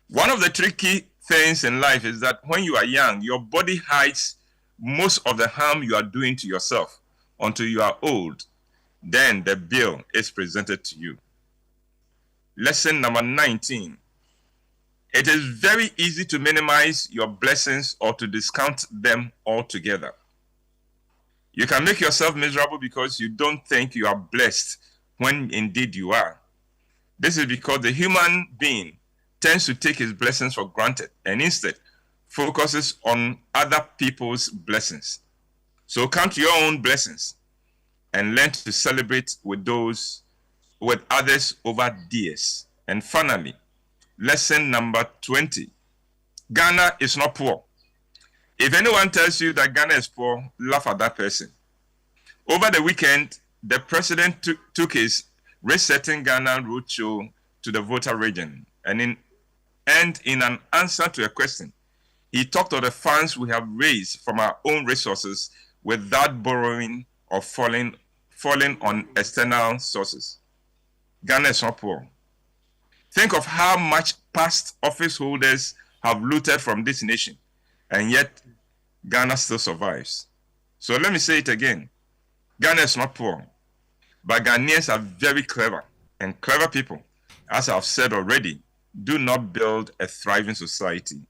One of the tricky things in life is that when you are young, your body hides most of the harm you are doing to yourself until you are old. Then the bill is presented to you. Lesson number 19. It is very easy to minimize your blessings or to discount them altogether. You can make yourself miserable because you don't think you are blessed when indeed you are. This is because the human being tends to take his blessings for granted and instead focuses on other people's blessings. So count your own blessings and learn to celebrate with others over theirs. And finally, lesson number 20. Ghana is not poor. If anyone tells you that Ghana is poor, laugh at that person. Over the weekend, the president took his Resetting Ghana roadshow to the voter region. And in an answer to a question, he talked of the funds we have raised from our own resources without borrowing or falling on external sources. Ghana is not poor. Think of how much past office holders have looted from this nation, and yet Ghana still survives. So let me say it again. Ghana is not poor, but Ghanaians are very clever, and clever people, as I've said already, do not build a thriving society.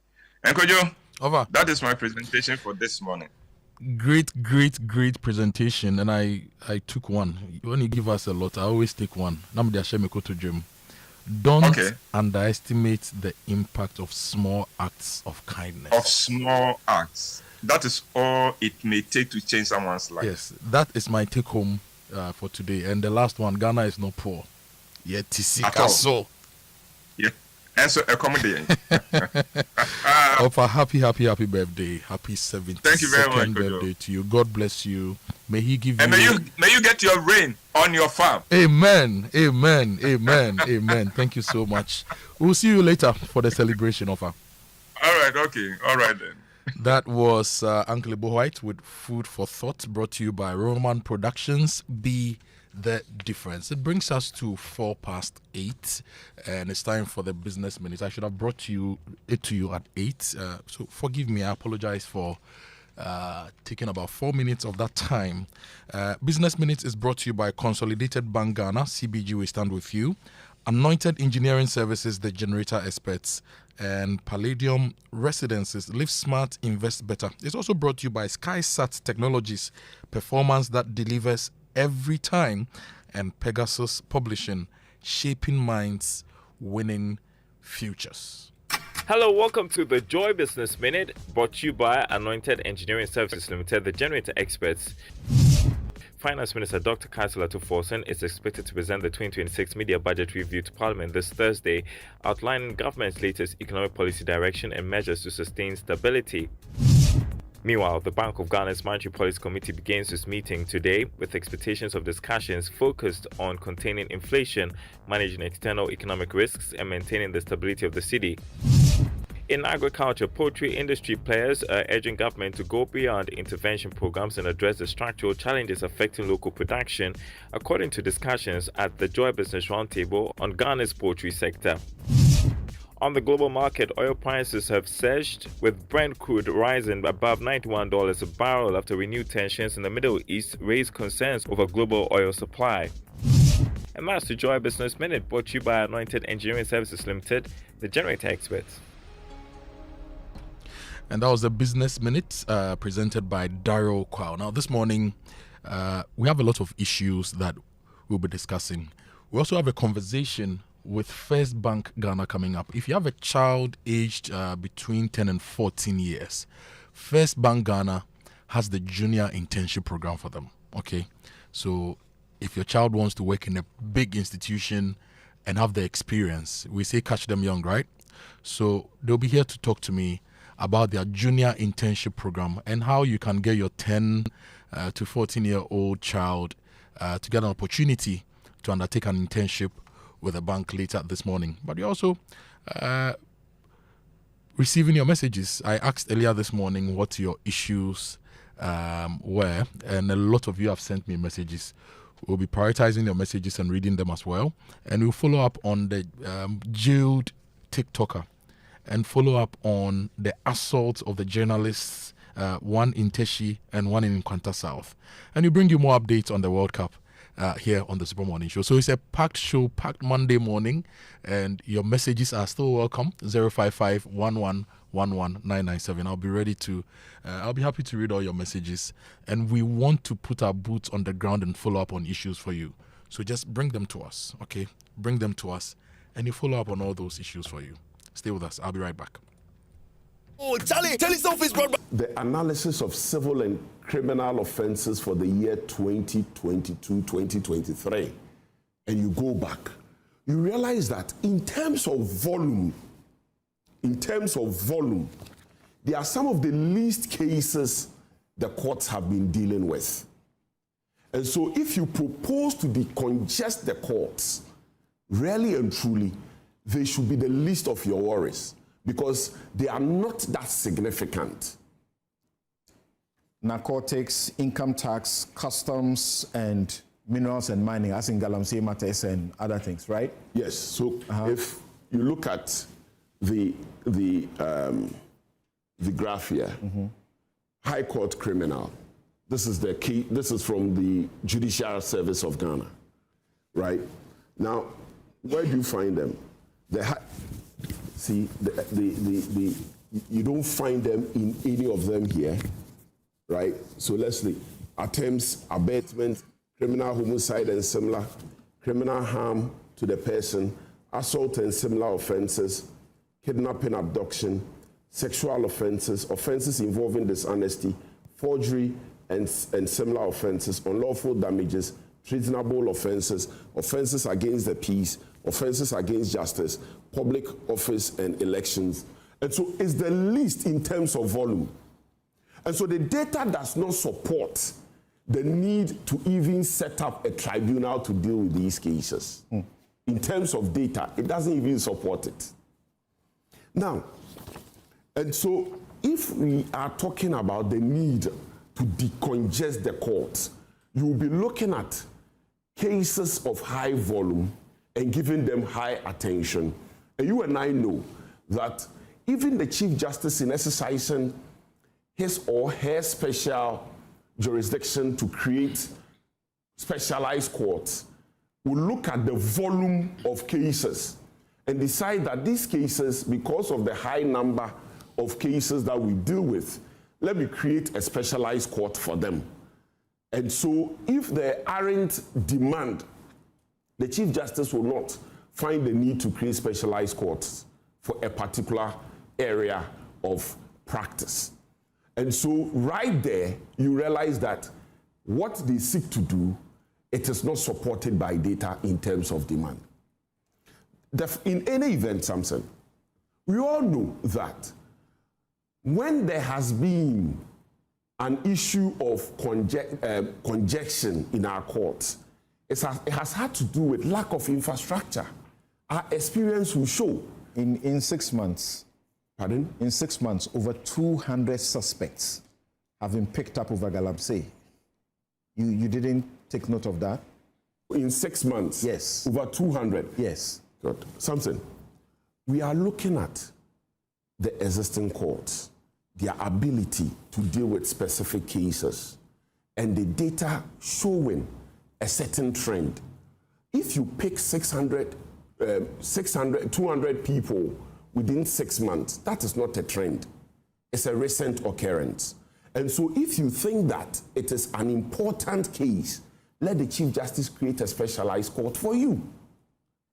And Kojo, over. That is my presentation for this morning. Great presentation, and I took one. When you give us a lot, I always take one. Don't underestimate the impact of small acts of kindness. Of small acts. That is all it may take to change someone's life. Yes, that is my take home for today. And the last one, Ghana is not poor. Yet so. Yeah. And so accommodate. Opa, happy birthday. Happy 72nd Thank you very much, birthday to you. God bless you. May he give and you... may you get your rain on your farm. Amen. Thank you so much. We'll see you later for the celebration of her. All right, okay. All right then. That was Uncle Ibo White with Food for Thought, brought to you by Roman Productions. Be the difference. It brings us to 8:04, and it's time for the business minute. I should have brought it to you at 8. So forgive me. I apologize for taking about 4 minutes of that time. Business minute is brought to you by Consolidated Bank Ghana. CBG will stand with you. Anointed Engineering Services, the generator experts, and Palladium Residences. Live smart, invest better. It's also brought to you by SkySat Technologies, performance that delivers every time, and Pegasus Publishing, shaping minds, winning futures. Hello, welcome to the Joy Business Minute, brought to you by Anointed Engineering Services Limited, the generator experts. Finance Minister Dr. Kansela Tuforsen is expected to present the 2026 Media Budget Review to Parliament this Thursday, outlining government's latest economic policy direction and measures to sustain stability. Meanwhile, the Bank of Ghana's Monetary Policy Committee begins its meeting today with expectations of discussions focused on containing inflation, managing external economic risks, and maintaining the stability of the cedi. In agriculture, poultry industry players are urging government to go beyond intervention programs and address the structural challenges affecting local production, according to discussions at the Joy Business Roundtable on Ghana's poultry sector. On the global market, oil prices have surged, with Brent crude rising above $91 a barrel after renewed tensions in the Middle East raised concerns over global oil supply. And that's the Joy Business Minute, brought to you by Anointed Engineering Services Limited, the generator experts. And that was the Business Minute presented by Daryl Kwao. Now, this morning, we have a lot of issues that we'll be discussing. We also have a conversation with First Bank Ghana coming up. If you have a child aged between 10 and 14 years, First Bank Ghana has the junior internship program for them. Okay, so if your child wants to work in a big institution and have the experience, we say catch them young, right? So they'll be here to talk to me about their junior internship program and how you can get your 10 to 14-year-old child to get an opportunity to undertake an internship with a bank later this morning. But you're also receiving your messages. I asked earlier this morning what your issues were, and a lot of you have sent me messages. We'll be prioritizing your messages and reading them as well. And we'll follow up on the jailed TikToker and follow up on the assault of the journalists, one in Teshi and one in Nkwanta South. And we'll bring you more updates on the World Cup here on the Super Morning Show. So it's a packed show, packed Monday morning, and your messages are still welcome. 055-1111-997. I'll be ready to, I'll be happy to read all your messages, and we want to put our boots on the ground and follow up on issues for you. So just bring them to us, okay? Bring them to us, and you follow up on all those issues for you. Stay with us. I'll be right back. Oh, Charlie, tell us something, bro. The analysis of civil and criminal offenses for the year 2022-2023, and you go back, you realize that in terms of volume, there are some of the least cases the courts have been dealing with. And so if you propose to decongest the courts, really and truly, they should be the least of your worries because they are not that significant. Narcotics, income tax, customs, and minerals and mining, as in Galamsey matters and other things, right? Yes. So if you look at the graph here, High Court criminal. This is the key. This is from the Judicial Service of Ghana, right? Now, where do you find them? You don't find them in any of them here, right? So let's see. Attempts, abatement, criminal homicide and similar, criminal harm to the person, assault and similar offenses, kidnapping, abduction, sexual offenses, offenses involving dishonesty, forgery and similar offenses, unlawful damages, treasonable offenses, offenses against the peace, offenses against justice, public office and elections. And so it's the least in terms of volume. And so the data does not support the need to even set up a tribunal to deal with these cases. In terms of data, it doesn't even support it. Now, and so if we are talking about the need to decongest the courts, you will be looking at cases of high volume and giving them high attention. And you and I know that even the Chief Justice in exercising his or her special jurisdiction to create specialized courts will look at the volume of cases and decide that these cases, because of the high number of cases that we deal with, let me create a specialized court for them. And so if there aren't demand, the Chief Justice will not find the need to create specialized courts for a particular area of practice. And so right there, you realize that what they seek to do, it is not supported by data in terms of demand. In any event, Samson, we all know that when there has been an issue of congestion in our courts, it has had to do with lack of infrastructure. Our experience will show. In 6 months, pardon? In 6 months, over 200 suspects have been picked up over Galamsey. You didn't take note of that? In 6 months? Yes. Over 200? Yes. Good. Samson, we are looking at the existing courts, their ability to deal with specific cases, and the data showing a certain trend. If you pick 200 people within 6 months, that is not a trend. It's a recent occurrence. And so if you think that it is an important case, let the Chief Justice create a specialized court for you.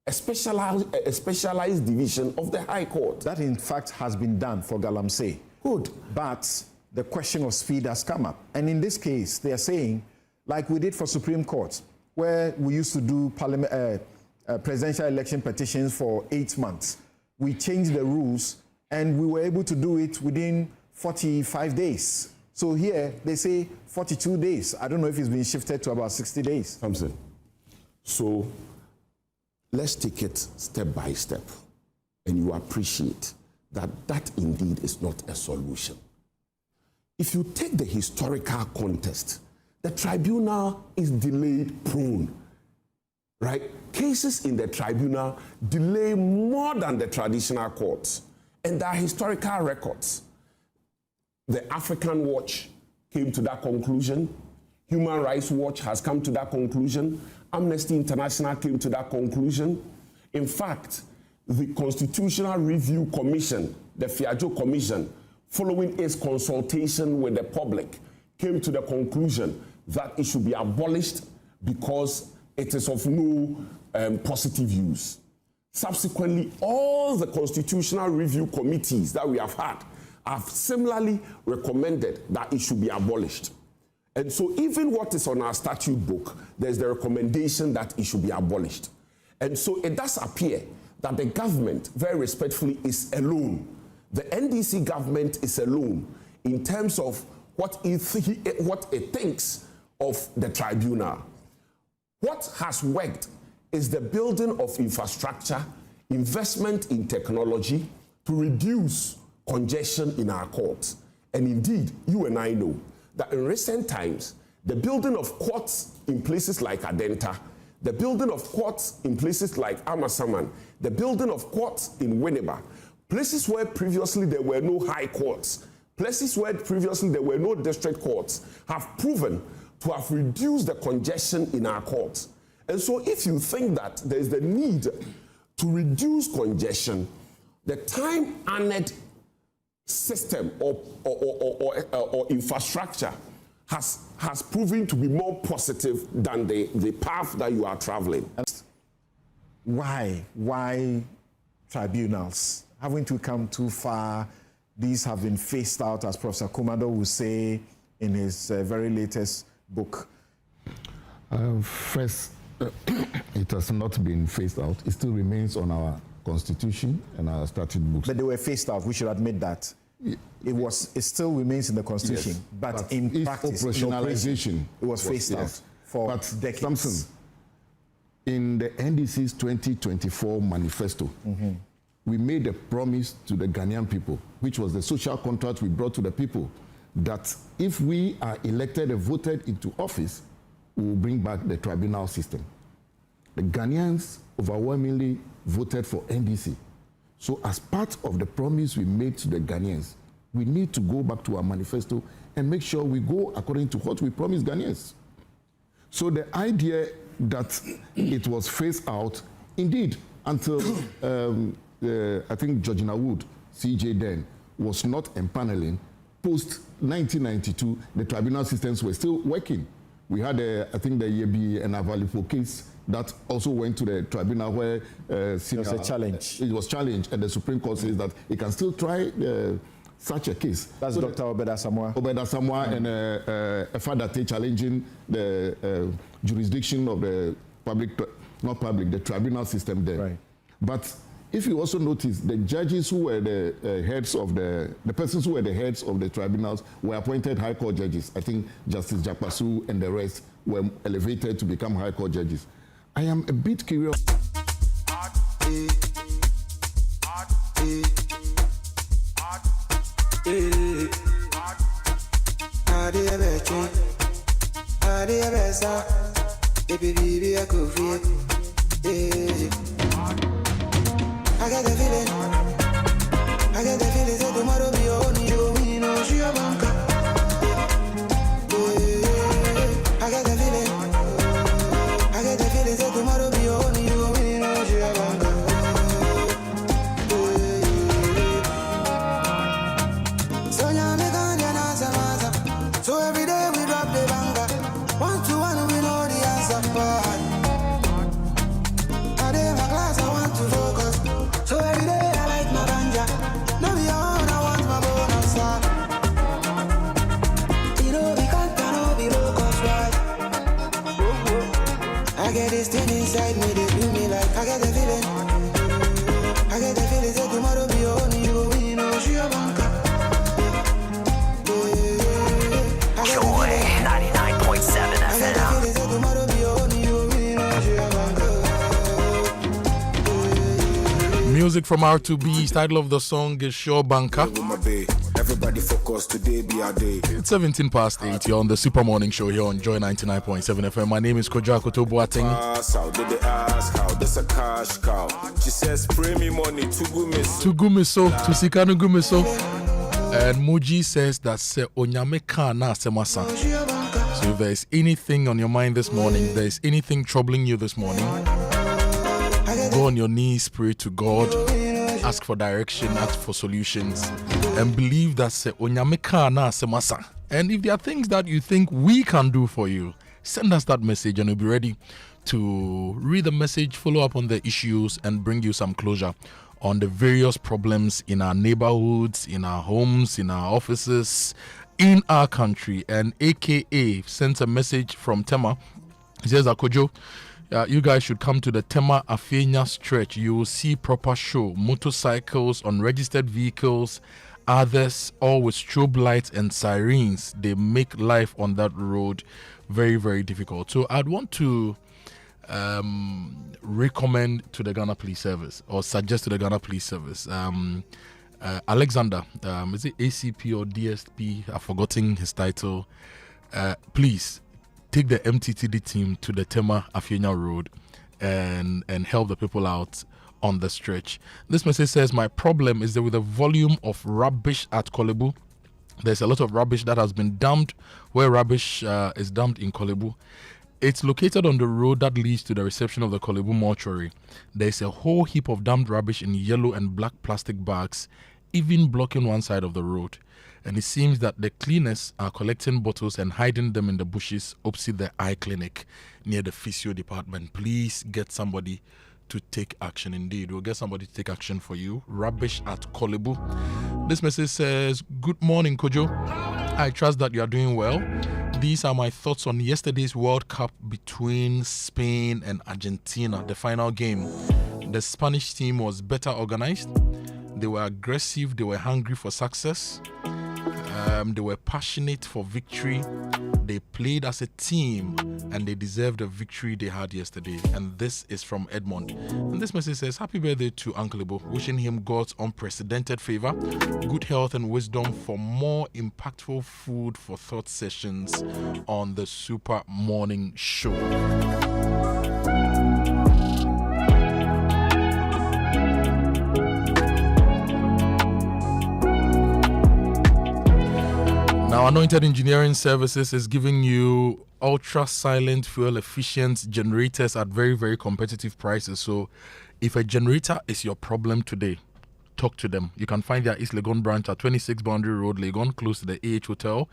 A specialized division of the High Court. That, in fact, has been done for Galamsey. Good. But the question of speed has come up. And in this case, they are saying, like we did for Supreme Court, where we used to do presidential election petitions for 8 months. We changed the rules, and we were able to do it within 45 days. So here, they say 42 days. I don't know if it's been shifted to about 60 days. Samson, so let's take it step by step, and you appreciate that that indeed is not a solution. If you take the historical context, the tribunal is delayed prone, right? Cases in the tribunal delay more than the traditional courts, and there are historical records. The African Watch came to that conclusion. Human Rights Watch has come to that conclusion. Amnesty International came to that conclusion. In fact, the Constitutional Review Commission, the Fiajo Commission, following its consultation with the public, came to the conclusion that it should be abolished because it is of no positive use. Subsequently, all the Constitutional Review Committees that we have had have similarly recommended that it should be abolished. And so even what is on our statute book, there's the recommendation that it should be abolished. And so it does appear that the government, very respectfully, is alone. The NDC government is alone in terms of what it thinks of the tribunal. What has worked is the building of infrastructure, investment in technology to reduce congestion in our courts. And indeed, you and I know that in recent times, the building of courts in places like Adenta, the building of courts in places like Amasaman, the building of courts in Winneba, places where previously there were no high courts, places where previously there were no district courts, have proven to have reduced the congestion in our courts. And so if you think that there is the need to reduce congestion, the time-honored system or infrastructure has proven to be more positive than the path that you are traveling. Why tribunals? Haven't we come too far? These have been phased out, as Professor Komado will say in his very latest book. First, it has not been phased out. It still remains on our Constitution and our statute books. But they were phased out. We should admit that. It still remains in the Constitution, yes, but in practice, operationalization, it was phased out for decades. Samson, in the NDC's 2024 manifesto, we made a promise to the Ghanaian people, which was the social contract we brought to the people, that if we are elected and voted into office, we will bring back the tribunal system. The Ghanaians overwhelmingly voted for NDC. So as part of the promise we made to the Ghanaians, we need to go back to our manifesto and make sure we go according to what we promised Ghanaians. So the idea that it was phased out, indeed, until I think Georgina Wood, CJ then, was not empaneling, post-1992, the tribunal systems were still working. We had, I think, the Yebi and Avalipo case that also went to the tribunal where it was a challenge. It was challenged, and the Supreme Court says that it can still try such a case. That's so Dr. Obeda Samoa. Obeda Samoa and a father challenging the jurisdiction of the the tribunal system there. Right. But if you also notice, the judges who were the heads of the persons who were the heads of the tribunals were appointed High Court judges. I think Justice Jakpasu and the rest were elevated to become High Court judges. I am a bit curious. I get the feeling that tomorrow be only you know she a banker. I get the feeling that tomorrow be only you know she a banker. So now me gone ya nasa masa. So every day we drop the banger. 1 to 1 we know the answer. I day my class I want to focus. So every day I like my ganja. No be on, I want my bonus. You know we can't be locals, right? I get this thing inside me, they do me like I get the feeling that tomorrow be only you know she a banker. Joy 99.7 I get the feeling that tomorrow be only you know she a banker. Music from R2B. Title of the song is Sure Banker. Everybody focus, today be our day. It's 17 past 8. You're on the Super Morning Show here on Joy 99.7 FM. My name is Kojo Akoto Boateng. How did they ask how? There's a cash cow. She says, spray me money to Gumiso, to Sikanu Gumiso. And Muji says that se onyame kana semasa. So if there is anything on your mind this morning, there is anything troubling you this morning, go on your knees, pray to God, ask for direction, ask for solutions, and believe that se onyame kana semasa. And if there are things that you think we can do for you, send us that message and we'll be ready to read the message, follow up on the issues, and bring you some closure on the various problems in our neighborhoods, in our homes, in our offices, in our country. And AKA sent a message from Tema. He says, Akojo, you guys should come to the Tema Afenya stretch. You will see proper show, motorcycles, unregistered vehicles, others, all with strobe lights and sirens. They make life on that road very, very difficult. So I'd want to recommend to the Ghana Police Service, or suggest to the Ghana Police Service, Alexander, is it ACP or DSP? I've forgotten his title. Please take the MTTD team to the Tema Afenya Road and help the people out on the stretch. This message says, my problem is that with the volume of rubbish at Kolebu, there's a lot of rubbish that has been dumped where rubbish is dumped in Kolebu. It's located on the road that leads to the reception of the Kolebu mortuary. There's a whole heap of dumped rubbish in yellow and black plastic bags, even blocking one side of the road. And it seems that the cleaners are collecting bottles and hiding them in the bushes opposite the eye clinic near the physio department. Please get somebody to take action. Indeed, we'll get somebody to take action for you. Rubbish at Kolebu. This message says, good morning, Kojo. I trust that you are doing well. These are my thoughts on yesterday's World Cup between Spain and Argentina, the final game. The Spanish team was better organized. They were aggressive. They were hungry for success. They were passionate for victory. They played as a team and they deserved the victory they had yesterday. And this is from Edmond. And this message says, happy birthday to Uncle Ibo, wishing him God's unprecedented favor, good health and wisdom for more impactful food for thought sessions on the Super Morning Show. Now, Anointed Engineering Services is giving you ultra-silent, fuel-efficient generators at very, very competitive prices. So, if a generator is your problem today, talk to them. You can find their East Legon branch at 26 Boundary Road, Legon, close to the AH Hotel.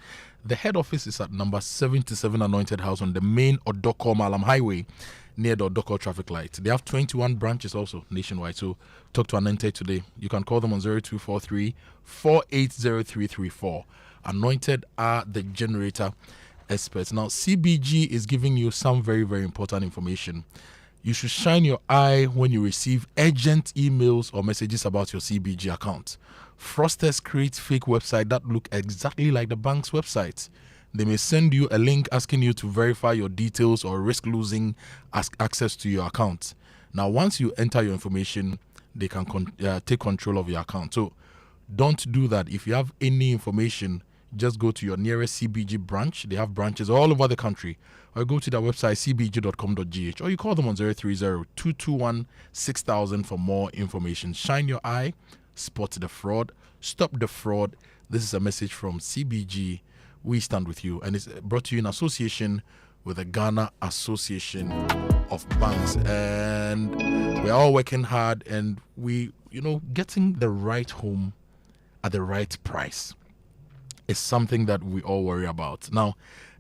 The head office is at number 77 Anointed House on the main Odoko Malam Highway near the Odoko traffic light. They have 21 branches also nationwide. So talk to Anointed today. You can call them on 0243 480334. Anointed are the generator experts. Now, CBG is giving you some very, very important information. You should shine your eye when you receive urgent emails or messages about your CBG account. Fraudsters create fake websites that look exactly like the bank's website. They may send you a link asking you to verify your details or risk losing access to your account. Now, once you enter your information, they can take control of your account. So don't do that. If you have any information, just go to your nearest CBG branch. They have branches all over the country. Or go to their website, cbg.com.gh, or you call them on 030-221-6000 for more information. Shine your eye, spot the fraud, stop the fraud. This is a message from CBG. We stand with you, and it's brought to you in association with the Ghana Association of Banks. And we're all working hard, and getting the right home at the right price is something that we all worry about. Now,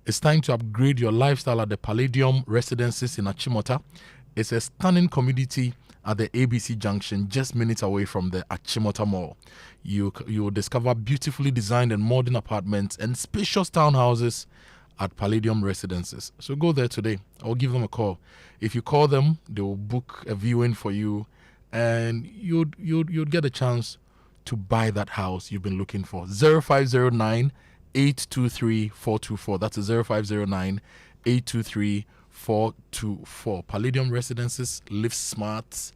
it's time to upgrade your lifestyle at the Palladium Residences in Achimota. It's a stunning community at the ABC Junction, just minutes away from the Achimota Mall. You will discover beautifully designed and modern apartments and spacious townhouses at Palladium Residences. So go there today or give them a call. If you call them, they will book a viewing for you, and you'd get a chance to buy that house you've been looking for. 0509 823 424. That's a 0509 823 424. Palladium Residences. Live smart,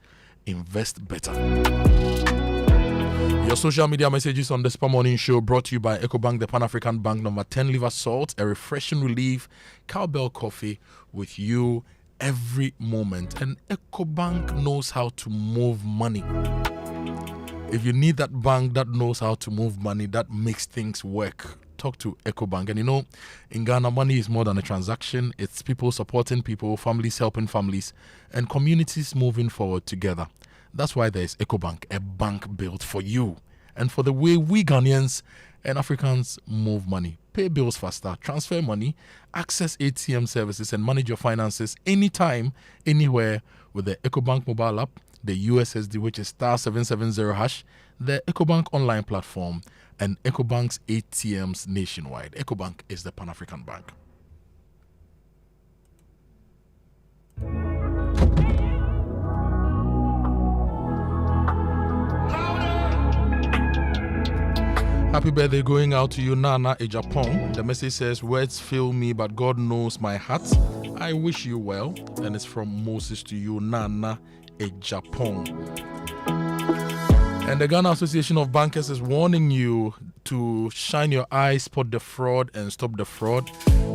invest better. Your social media messages on the Spam Morning Show brought to you by EcoBank, the Pan-African Bank, number 10 Liver Salt, a refreshing relief, cowbell coffee with you every moment. And EcoBank knows how to move money. If you need that bank that knows how to move money, that makes things work, talk to EcoBank. And in Ghana, money is more than a transaction. It's people supporting people, families helping families, and communities moving forward together. That's why there is EcoBank, a bank built for you and for the way we Ghanaians and Africans move money. Pay bills faster, transfer money, access ATM services, and manage your finances anytime, anywhere with the EcoBank mobile app, the USSD, which is *770#, the EcoBank online platform, and EcoBank's ATMs nationwide. EcoBank is the Pan-African Bank. Happy birthday going out to you, Nana Ejapong. The message says, words fail me, but God knows my heart. I wish you well. And it's from Moses to you, Nana Ejapong. And the Ghana Association of Bankers is warning you to shine your eye, spot the fraud, and stop the fraud.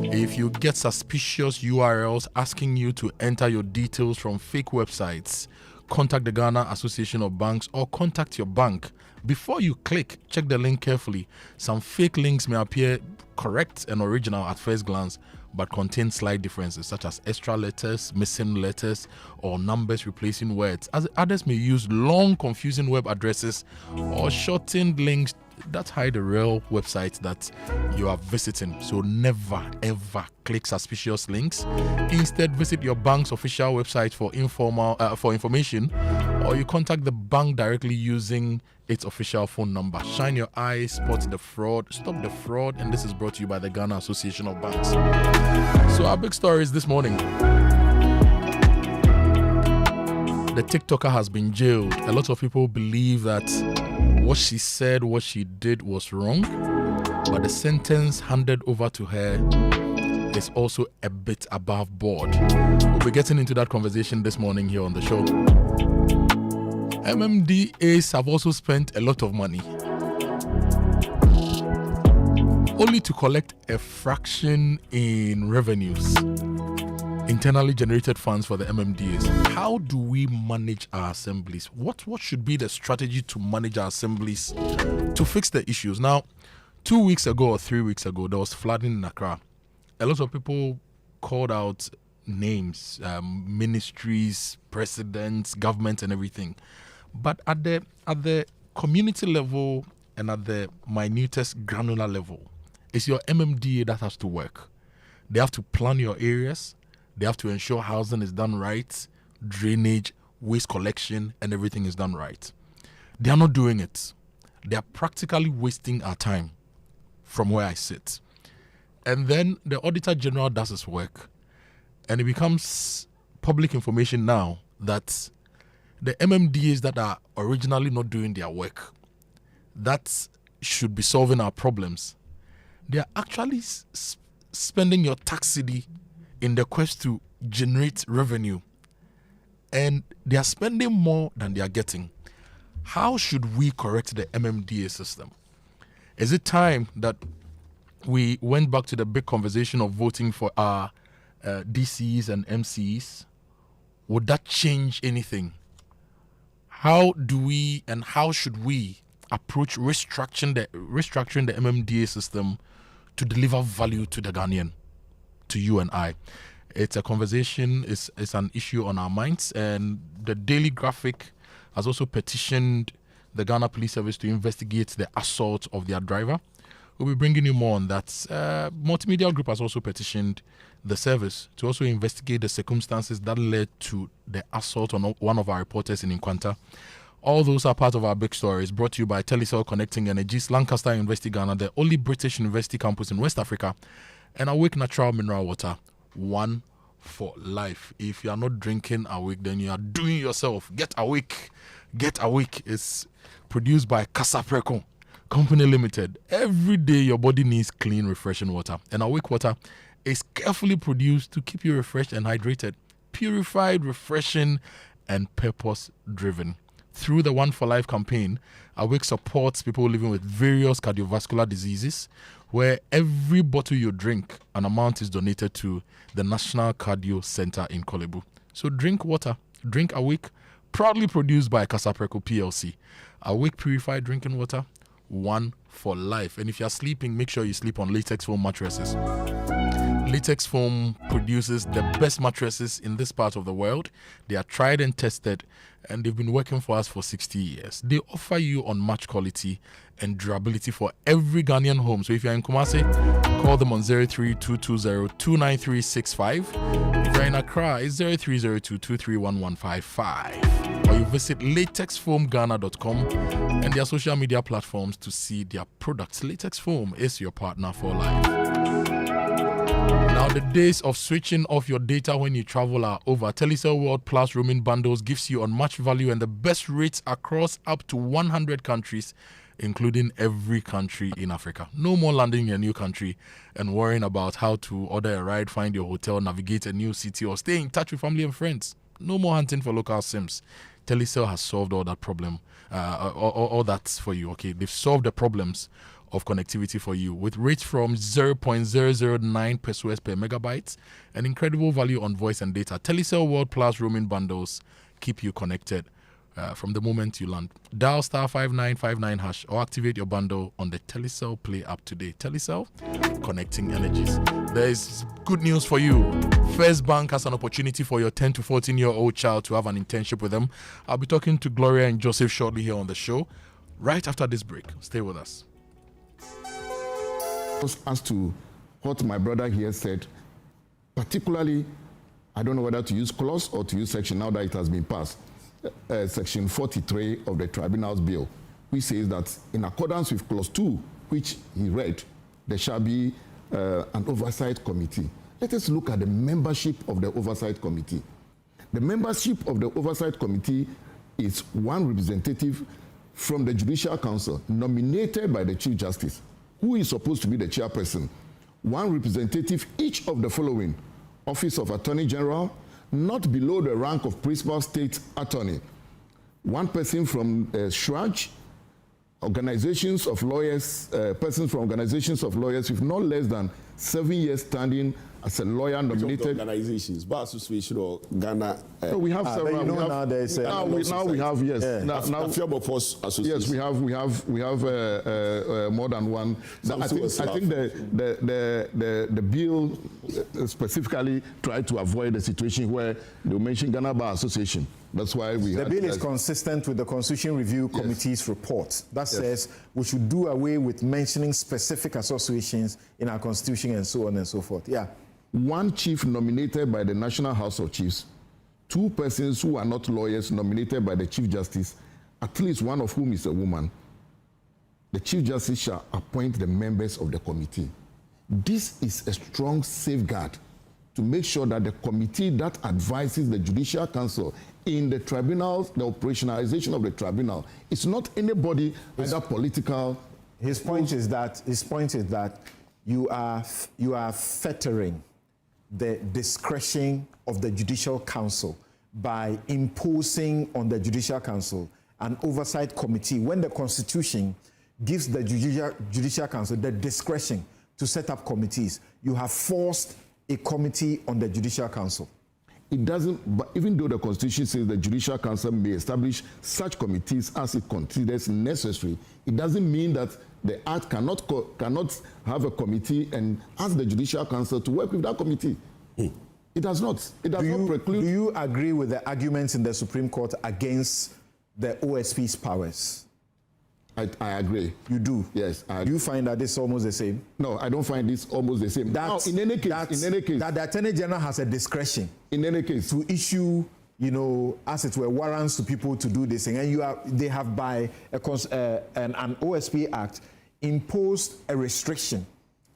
If you get suspicious URLs asking you to enter your details from fake websites, contact the Ghana Association of Banks or contact your bank. Before you click, check the link carefully. Some fake links may appear correct and original at first glance, but contain slight differences such as extra letters, missing letters, or numbers replacing words. As others may use long, confusing web addresses or shortened links that hide the real website that you are visiting. So never ever click suspicious links. Instead, visit your bank's official website for information, or you contact the bank directly using its official phone number. Shine your eye, spot the fraud, stop the fraud, and this is brought to you by the Ghana Association of Banks. So our big story is this morning. The TikToker has been jailed. A lot of people believe that what she said, what she did was wrong, but the sentence handed over to her is also a bit above board. We'll be getting into that conversation this morning here on the show. MMDAs have also spent a lot of money, only to collect a fraction in revenues, internally generated funds for the MMDAs. How do we manage our assemblies? What should be the strategy to manage our assemblies to fix the issues? Now, 2 weeks ago or 3 weeks ago, there was flooding in Accra. A lot of people called out names, ministries, presidents, government, and everything. But at the community level and at the minutest granular level, it's your MMDA that has to work. They have to plan your areas. They have to ensure housing is done right, drainage, waste collection, and everything is done right. They are not doing it. They are practically wasting our time from where I sit. And then the Auditor General does his work, and it becomes public information now that the MMDAs that are originally not doing their work, that should be solving our problems, they are actually spending your tax cedi in the quest to generate revenue. And they are spending more than they are getting. How should we correct the MMDA system? Is it time that we went back to the big conversation of voting for our DCs and MCs? Would that change anything? How do we and how should we approach restructuring the MMDA system to deliver value to the Ghanaian, to you and I? It's a conversation, it's an issue on our minds, and the Daily Graphic has also petitioned the Ghana Police Service to investigate the assault of their driver. We'll be bringing you more on that. Multimedia Group has also petitioned the service to also investigate the circumstances that led to the assault on one of our reporters in Nkwanta. All those are part of our big stories, brought to you by Telecel Connecting Energies, Lancaster University Ghana, the only British university campus in West Africa, and Awake Natural Mineral Water, one for life. If you are not drinking Awake, then you are doing yourself. Get Awake. Get Awake is produced by Casapreco Company Limited. Every day your body needs clean, refreshing water, and Awake water is carefully produced to keep you refreshed and hydrated, purified, refreshing, and purpose-driven. Through the One for Life campaign, Awake supports people living with various cardiovascular diseases, where every bottle you drink, an amount is donated to the National Cardio Center in Kolebu. So drink water, drink Awake, proudly produced by Casapreco PLC. Awake purified drinking water, one for life. And if you're sleeping, make sure you sleep on latex foam mattresses. Latex foam produces the best mattresses in this part of the world. They are tried and tested, and they've been working for us for 60 years. They offer you unmatched quality and durability for every Ghanaian home. So if you're in Kumasi, call them on 03220-29365. If you're in Accra, it's 0302-231155. Or you visit latexfoamghana.com and their social media platforms to see their products. Latex Foam is your partner for life. Now, the days of switching off your data when you travel are over. Telecel World Plus roaming bundles gives you unmatched value and the best rates across up to 100 countries, including every country in Africa. No more landing in a new country and worrying about how to order a ride, find your hotel, navigate a new city, or stay in touch with family and friends. No more hunting for local SIMs. Telecel has solved all that problem, all that's for you. Okay, they've solved the problems of connectivity for you with rates from 0.009 pesos per megabyte and incredible value on voice and data. Telecel World Plus roaming bundles keep you connected from the moment you land. Dial *5959# or activate your bundle on the Telecel Play app today. Telecel, connecting energies. There is good news for you. First Bank has an opportunity for your 10 to 14-year-old child to have an internship with them. I'll be talking to Gloria and Joseph shortly here on the show, right after this break. Stay with us. As to what my brother here said, particularly, I don't know whether to use clause or to use section now that it has been passed, section 43 of the Tribunals Bill, which says that in accordance with clause 2, which he read, there shall be an oversight committee. Let us look at the membership of the oversight committee. The membership of the oversight committee is one representative from the Judicial Council nominated by the Chief Justice, who is supposed to be the chairperson. One representative each of the following: Office of Attorney General, not below the rank of Principal State Attorney. One person from SHRAJ, persons from organizations of lawyers with not less than 7 years standing as a lawyer nominated. Organizations, Bar Association or Ghana. So we have several. Now we have yes. Yeah. Now Association. yes, we have more than one. I think the bill specifically tried to avoid the situation where they mention Ghana Bar Association. That's why the bill is consistent with the Constitution Review Committee's report that says we should do away with mentioning specific associations in our constitution and so on and so forth. Yeah. One chief nominated by the National House of Chiefs, 2 persons who are not lawyers nominated by the Chief Justice, at least one of whom is a woman. The Chief Justice shall appoint the members of the committee. This is a strong safeguard to make sure that the committee that advises the Judicial Council in the tribunals, the operationalization of the tribunal, it's not anybody either political. His point is that you are fettering the discretion of the Judicial Council by imposing on the Judicial Council an oversight committee when the Constitution gives the Judicial Council the discretion to set up committees. You have forced a committee on the Judicial Council. It doesn't, but even though the Constitution says the Judicial Council may establish such committees as it considers necessary, it doesn't mean that the Act cannot have a committee and ask the Judicial Council to work with that committee. It does not. It does not preclude. Do you agree with the arguments in the Supreme Court against the OSP's powers? I agree. You do? Yes. Do you find that this is almost the same? No, I don't find this almost the same. Now, in any case, that the Attorney General has a discretion. In any case, to issue, as it were, warrants to people to do this thing, and they have by an OSP Act imposed a restriction,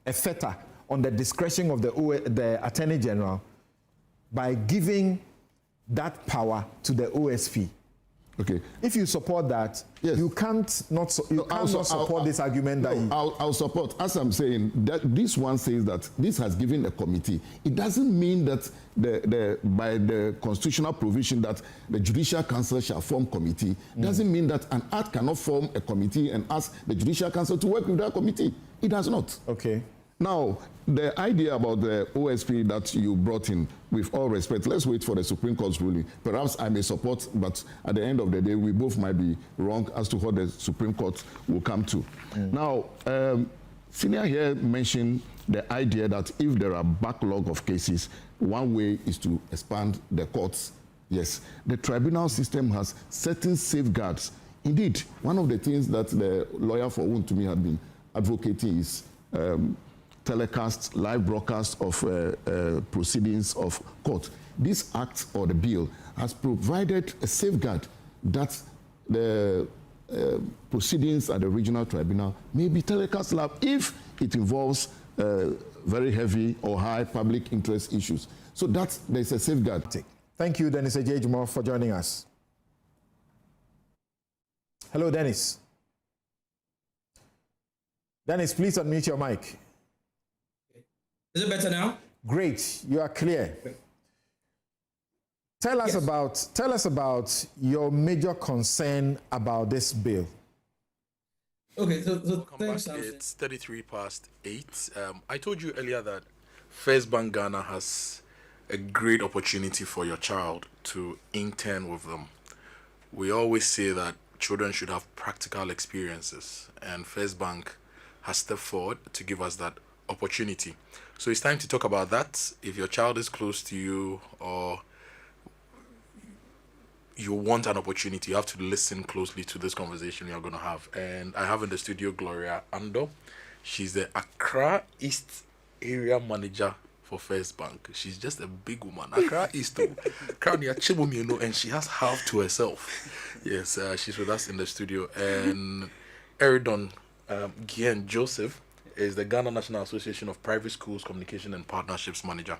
a fetter on the discretion of the Attorney General by giving that power to the OSP. Okay. If you support that, yes. you cannot support this argument. I'll support. As I'm saying, that this one says that this has given a committee. It doesn't mean that by the constitutional provision that the Judicial Council shall form committee. Doesn't mean that an act cannot form a committee and ask the Judicial Council to work with that committee. It does not. Okay. Now, the idea about the OSP that you brought in, with all respect, let's wait for the Supreme Court's ruling. Perhaps I may support, but at the end of the day, we both might be wrong as to what the Supreme Court will come to. Now, Senior here mentioned the idea that if there are backlog of cases, one way is to expand the courts. Yes, the tribunal system has certain safeguards. Indeed, one of the things that the lawyer for Woon to me had been advocating is telecast, live broadcast of proceedings of court. This act or the bill has provided a safeguard that the proceedings at the regional tribunal may be telecast live if it involves very heavy or high public interest issues. So there's a safeguard. Thank you, Dennis Ejejimo, for joining us. Hello, Dennis. Dennis, please unmute your mic. Is it better now? Great, you are clear. Tell us about your major concern about this bill. Okay, so welcome back. It's 8:33. I told you earlier that First Bank Ghana has a great opportunity for your child to intern with them. We always say that children should have practical experiences, and First Bank has stepped forward to give us that opportunity. So it's time to talk about that. If your child is close to you or you want an opportunity, you have to listen closely to this conversation we are going to have. And I have in the studio Gloria Ando. She's the Accra East area manager for First Bank. She's just a big woman. Accra East, and she has half to herself. Yes, she's with us in the studio. And Eridon Gian Joseph is the Ghana National Association of Private Schools Communication and Partnerships Manager.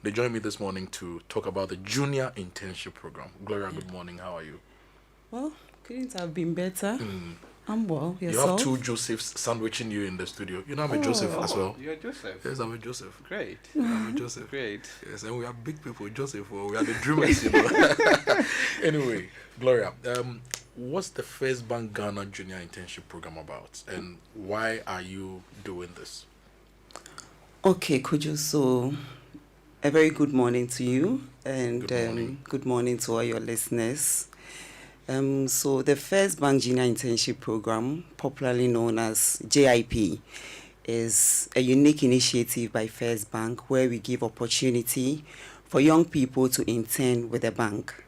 They joined me this morning to talk about the Junior Internship Program. Gloria, good morning. How are you? Well, couldn't have been better. I'm well. Yourself? You have two Josephs sandwiching you in the studio. You know I'm a Joseph as well. You're a Joseph? Yes, I'm a Joseph. Great. I'm a Joseph. Great. Yes, and we are big people, Joseph. Well, we are the dreamers, you know. Anyway, Gloria, what's the First Bank Ghana Junior Internship Program about, and why are you doing this? Okay, Kojo. So A very good morning to you, and good morning to all your listeners. So the First Bank Junior Internship Program, popularly known as JIP, is a unique initiative by First Bank where we give opportunity for young people to intern with the bank.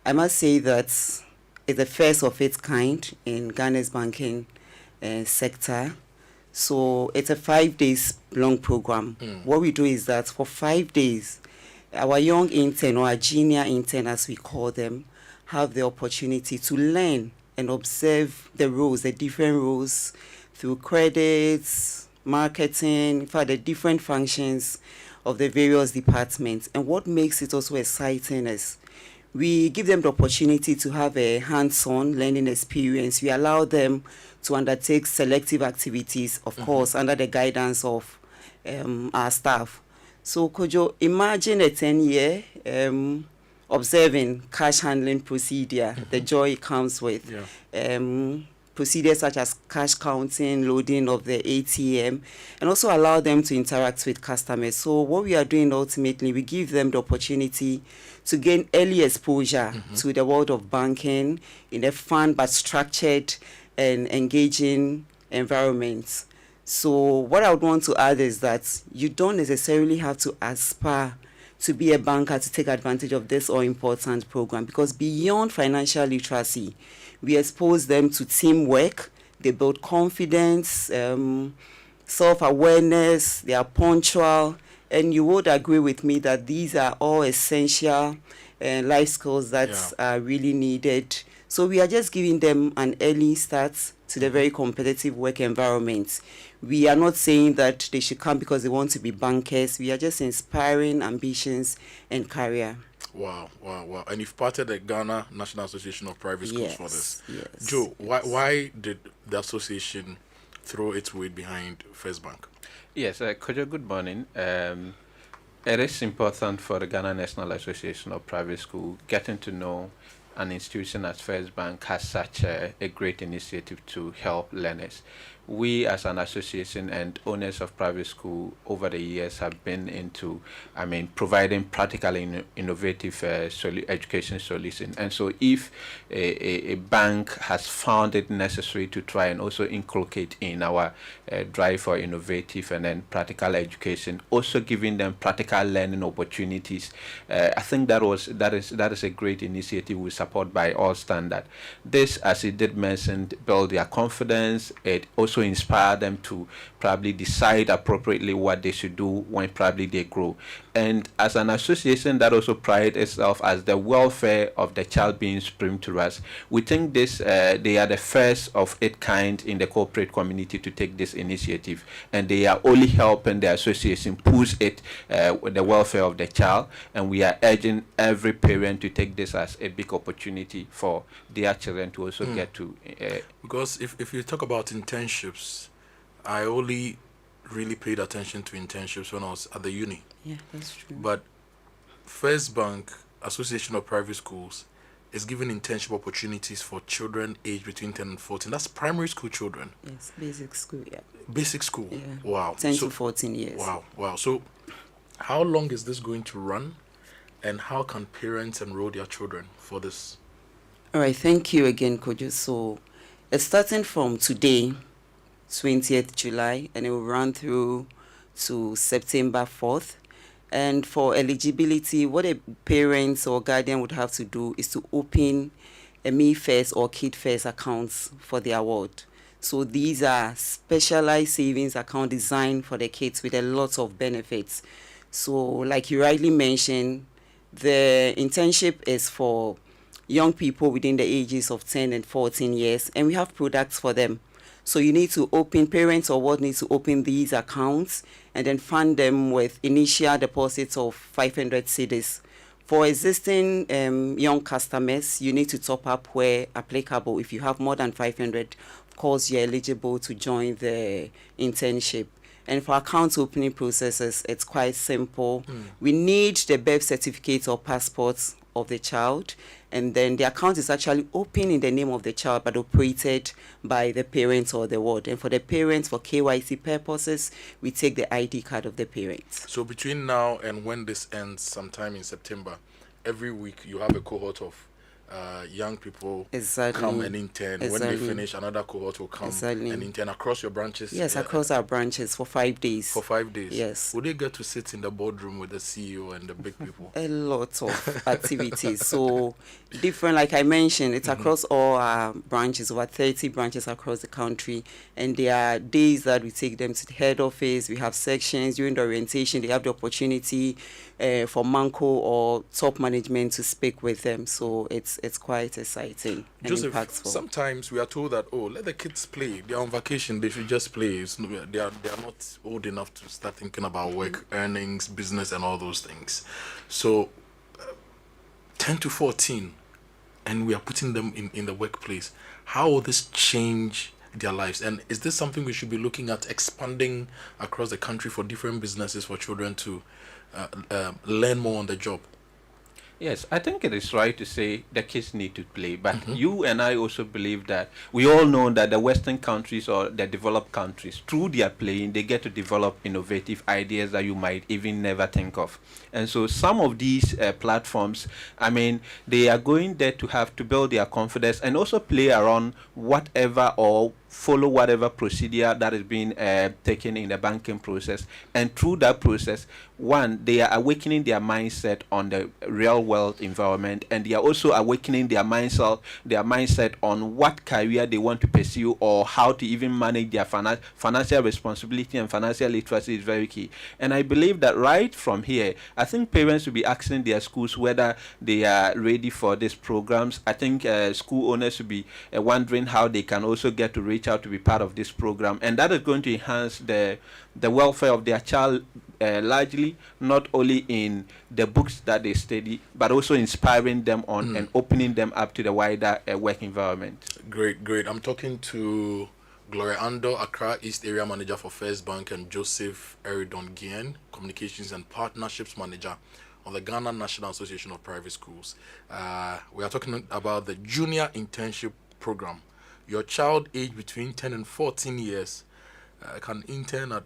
I must say that it's the first of its kind in Ghana's banking sector. So it's a 5 days long program. What we do is that for 5 days, our young intern, or our junior intern as we call them, have the opportunity to learn and observe the roles, the different roles through credits, marketing, in fact, the different functions of the various departments. And what makes it also exciting is we give them the opportunity to have a hands-on learning experience. We allow them to undertake selective activities, of course, under the guidance of our staff. So, Kojo, imagine a 10-year observing cash handling procedure, the joy it comes with. Procedures such as cash counting, loading of the ATM, and also allow them to interact with customers. So what we are doing ultimately, we give them the opportunity to gain early exposure to the world of banking in a fun but structured and engaging environment. So what I would want to add is that you don't necessarily have to aspire to be a banker to take advantage of this all-important program, because beyond financial literacy, we expose them to teamwork, they build confidence, self-awareness, they are punctual, and you would agree with me that these are all essential life skills that are really needed. So we are just giving them an early start to the very competitive work environment. We are not saying that they should come because they want to be bankers. We are just inspiring ambitions and career. Wow. And you've parted the Ghana National Association of Private Schools for this. Yes. Joe, why did the association throw its weight behind First Bank? Yes, Kojo, good morning. It is important for the Ghana National Association of Private Schools getting to know an institution as First Bank has such a great initiative to help learners. We as an association and owners of private school over the years have been into, providing practical innovative education solutions. And so if a bank has found it necessary to try and also inculcate in our drive for innovative and then practical education, also giving them practical learning opportunities, I think that is a great initiative we support by all standards. This, as it did mention, build their confidence. It also inspire them to probably decide appropriately what they should do when probably they grow. And as an association that also prides itself as the welfare of the child being supreme to us, we think this they are the first of its kind in the corporate community to take this initiative, and they are only helping the association push it with the welfare of the child. And we are urging every parent to take this as a big opportunity for their children to also get to. Because if you talk about internships, I only really paid attention to internships when I was at the uni. Yeah, that's true. But First Bank Association of Private Schools is giving internship opportunities for children aged between 10 and 14. That's primary school children. Yes, basic school, yeah. Basic school. Yeah. Wow. 10 to 14 years. Wow. So how long is this going to run, and how can parents enroll their children for this? All right, thank you again, Kojo. So it's starting from today, 20th July, and it will run through to September 4th. And for eligibility, what a parent or guardian would have to do is to open a Me First or Kid First accounts for the award. So these are specialized savings accounts designed for the kids with a lot of benefits. So like you rightly mentioned, the internship is for young people within the ages of 10 and 14 years, and we have products for them. So you need to open, parents or what need to open these accounts and then fund them with initial deposits of 500 cedis. For existing young customers, you need to top up where applicable. If you have more than 500, of course, you're eligible to join the internship. And for account opening processes, it's quite simple. We need the birth certificate or passports of the child, And then the account is actually open in the name of the child, but operated by the parents or the ward. And for the parents, for KYC purposes, we take the ID card of the parents. So between now and when this ends, sometime in September, every week you have a cohort of young people come and intern. When they finish, another cohort will come and intern across your branches. Yes, across our branches for 5 days. For 5 days. Yes. Would they get to sit in the boardroom with the CEO and the big people? A lot of activities. So different, like I mentioned, it's across all our branches, over 30 branches across the country. And there are days that we take them to the head office. We have sections during the orientation. They have the opportunity for Manco or top management to speak with them. So it's quite exciting and Joseph, impactful. sometimes we are told that, let the kids play. They're on vacation. They should just play. They are not old enough to start thinking about work, earnings, business, and all those things. So 10 to 14, and we are putting them in the workplace. How will this change their lives? And is this something we should be looking at expanding across the country for different businesses for children to learn more on the job? Yes, I think it is right to say the kids need to play, but you and I also believe that we all know that the Western countries or the developed countries, through their playing, they get to develop innovative ideas that you might even never think of. And so some of these platforms, I mean, they are going there to have to build their confidence and also play around whatever or follow whatever procedure that is being taken in the banking process. And through that process, one, they are awakening their mindset on the real world environment, and they are also awakening their mindset on what career they want to pursue or how to even manage their financial responsibility, and financial literacy is very key. And I believe that right from here, I think parents will be asking their schools whether they are ready for these programs. I think school owners will be wondering how they can also get to reach out to be part of this program, and that is going to enhance the welfare of their child, largely not only in the books that they study, but also inspiring them on and opening them up to the wider work environment. Great. I'm talking to Gloria Ando, Accra East Area Manager for First Bank, and Joseph Eridon Gien, Communications and Partnerships Manager of the Ghana National Association of Private Schools. We are talking about the Junior Internship Program. Your child aged between 10 and 14 years can intern at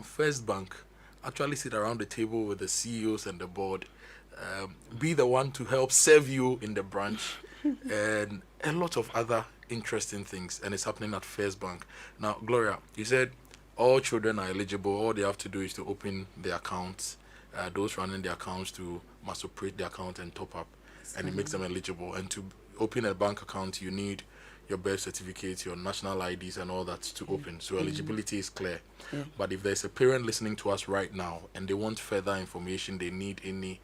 First Bank, actually sit around the table with the CEOs and the board, be the one to help serve you in the branch, and a lot of other interesting things. And it's happening at First Bank. Now, Gloria, you said all children are eligible. All they have to do is to open their accounts. Those running the accounts must operate the account and top up, and it makes them eligible. And to open a bank account, you need your birth certificate, your national IDs, and all that to open. So eligibility is clear. But if there's a parent listening to us right now and they want further information, they need any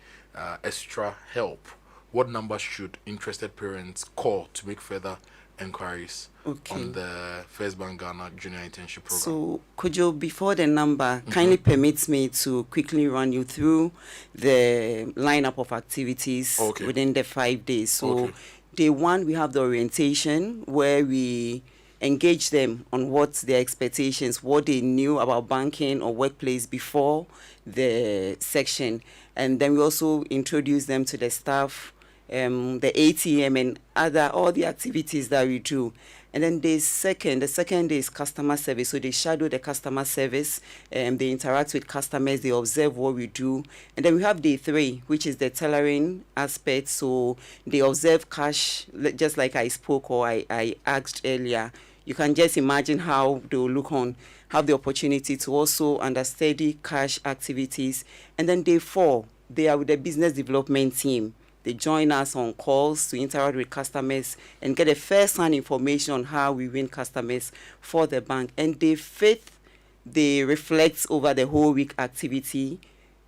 extra help, what number should interested parents call to make further inquiries on the First Bank Ghana Junior Internship Program? So, Kojo, before the number, kindly permits me to quickly run you through the lineup of activities within the 5 days. So, day one, we have the orientation, where we engage them on what their expectations, what they knew about banking or workplace before the section. And then we also introduce them to the staff, the ATM, and all the activities that we do. And then the second day is customer service. So they shadow the customer service, they interact with customers, they observe what we do. And then we have day three, which is the tailoring aspect. So they observe cash, just like I spoke or I asked earlier. You can just imagine how they will look on, have the opportunity to also understudy cash activities. And then day four, they are with the business development team. They join us on calls to interact with customers and get a first-hand information on how we win customers for the bank. And day fifth, they reflect over the whole week activity.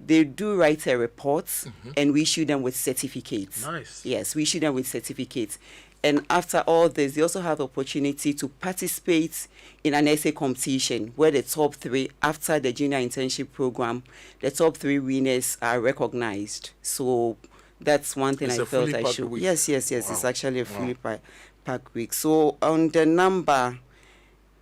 They do write a report, and we issue them with certificates. Nice. Yes, we issue them with certificates. And after all this, they also have the opportunity to participate in an essay competition where the top three, after the junior internship program, the top three winners are recognized. So that's one thing I felt I should. Yes. Wow. It's actually a fully packed week. So on the number,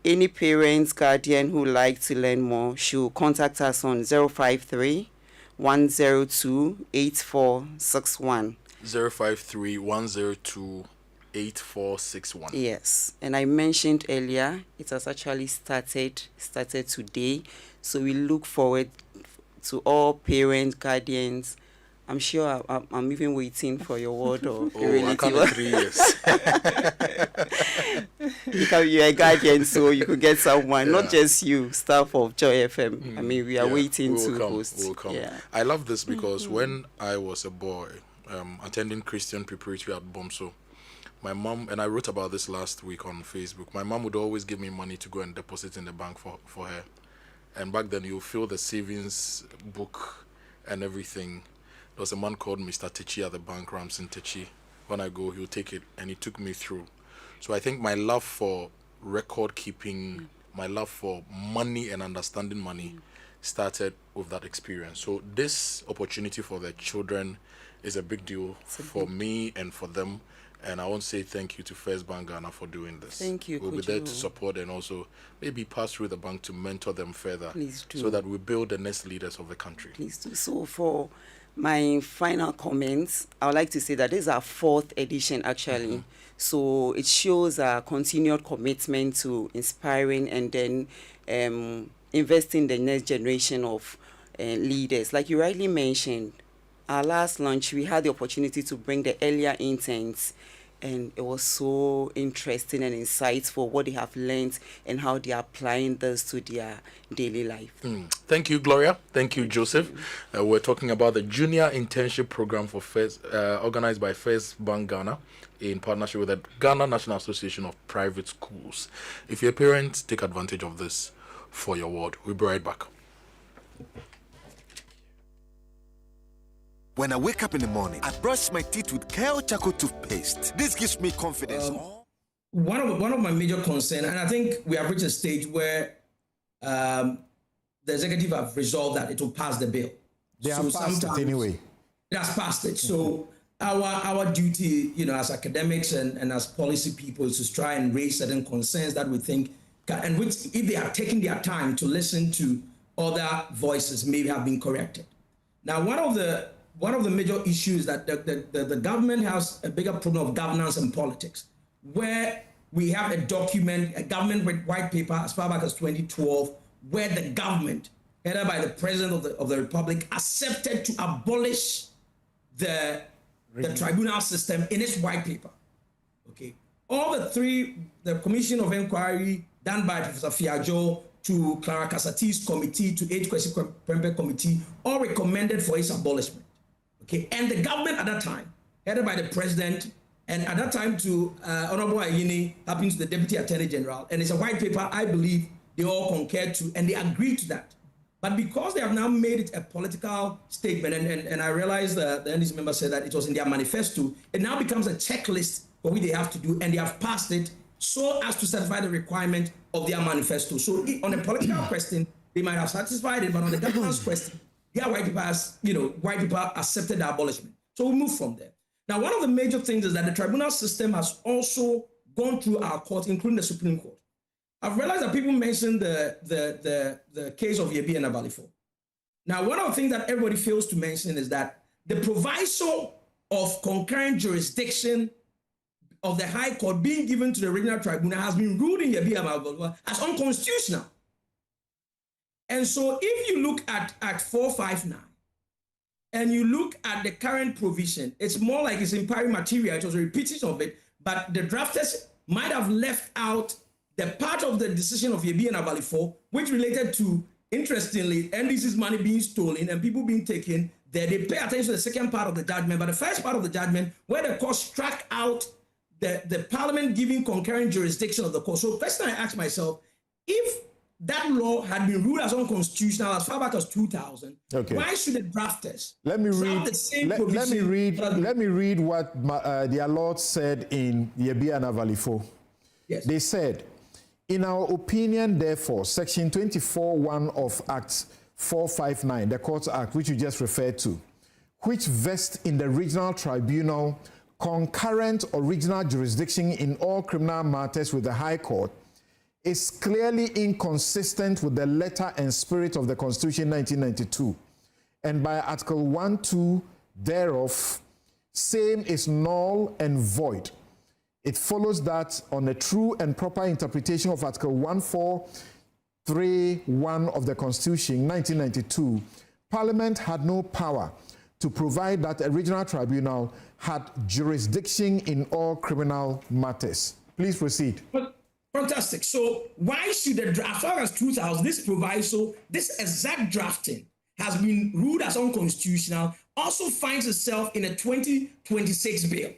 any parents, guardian who like to learn more should contact us on 053 102 8461. 053-102-8461. Yes, and I mentioned earlier, it has actually started today. So we look forward to all parents, guardians. I'm sure I'm even waiting for your word or I can't in 3 years. Because you're a guardian, so you could get someone, not just you, staff of Joy FM. I mean, we are waiting to host. We'll come. Yeah. I love this because when I was a boy, attending Christian preparatory at Bomso, my mom, and I wrote about this last week on Facebook, my mom would always give me money to go and deposit in the bank for her. And back then, you fill the savings book and everything. There was a man called Mr. Techi at the bank, Ramson Techi. When I go, he'll take it, and he took me through. So I think my love for record keeping, my love for money and understanding money started with that experience. So this opportunity for the children is a big deal for me and for them. And I want to say thank you to First Bank Ghana for doing this. Thank you, We'll Kojo. be there to support and also maybe pass through the bank to mentor them further. Please do. So that we build the next leaders of the country. Please do. So for my final comments, I would like to say that this is our 4th edition actually. So it shows our continued commitment to inspiring and then investing in the next generation of leaders. Like you rightly mentioned, our last launch, we had the opportunity to bring the earlier interns, and it was so interesting and insightful what they have learned and how they are applying this to their daily life. Thank you, Gloria. Thank you, Joseph. We're talking about the Junior Internship Program for organized by First Bank Ghana in partnership with the Ghana National Association of Private Schools. If you're a parent, take advantage of this for your ward. We'll be right back. When I wake up in the morning, I brush my teeth with Kale Charcoal toothpaste. This gives me confidence. One of my major concerns, and I think we have reached a stage where the executive have resolved that it will pass the bill. They have passed it anyway. It has passed it. So our duty, as academics and as policy people, is to try and raise certain concerns that we think, and which, if they are taking their time to listen to other voices, maybe have been corrected. Now, one of the major issues that the government has a bigger problem of governance and politics, where we have a government with white paper as far back as 2012, where the government, headed by the president of the republic, accepted to abolish the tribunal system in its white paper. Okay, all the commission of inquiry done by Professor Fiajo to Clara Kasati's committee to H. Kwesi Prempeh committee all recommended for its abolishment. Okay, and the government at that time, headed by the president, and at that time to Honorable Ayini, happened to the Deputy Attorney General, and it's a white paper I believe they all concurred to, and they agreed to that. But because they have now made it a political statement, and I realized the NDC member said that it was in their manifesto, it now becomes a checklist for what they have to do, and they have passed it so as to satisfy the requirement of their manifesto. So on a political question, they might have satisfied it, but on the governance question, their white people accepted the abolishment. So we move from there. Now, one of the major things is that the tribunal system has also gone through our court, including the Supreme Court. I've realized that people mentioned the case of Yebi and Abalifo. Now, one of the things that everybody fails to mention is that the proviso of concurrent jurisdiction of the High Court being given to the regional tribunal has been ruled in Yebi and Abalifo as unconstitutional. And so if you look at Act 459 and you look at the current provision, it's more like it's impairing material. It was a repetition of it, but the drafters might have left out the part of the decision of Yebi and Abalifo, which related to, interestingly, NDC's money being stolen and people being taken. There, they pay attention to the second part of the judgment, but the first part of the judgment, where the court struck out the parliament giving concurrent jurisdiction of the court. So the question I ask myself, if that law had been ruled as unconstitutional as far back as 2000, why should the drafters let me read what their Lord said in Yebi and Abalifo. Yes. They said, in our opinion, therefore, Section 24(1) of Act 459, the Courts Act, which you just referred to, which vests in the regional tribunal concurrent original jurisdiction in all criminal matters with the High Court, is clearly inconsistent with the letter and spirit of the Constitution 1992, and by Article 1(2) thereof, same is null and void. It follows that on a true and proper interpretation of Article 1431 of the Constitution, 1992, Parliament had no power to provide that a regional tribunal had jurisdiction in all criminal matters. Please proceed. Fantastic. So why should as far as truth house, this proviso, this exact drafting has been ruled as unconstitutional, also finds itself in a 2026 bill.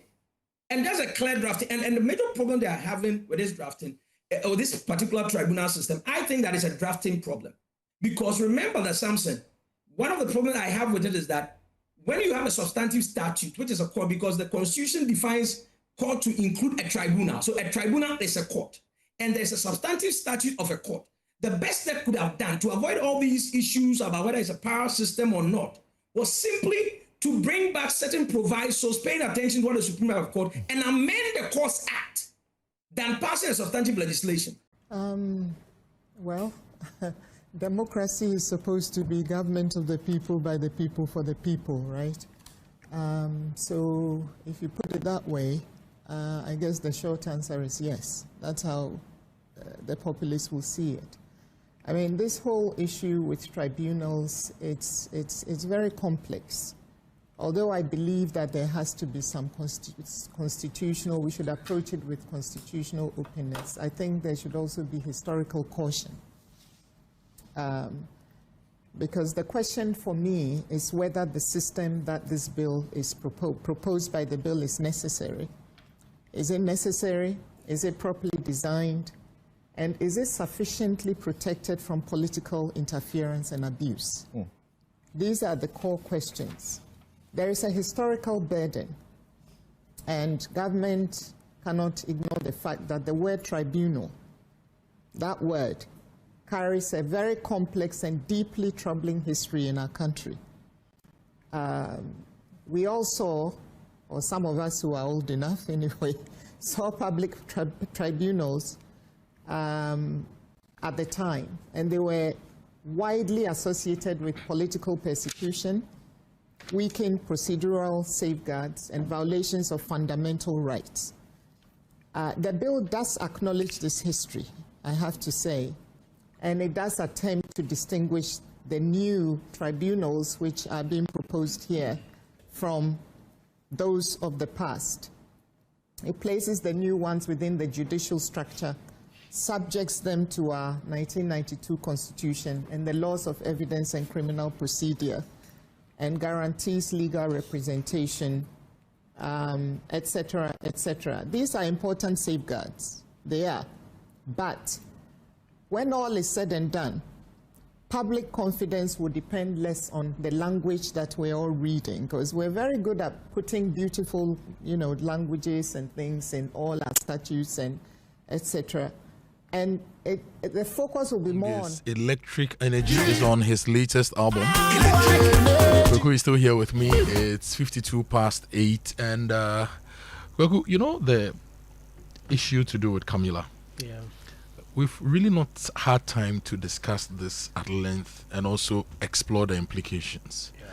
And there's a clear drafting. And the major problem they are having with this drafting, or this particular tribunal system, I think that is a drafting problem. Because remember that, Samson, one of the problems I have with it is that when you have a substantive statute, which is a court, because the Constitution defines court to include a tribunal. So a tribunal is a court. And there's a substantive statute of a court. The best they could have done to avoid all these issues about whether it's a power system or not was simply to bring back certain provisos, paying attention to what the Supreme Court, and amend the Courts Act than passing a substantive legislation. Well, democracy is supposed to be government of the people, by the people, for the people, right? So if you put it that way, I guess the short answer is yes. That's how the populace will see it. I mean, this whole issue with tribunals, it's very complex. Although I believe that there has to be some constitutional, we should approach it with constitutional openness. I think there should also be historical caution. Because the question for me is whether the system that this bill is proposed by the bill is necessary. Is it necessary? Is it properly designed? And is it sufficiently protected from political interference and abuse? These are the core questions. There is a historical burden, and government cannot ignore the fact that the word tribunal, that word, carries a very complex and deeply troubling history in our country. We all saw, or some of us who are old enough anyway, saw public tribunals at the time, and they were widely associated with political persecution, weakened procedural safeguards, and violations of fundamental rights. The bill does acknowledge this history, I have to say, and it does attempt to distinguish the new tribunals which are being proposed here from those of the past. It places the new ones within the judicial structure, subjects them to our 1992 Constitution and the laws of evidence and criminal procedure, and guarantees legal representation, etc., etc. These are important safeguards. They are. But when all is said and done, public confidence will depend less on the language that we're all reading, because we're very good at putting beautiful, languages and things in all our statutes and etc. And the focus will be more on... Electric Energy is on his latest album. Kweku is still here with me. It's 8:52. And Kweku, the issue to do with Camilla. Yeah. We've really not had time to discuss this at length and also explore the implications. Yeah.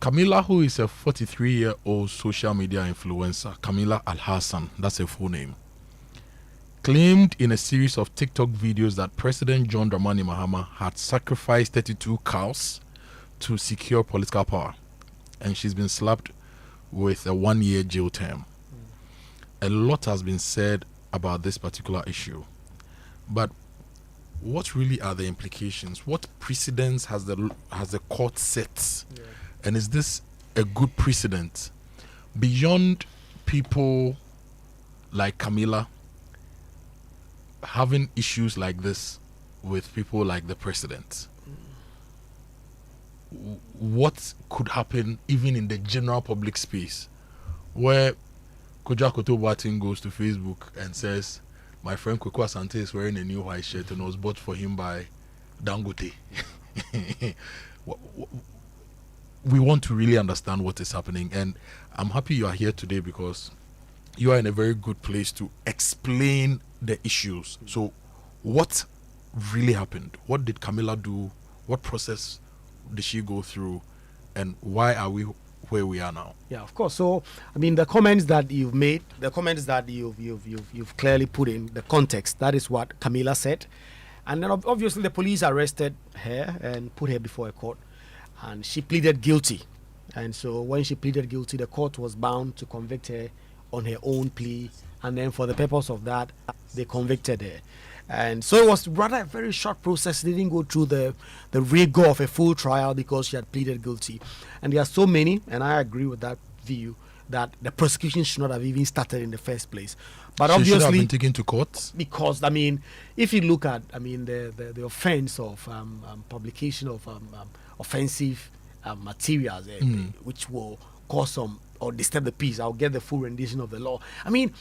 Camilla, who is a 43-year-old social media influencer, Camilla Al-Hassan, that's her full name, claimed in a series of TikTok videos that President John Dramani Mahama had sacrificed 32 cows to secure political power. And she's been slapped with a 1-year jail term. A lot has been said about this particular issue. But what really are the implications? What precedents has the court set? Yeah. And is this a good precedent beyond people like Camilla having issues like this with people like the president? What could happen even in the general public space where Kojo Akoto Boateng goes to Facebook and says, my friend Kweku Asante is wearing a new white shirt and was bought for him by Dangote. We want to really understand what is happening, and I'm happy you are here today because you are in a very good place to explain the issues. So what really happened? What did Camilla do? What process did she go through? And why are we where we are now. Yeah, of course. So, I mean, the comments that you've made, the comments that you've clearly put in the context. That is what Camilla said, and then obviously the police arrested her and put her before a court, and she pleaded guilty. And so when she pleaded guilty, the court was bound to convict her on her own plea, and then for the purpose of that, they convicted her. And so it was rather a very short process. They didn't go through the rigor of a full trial because she had pleaded guilty. And there are so many, and I agree with that view, that the prosecution should not have even started in the first place. But She obviously, should have been taken to court. because I mean, if you look at, I mean, the offense of publication of offensive materials, which will cause some or disturb the peace. I'll get the full rendition of the law. I mean,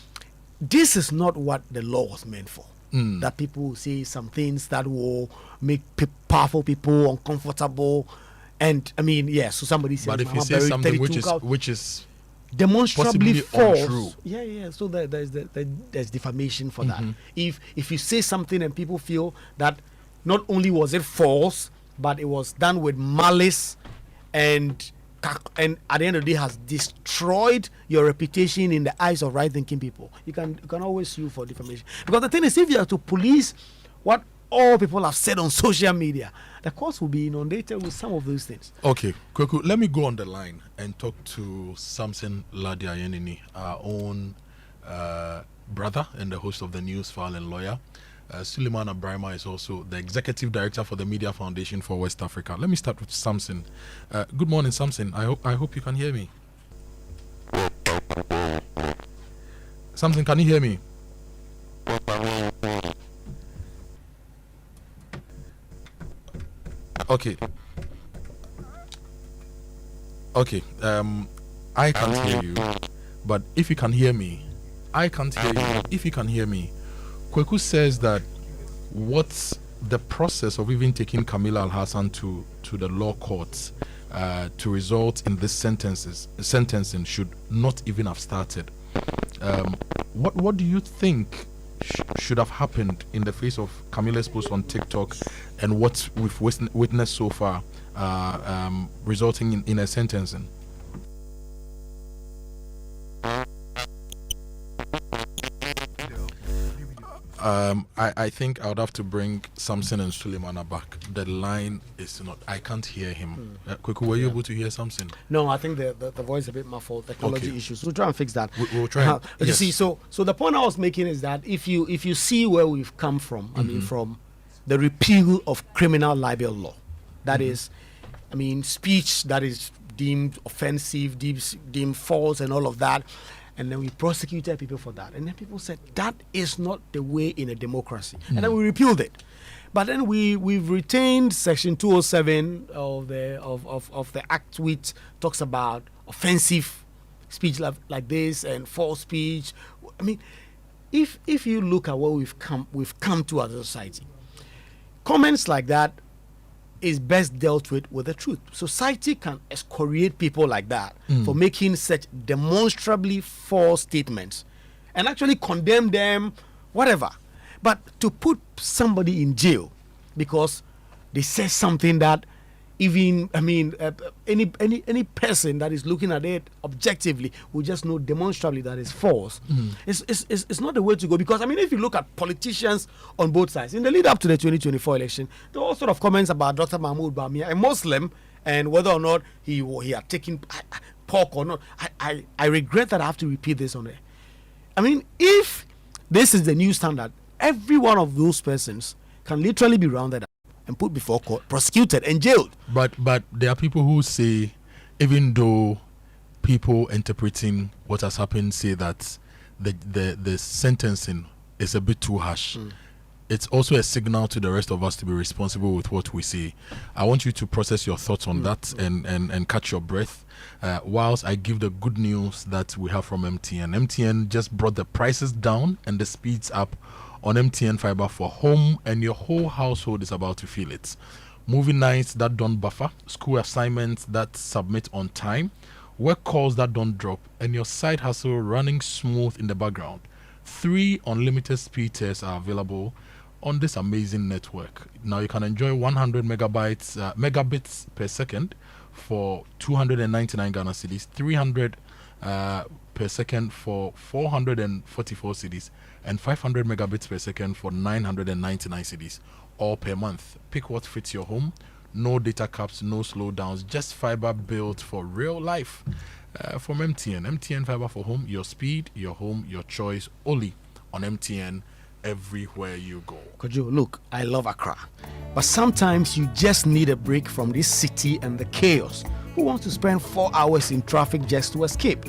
this is not what the law was meant for. That people will say some things that will make powerful people uncomfortable. And I mean, yes, so somebody says, But if you say something which is demonstrably possibly false, untrue. so there's defamation for that. If you say something and people feel that not only was it false, but it was done with malice, and at the end of the day has destroyed your reputation in the eyes of right-thinking people, you can always sue for defamation. Because the thing is, if you are to police what all people have said on social media, the courts will be inundated with some of those things. Okay, Kweku, let me go on the line and talk to Samson Ladiayenini, our own brother and the host of the News File and lawyer. Suleiman Abrahima is also the executive director for the Media Foundation for West Africa. Let me start with Samson. Good morning, Samson. I hope you can hear me. Samson, can you hear me? Okay. I can't hear you, but if you can hear me, I can't hear you. If you can hear me, Kweku says that what's the process of even taking Camilla Al-Hassan to the law courts to result in this sentencing should not even have started. What do you think should have happened in the face of Camilla's post on TikTok and what we've witnessed so far, resulting in a sentencing? I think I would have to bring Samson and Suleimana back. The line is not. I can't hear him. Kweku, were you able to hear Samson? No, I think the voice is a bit muffled. Technology issues. We'll try and fix that. We'll try. You see, so the point I was making is that if you see where we've come from, I mean, from the repeal of criminal libel law, that is, I mean, speech that is deemed offensive, deemed false, and all of that. And then we prosecuted people for that. And then people said, that is not the way in a democracy. And then we repealed it. But then we've retained Section 207 of the Act, which talks about offensive speech like this and false speech. I mean, if you look at what we've come to as a society, comments like that is best dealt with the truth. Society can excoriate people like that for making such demonstrably false statements and actually condemn them, whatever. But to put somebody in jail because they say something that even, I mean, any person that is looking at it objectively will just know demonstrably that it's false. It's not the way to go, because I mean, if you look at politicians on both sides in the lead up to the 2024 election, there were all sort of comments about Dr. Mahmoud Bamia, a Muslim, and whether or not he had taken pork or not. I regret that I have to repeat this on air. I mean, if this is the new standard, every one of those persons can literally be rounded up and put before court, prosecuted and jailed. But there are people who say, even though people interpreting what has happened say that the sentencing is a bit too harsh, it's also a signal to the rest of us to be responsible with what we say. I want you to process your thoughts on that and catch your breath whilst I give the good news that we have from MTN. MTN just brought the prices down and the speeds up on MTN Fiber for home, and your whole household is about to feel it. Movie nights that don't buffer, school assignments that submit on time, work calls that don't drop, and your side hustle running smooth in the background. 3 unlimited speed tests are available on this amazing network. Now you can enjoy 100 megabits per second for 299 Ghana cedis, 300 per second for 444 cedis, and 500 megabits per second for 999 cedis, all per month. Pick what fits your home. No data caps, no slowdowns, just fiber built for real life. From MTN fiber for home, your speed, your home, your choice, only on MTN everywhere you go. Kojo, look, I love Accra, but sometimes you just need a break from this city and the chaos. Who wants to spend 4 hours in traffic just to escape?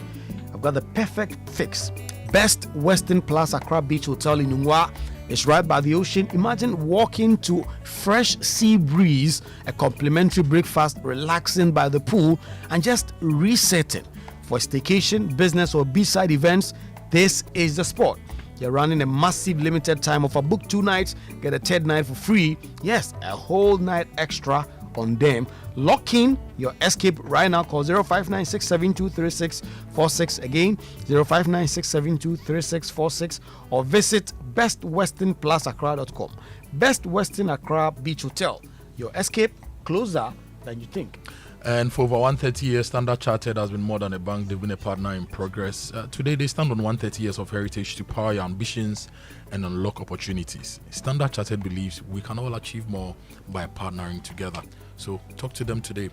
I've got the perfect fix. Best Western Plus Accra Beach Hotel in Nungwa. It's right by the ocean. Imagine walking to fresh sea breeze, a complimentary breakfast, relaxing by the pool, and just resetting. For staycation, business, or beachside events, this is the spot. You're running a massive limited time offer. Book 2 nights, get a third night for free. Yes, a whole night extra on them. Lock in your escape right now. Call 0596723646. Again, 0596723646, or visit bestwesternplusaccra.com. Best Western Accra Beach Hotel. Your escape closer than you think. And for over 130 years, Standard Chartered has been more than a bank. They've been a partner in progress. Today, they stand on 130 years of heritage to power your ambitions and unlock opportunities. Standard Chartered believes we can all achieve more by partnering together. So talk to them today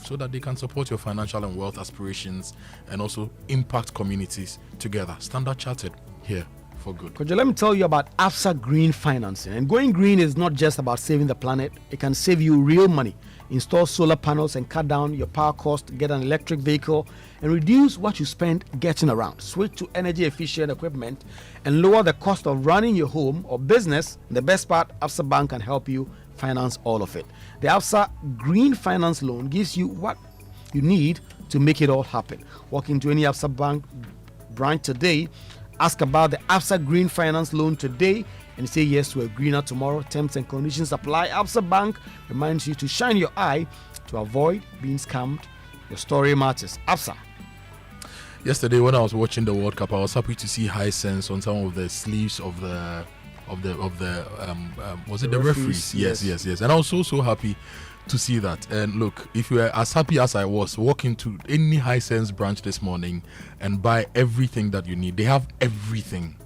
so that they can support your financial and wealth aspirations and also impact communities together. Standard Chartered, here for good. Kojo, let me tell you about AFSA Green Financing. And going green is not just about saving the planet. It can save you real money. Install solar panels and cut down your power cost, get an electric vehicle, and reduce what you spend getting around. Switch to energy efficient equipment and lower the cost of running your home or business. The best part, AFSA Bank can help you finance all of it. The AFSA Green Finance Loan gives you what you need to make it all happen. Walk into any AFSA Bank branch today, ask about the AFSA Green Finance Loan today, and say yes to a greener tomorrow. Terms and conditions apply. AFSA Bank reminds you to shine your eye to avoid being scammed. Your story matters. AFSA. Yesterday, when I was watching the World Cup, I was happy to see Hisense on some of the sleeves of the was it the referees? Yes. And I was so happy to see that. And look, if you were as happy as I was, walk into any Hisense branch this morning and buy everything that you need. They have everything.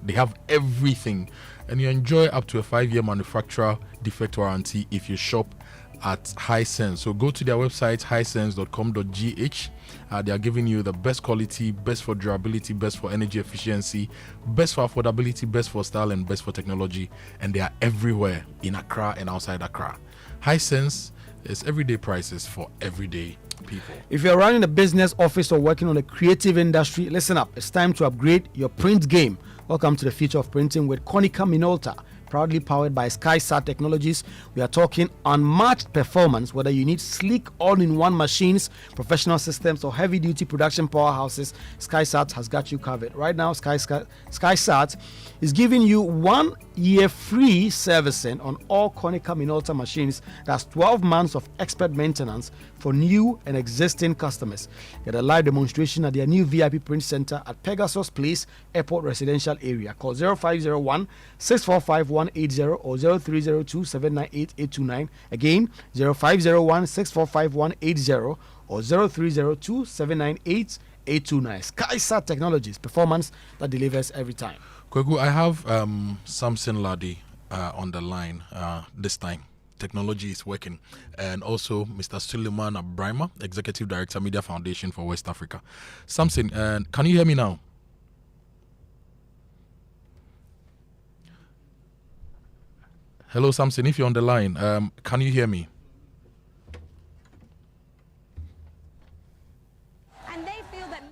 And you enjoy up to a 5-year manufacturer defect warranty if you shop at Hisense. So go to their website, hisense.com.gh. They are giving you the best quality, best for durability, best for energy efficiency, best for affordability, best for style, and best for technology. And they are everywhere in Accra and outside Accra. Hisense is everyday prices for everyday people. If you're running a business, office, or working on a creative industry, listen up. It's time to upgrade your print game. Welcome to the future of printing with Konica Minolta, proudly powered by SkySat Technologies. We are talking unmatched performance, whether you need sleek all-in-one machines, professional systems, or heavy-duty production powerhouses. SkySat has got you covered. Right now, SkySat is giving you 1 year free servicing on all Konica Minolta machines. That's 12 months of expert maintenance for new and existing customers. Get a live demonstration at their new VIP print center at Pegasus Place, Airport Residential Area. Call 0501-645-180 or 0302-798-829. Again, 0501-645-180 or 0302-798-829. SkySat Technologies, performance that delivers every time. Kwegu, I have Samson Ladi on the line this time. Technology is working. And also Mr. Suleiman Abrima, Executive Director, Media Foundation for West Africa. Samson, can you hear me now? Hello, Samson, if you're on the line, can you hear me? And they feel that...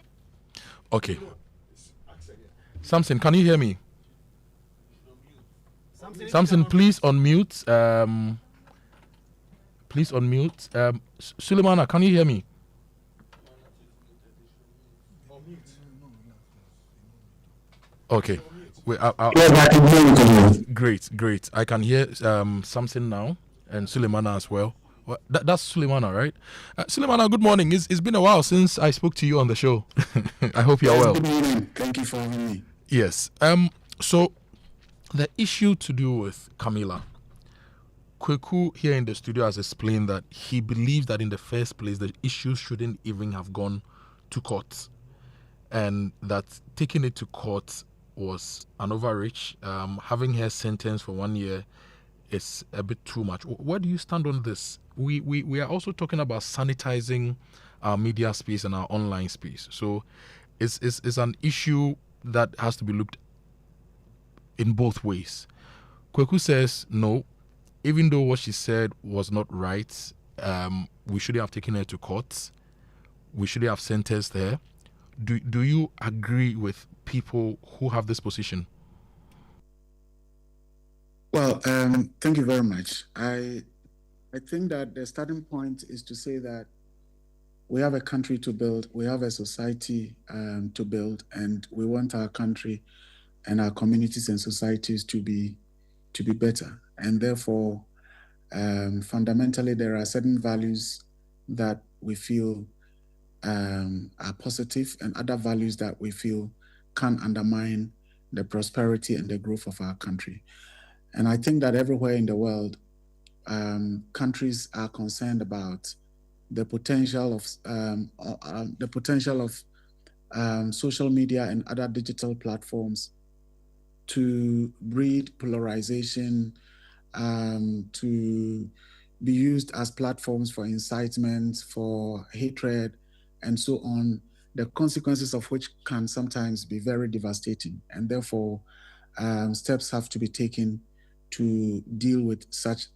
Okay. Samson, can you hear me? Samson, please unmute. Please unmute. Suleimana, can you hear me? Okay. Wait, Great. I can hear Samson now and Suleimana as well. Well, that's Suleimana, right? Suleimana, good morning. It's been a while since I spoke to you on the show. I hope you're well. Good morning. Thank you for having me. Yes. So the issue to do with Camila, Kweku here in the studio has explained that he believes that in the first place the issue shouldn't even have gone to court, and that taking it to court was an overreach. Having her sentenced for 1 year is a bit too much. Where do you stand on this? We are also talking about sanitizing our media space and our online space. So it's an issue that has to be looked in both ways. Kweku says no, even though what she said was not right, we shouldn't have taken her to court. We shouldn't have sentenced her. Do you agree with people who have this position? Well, thank you very much. I think that the starting point is to say that we have a country to build, we have a society to build, and we want our country and our communities and societies to be better. And therefore, fundamentally, there are certain values that we feel are positive, and other values that we feel can undermine the prosperity and the growth of our country. And I think that everywhere in the world, countries are concerned about the potential of social media and other digital platforms to breed polarization, to be used as platforms for incitement, for hatred, and so on, the consequences of which can sometimes be very devastating. And therefore, steps have to be taken to deal with such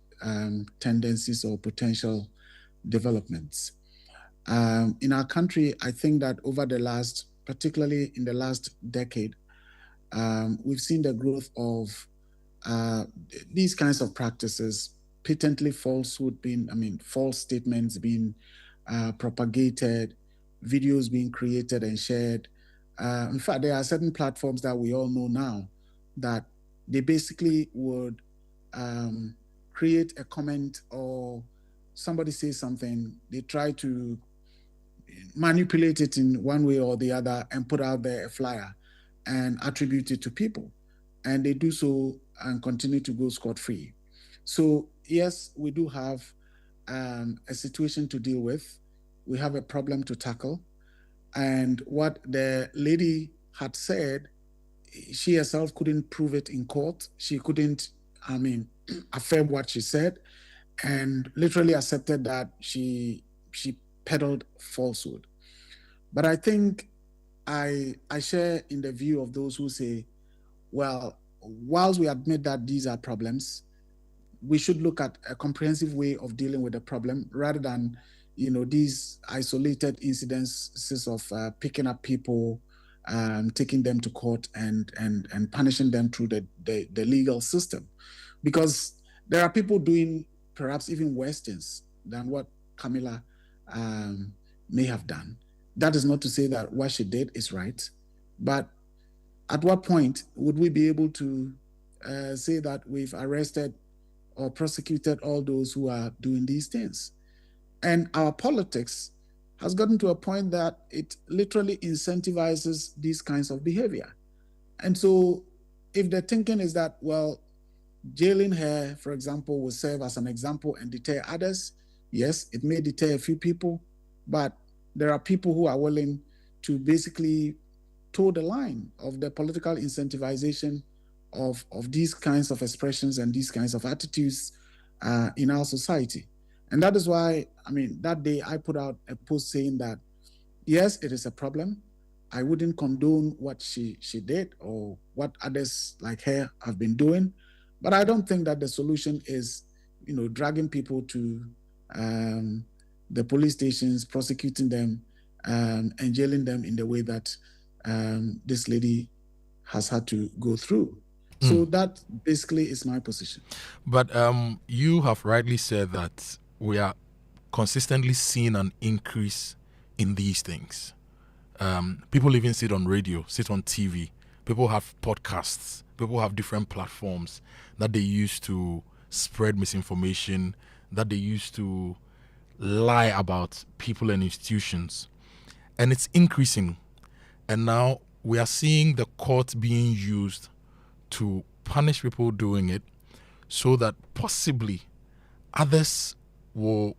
tendencies or potential developments. In our country, I think that particularly in the last decade, we've seen the growth of these kinds of practices, patently false statements being propagated, videos being created and shared. In fact, there are certain platforms that we all know now that they basically would create a comment, or somebody says something, they try to manipulate it in one way or the other and put out there a flyer and attribute it to people. And they do so and continue to go scot-free. So yes, we do have a situation to deal with. We have a problem to tackle. And what the lady had said, she herself couldn't prove it in court. She couldn't, affirm what she said, and literally accepted that she peddled falsehood. But I think I share in the view of those who say, well, whilst we admit that these are problems, we should look at a comprehensive way of dealing with the problem rather than, these isolated incidences of picking up people, taking them to court and punishing them through the legal system. Because there are people doing perhaps even worse things than what Camilla may have done. That is not to say that what she did is right, but at what point would we be able to say that we've arrested or prosecuted all those who are doing these things? And our politics has gotten to a point that it literally incentivizes these kinds of behavior. And so if the thinking is that, well, jailing her, for example, will serve as an example and deter others, yes, it may deter a few people, but there are people who are willing to basically toe the line of the political incentivization of these kinds of expressions and these kinds of attitudes in our society. And that is why, that day I put out a post saying that, yes, it is a problem. I wouldn't condone what she did or what others like her have been doing, but I don't think that the solution is, dragging people to the police stations, prosecuting them, and jailing them in the way that this lady has had to go through. So that basically is my position. But you have rightly said that we are consistently seeing an increase in these things. People even sit on radio, sit on TV. People have podcasts. People have different platforms that they use to spread misinformation, that they use to lie about people and institutions. And it's increasing. And now we are seeing the court being used to punish people doing it, so that possibly others will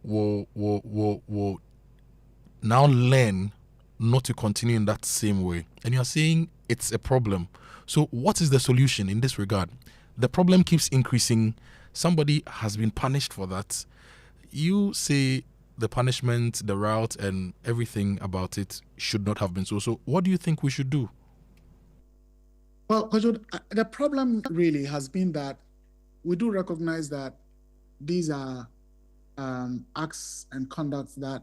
now learn not to continue in that same way. And you're saying it's a problem. So what is the solution in this regard? The problem keeps increasing. Somebody has been punished for that. You say the punishment, the route, and everything about it should not have been so. So what do you think we should do? Well, Kojo, the problem really has been that we do recognize that these are acts and conducts that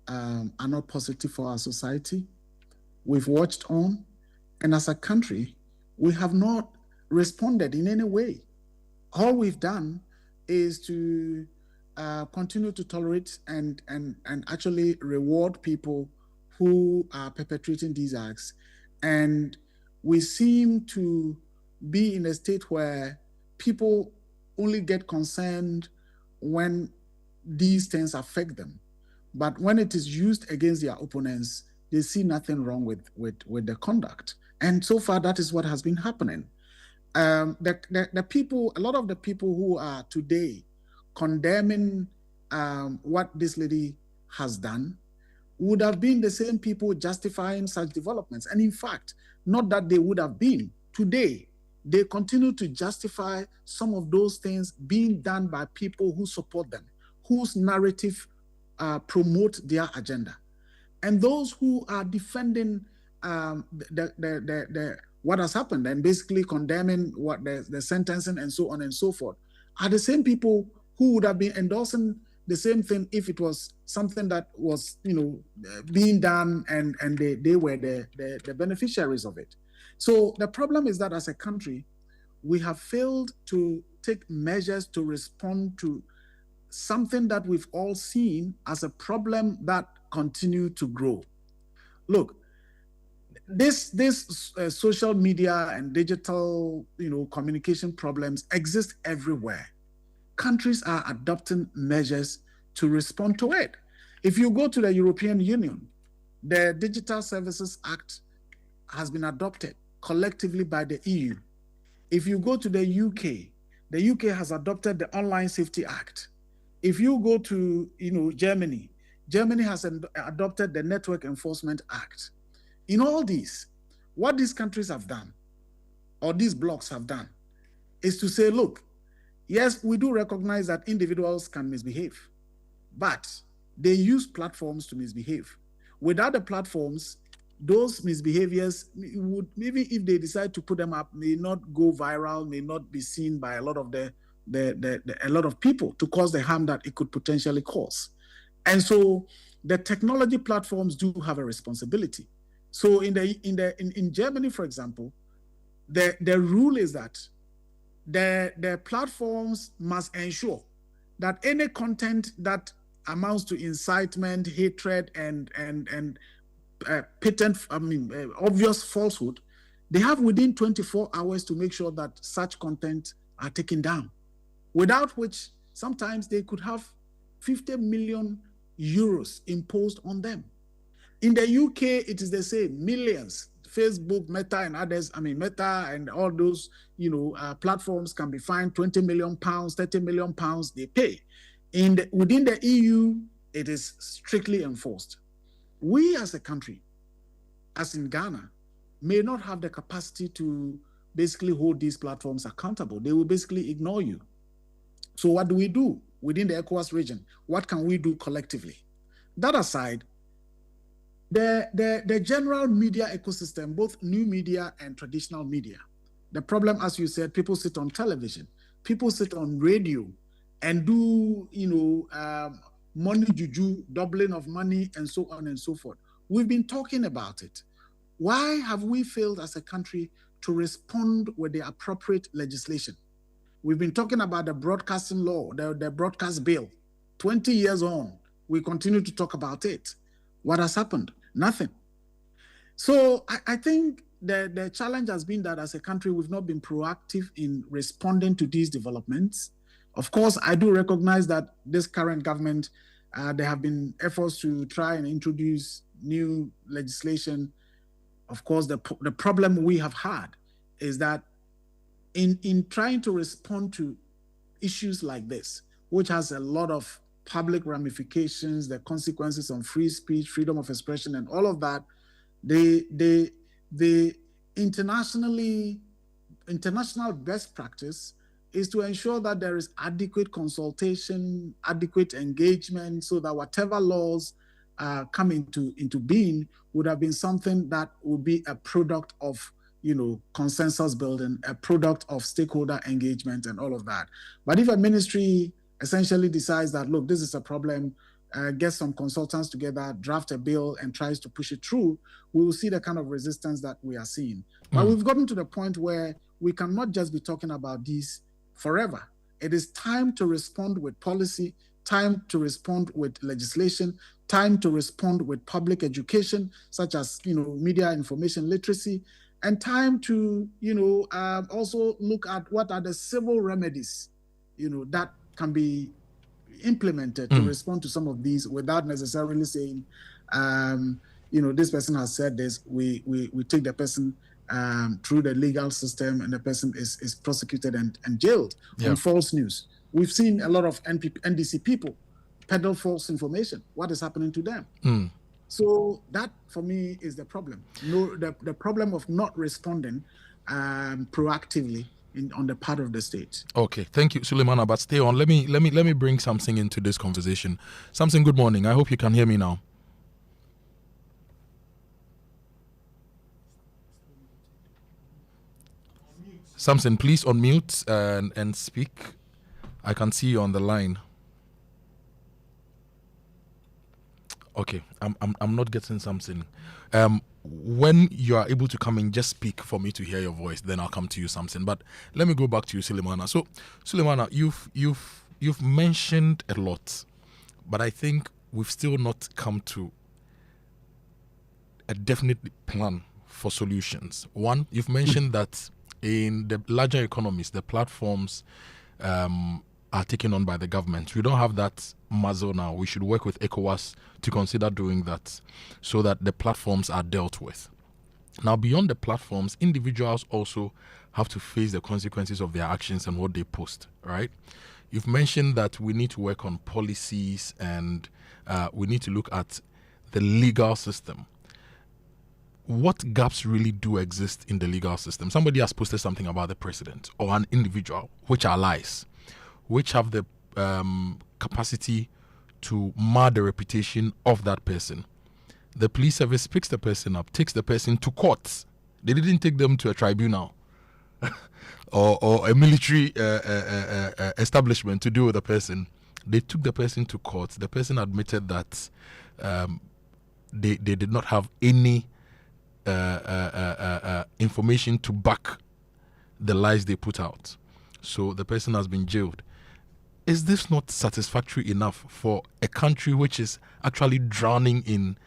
are not positive for our society. We've watched on, and as a country, we have not responded in any way. All we've done is to continue to tolerate and actually reward people who are perpetrating these acts. And we seem to be in a state where people only get concerned when these things affect them. But when it is used against their opponents, they see nothing wrong with the conduct. And so far, that is what has been happening. The people, a lot of the people who are today condemning what this lady has done would have been the same people justifying such developments. And in fact, not that they would have been. Today, they continue to justify some of those things being done by people who support them, whose narrative promote their agenda. And those who are defending what has happened and basically condemning what the sentencing and so on and so forth are the same people who would have been endorsing the same thing if it was something that was, being done and they were the beneficiaries of it. So the problem is that as a country, we have failed to take measures to respond to something that we've all seen as a problem that continue to grow. Look, this social media and digital, communication problems exist everywhere. Countries are adopting measures to respond to it. If you go to the European Union, the Digital Services Act has been adopted collectively by the EU. If you go to the UK has adopted the Online Safety Act. If you go to Germany has adopted the Network Enforcement Act. In all these, what these countries have done, or these blocs have done, is to say, look, yes, we do recognize that individuals can misbehave, but they use platforms to misbehave. Without the platforms, those misbehaviors would, maybe if they decide to put them up, may not go viral, may not be seen by a lot of a lot of people to cause the harm that it could potentially cause. And so the technology platforms do have a responsibility. So in Germany, for example, the rule is that the platforms must ensure that any content that amounts to incitement, hatred, and patent, obvious falsehood, they have within 24 hours to make sure that such content are taken down. Without which, sometimes they could have 50 million euros imposed on them. In the UK, it is the same, millions. Facebook, Meta, and others, Meta and all those, platforms can be fined 20 million pounds, 30 million pounds, they pay. Within the EU, it is strictly enforced. We as a country, as in Ghana, may not have the capacity to basically hold these platforms accountable. They will basically ignore you. So what do we do within the ECOWAS region? What can we do collectively? That aside, the general media ecosystem, both new media and traditional media, the problem, as you said, people sit on television, people sit on radio and do, money juju, doubling of money, and so on and so forth. We've been talking about it. Why have we failed as a country to respond with the appropriate legislation? We've been talking about the broadcasting law, the broadcast bill. 20 years on, we continue to talk about it. What has happened? Nothing. So I think the challenge has been that as a country, we've not been proactive in responding to these developments. Of course, I do recognize that this current government, there have been efforts to try and introduce new legislation. Of course, the problem we have had is that in trying to respond to issues like this, which has a lot of public ramifications, the consequences on free speech, freedom of expression, and all of that, the international best practice is to ensure that there is adequate consultation, adequate engagement, so that whatever laws come into being would have been something that would be a product of consensus building, a product of stakeholder engagement and all of that. But if a ministry essentially decides that, look, this is a problem, get some consultants together, draft a bill and tries to push it through, we will see the kind of resistance that we are seeing. But we've gotten to the point where we cannot just be talking about these forever. It is time to respond with policy, time to respond with legislation, time to respond with public education, such as media information literacy, and time to also look at what are the civil remedies that can be implemented to respond to some of these without necessarily saying this person has said this, we take the person through the legal system and the person is prosecuted and jailed on false news. We've seen a lot of NDC people peddle false information. What is happening to them? So that, for me, is the problem. The problem of not responding proactively on the part of the state. Okay, thank you, Suleimana. But stay on. Let me bring something into this conversation. Something. Good morning. I hope you can hear me now. Something. Please unmute and speak. I can see you on the line. Okay, I'm not getting something. When you are able to come in, just speak for me to hear your voice. Then I'll come to you something. But let me go back to you, Suleimana. So, Suleimana, you've mentioned a lot, but I think we've still not come to a definite plan for solutions. One, you've mentioned that in the larger economies, the platforms are taken on by the government. We don't have that muscle now. We should work with ECOWAS to consider doing that so that the platforms are dealt with. Now, beyond the platforms, individuals also have to face the consequences of their actions and what they post, right? You've mentioned that we need to work on policies and we need to look at the legal system. What gaps really do exist in the legal system? Somebody has posted something about the president or an individual, which are lies, which have the capacity to mar the reputation of that person. The police service picks the person up, takes the person to court. They didn't take them to a tribunal or a military establishment to deal with the person. They took the person to court. The person admitted that they did not have any information to back the lies they put out. So the person has been jailed. Is this not satisfactory enough for a country which is actually drowning in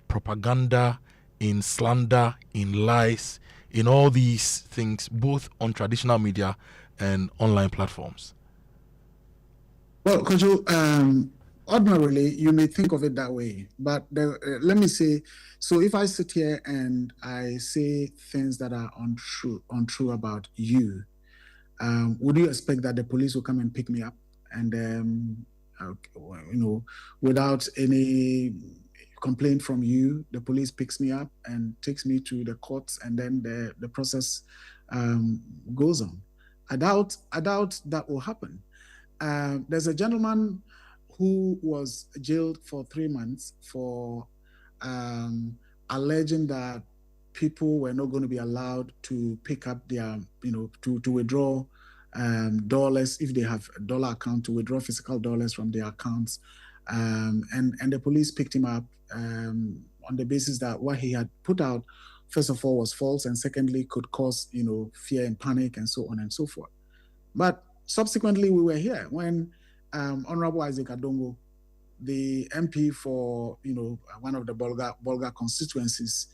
propaganda, in slander, in lies, in all these things, both on traditional media and online platforms? Well, Kojo, ordinarily, you may think of it that way, but let me say, so if I sit here and I say things that are untrue about you, would you expect that the police will come and pick me up and, without any complaint from you, the police picks me up and takes me to the courts, and then the process goes on? I doubt that will happen. There's a gentleman who was jailed for 3 months for alleging that people were not going to be allowed to pick up their, to withdraw dollars if they have a dollar account, to withdraw physical dollars from their accounts. And the police picked him up on the basis that what he had put out, first of all, was false, and secondly, could cause, fear and panic and so on and so forth. But subsequently, we were here when Honorable Isaac Adongo, the MP for, one of the Bolga constituencies,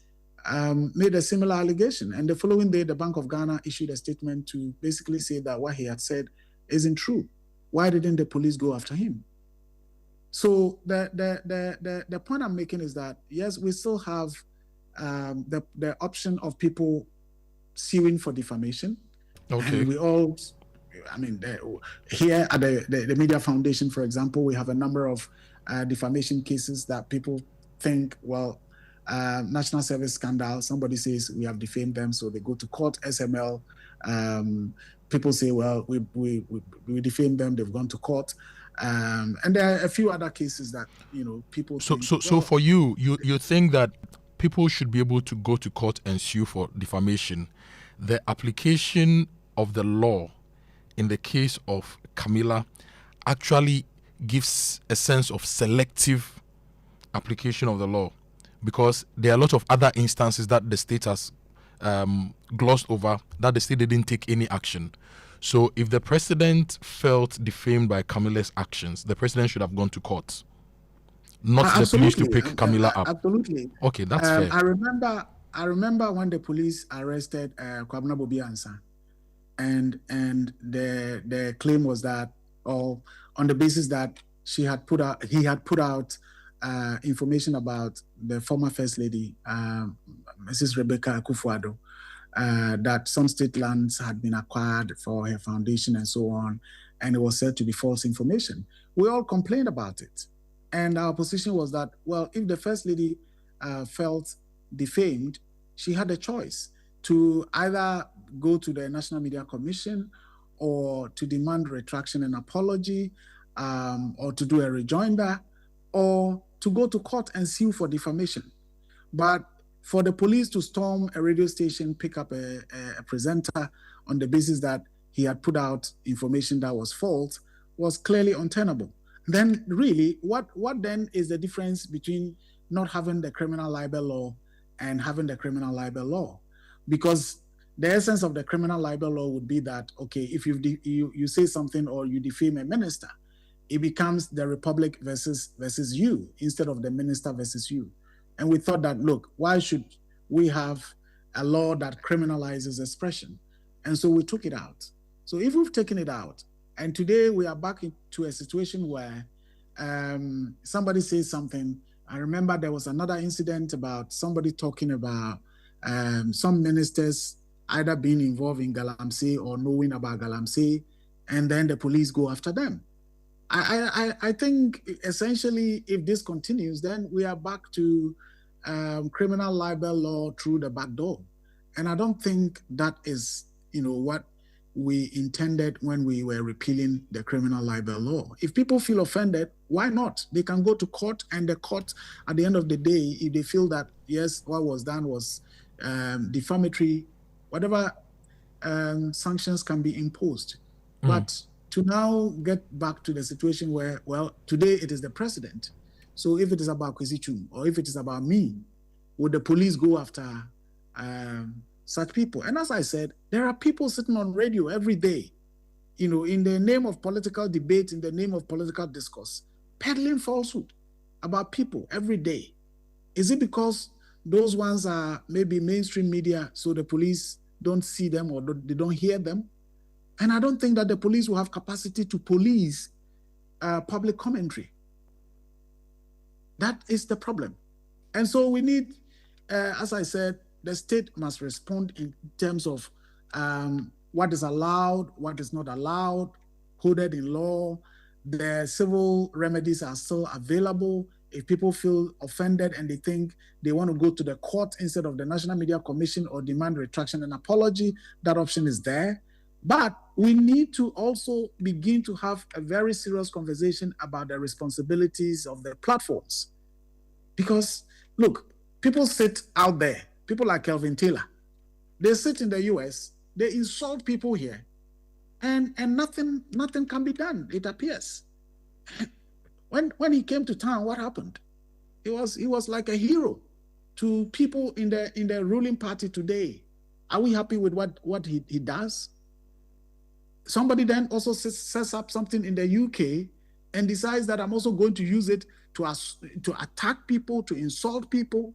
made a similar allegation. And the following day, the Bank of Ghana issued a statement to basically say that what he had said isn't true. Why didn't the police go after him? So the point I'm making is that, yes, we still have the option of people suing for defamation. Okay. And we all I mean, here at the Media Foundation, for example, we have a number of defamation cases that people think, well, national service scandal, somebody says we have defamed them, so they go to court. SML, people say, well, we defamed them, they've gone to court. And there are a few other cases that, people think, So for you think that people should be able to go to court and sue for defamation. The application of the law in the case of Camilla actually gives a sense of selective application of the law, because there are a lot of other instances that the state has glossed over, that the state didn't take any action. So if the president felt defamed by Camilla's actions, the president should have gone to court, not the police to pick Camilla up. Absolutely. Okay, that's fair. I remember when the police arrested Kwabena Bobiansa, and the claim was that, on the basis that he had put out information about the former First Lady, Mrs. Rebecca Akufo-Addo, that some state lands had been acquired for her foundation and so on, and it was said to be false information. We all complained about it. And our position was that, well, if the First Lady felt defamed, she had a choice to either go to the National Media Commission or to demand retraction and apology, or to do a rejoinder, or to go to court and sue for defamation. But for the police to storm a radio station, pick up a presenter on the basis that he had put out information that was false, was clearly untenable. Then really, what then is the difference between not having the criminal libel law and having the criminal libel law? Because the essence of the criminal libel law would be that, okay, if you say something or you defame a minister, it becomes the republic versus you instead of the minister versus you. And we thought that, look, why should we have a law that criminalizes expression? And so we took it out. So if we've taken it out, and today we are back into a situation where somebody says something. I remember there was another incident about somebody talking about some ministers either being involved in Galamsey or knowing about Galamsey, and then the police go after them. I think essentially if this continues, then we are back to criminal libel law through the back door. And I don't think that is, what we intended when we were repealing the criminal libel law. If people feel offended, why not? They can go to court, and the court, at the end of the day, if they feel that, yes, what was done was defamatory, whatever sanctions can be imposed. But to now get back to the situation where, well, today it is the president. So if it is about Kwesi Twum, or if it is about me, would the police go after such people? And as I said, there are people sitting on radio every day, in the name of political debate, in the name of political discourse, peddling falsehood about people every day. Is it because those ones are maybe mainstream media, so the police don't see them or they don't hear them? And I don't think that the police will have capacity to police public commentary. That is the problem. And so we need, as I said, the state must respond in terms of what is allowed, what is not allowed, coded in law. The civil remedies are still available. If people feel offended and they think they want to go to the court instead of the National Media Commission or demand retraction and apology, that option is there. But we need to also begin to have a very serious conversation about the responsibilities of the platforms. Because, look, people sit out there, people like Kelvin Taylor, they sit in the US, they insult people here, and nothing can be done, it appears. When he came to town, what happened? He was like a hero to people in the ruling party today. Are we happy with what he does? Somebody then also sets up something in the UK and decides that I'm also going to use it to attack people, to insult people,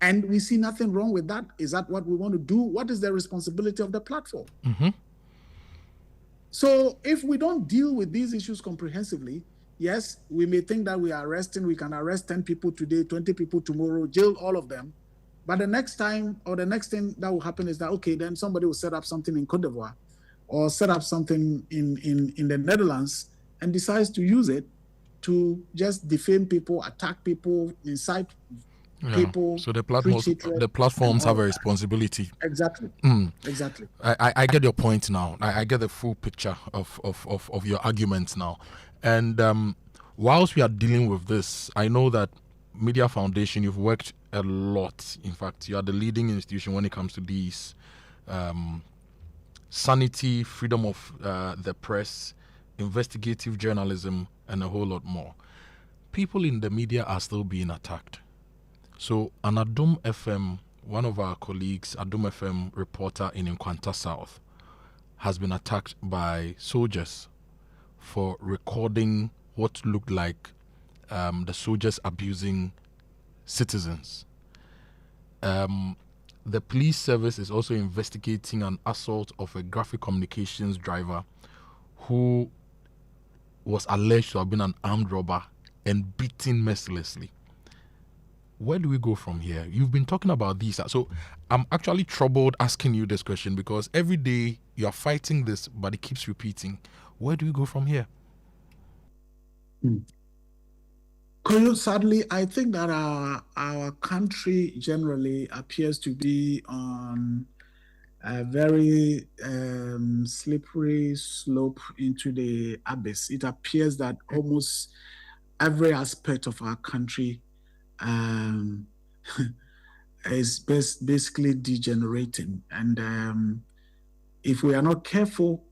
and we see nothing wrong with that. Is that what we want to do? What is the responsibility of the platform? So if we don't deal with these issues comprehensively, yes, we may think that we can arrest 10 people today, 20 people tomorrow, jail all of them. But the next time, or the next thing that will happen is that, okay, then somebody will set up something in Cote d'Ivoire or set up something in the Netherlands and decides to use it to just defame people, attack people, incite people. So the platforms have a responsibility. Exactly. Exactly. I get your point now. I get the full picture of your arguments now. And whilst we are dealing with this, I know that Media Foundation, you've worked a lot. In fact, you are the leading institution when it comes to these sanity, freedom of the press, investigative journalism, and a whole lot more. People in the media are still being attacked. So on Adum FM, one of our colleagues, Adum FM reporter in Nkwanta South, has been attacked by soldiers for recording what looked like the soldiers abusing citizens. The police service is also investigating an assault of a graphic communications driver who was alleged to have been an armed robber and beaten mercilessly. Where do we go from here? You've been talking about these. So I'm actually troubled asking you this question because every day you are fighting this, but it keeps repeating. Where do we go from here? Kojo, sadly, I think that our country generally appears to be on a very slippery slope into the abyss. It appears that almost every aspect of our country is basically degenerating. And if we are not careful,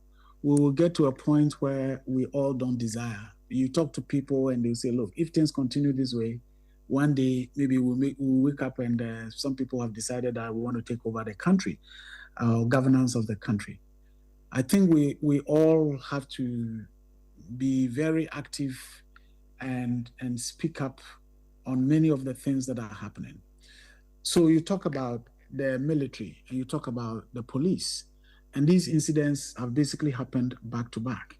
we will get to a point where we all don't desire. You talk to people and they say, look, if things continue this way, one day maybe we'll wake up and some people have decided that we want to take over the country, governance of the country. I think we all have to be very active and speak up on many of the things that are happening. So you talk about the military and you talk about the police, and these incidents have basically happened back to back.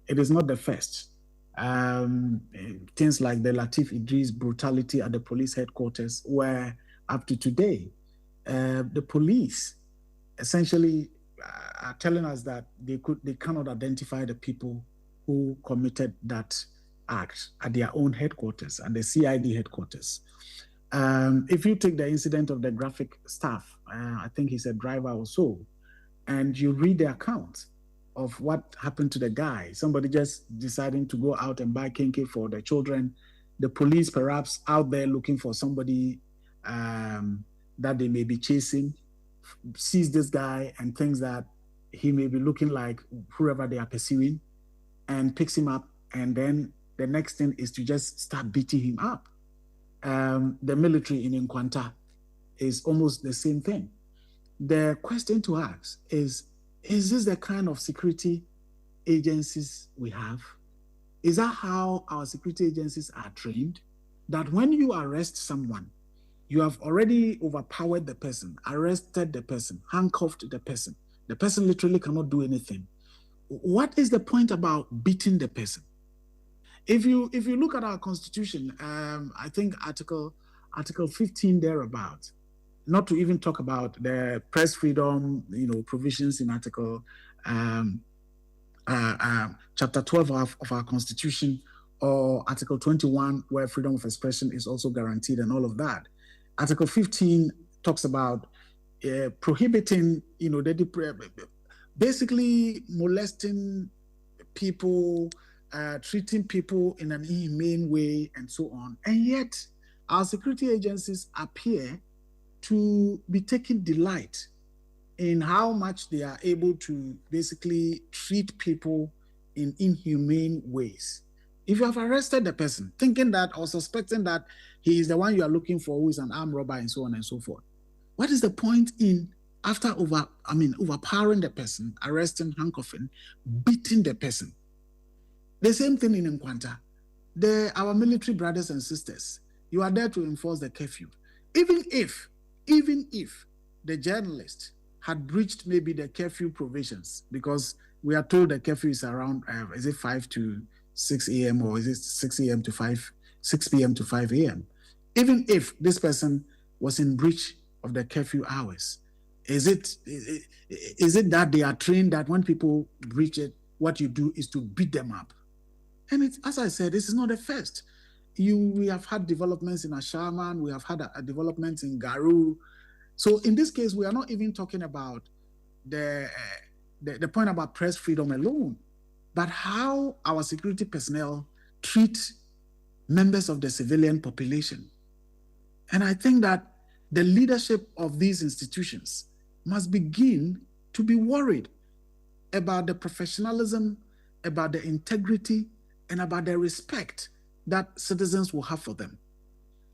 It is not the first. Things like the Latif Idris brutality at the police headquarters, where up to today, the police essentially are telling us that they cannot identify the people who committed that act at their own headquarters, at the CID headquarters. If you take the incident of the graphic staff, I think he's a driver or so, and you read the account of what happened to the guy, somebody just deciding to go out and buy kinky for the children, the police perhaps out there looking for somebody that they may be chasing, sees this guy and thinks that he may be looking like whoever they are pursuing, and picks him up, and then the next thing is to just start beating him up. The military in Nkwanta is almost the same thing. The question to ask is this the kind of security agencies we have? Is that how our security agencies are trained? That when you arrest someone, you have already overpowered the person, arrested the person, handcuffed the person. The person literally cannot do anything. What is the point about beating the person? If you look at our constitution, I think Article 15 thereabout, not to even talk about the press freedom, provisions in Article Chapter 12 of our Constitution, or Article 21, where freedom of expression is also guaranteed, and all of that. Article 15 talks about prohibiting, basically molesting people, treating people in an inhumane way, and so on. And yet, our security agencies appear to be taking delight in how much they are able to basically treat people in inhumane ways. If you have arrested the person, thinking that or suspecting that he is the one you are looking for, who is an armed robber, and so on and so forth, what is the point in, after overpowering the person, arresting, handcuffing, beating the person? The same thing in Nkwanta. Our military brothers and sisters, you are there to enforce the curfew. Even if the journalist had breached maybe the curfew provisions, because we are told the curfew is around, is it 5 to 6 a.m. or is it 6 a.m. to 6 p.m. to 5 a.m.? Even if this person was in breach of the curfew hours, Is it that they are trained that when people breach it, what you do is to beat them up? And it's, as I said, this is not the first. We have had developments in Ashaman, we have had developments in Garu. So in this case, we are not even talking about the point about press freedom alone, but how our security personnel treat members of the civilian population. And I think that the leadership of these institutions must begin to be worried about the professionalism, about the integrity, and about the respect that citizens will have for them.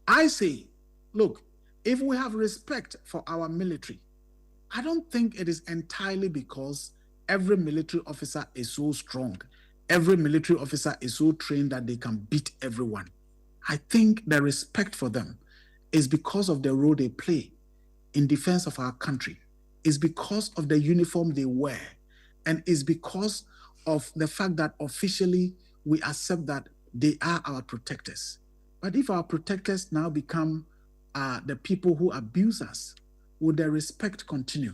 I say, look, if we have respect for our military, I don't think it is entirely because every military officer is so strong, every military officer is so trained that they can beat everyone. I think the respect for them is because of the role they play in defense of our country, is because of the uniform they wear, and is because of the fact that officially we accept that they are our protectors. But if our protectors now become the people who abuse us, will the respect continue?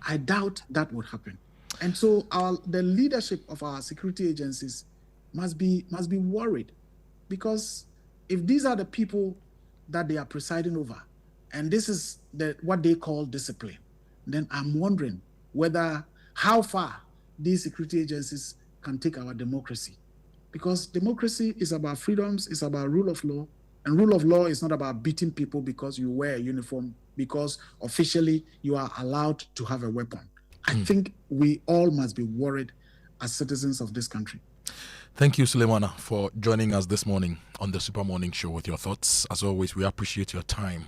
I doubt that would happen. And so the leadership of our security agencies must be worried, because if these are the people that they are presiding over, and this is what they call discipline, then I'm wondering how far these security agencies can take our democracy. Because democracy is about freedoms, it's about rule of law, and rule of law is not about beating people because you wear a uniform, because officially you are allowed to have a weapon. I think we all must be worried as citizens of this country. Thank you, Suleimana, for joining us this morning on the Super Morning Show with your thoughts. As always, we appreciate your time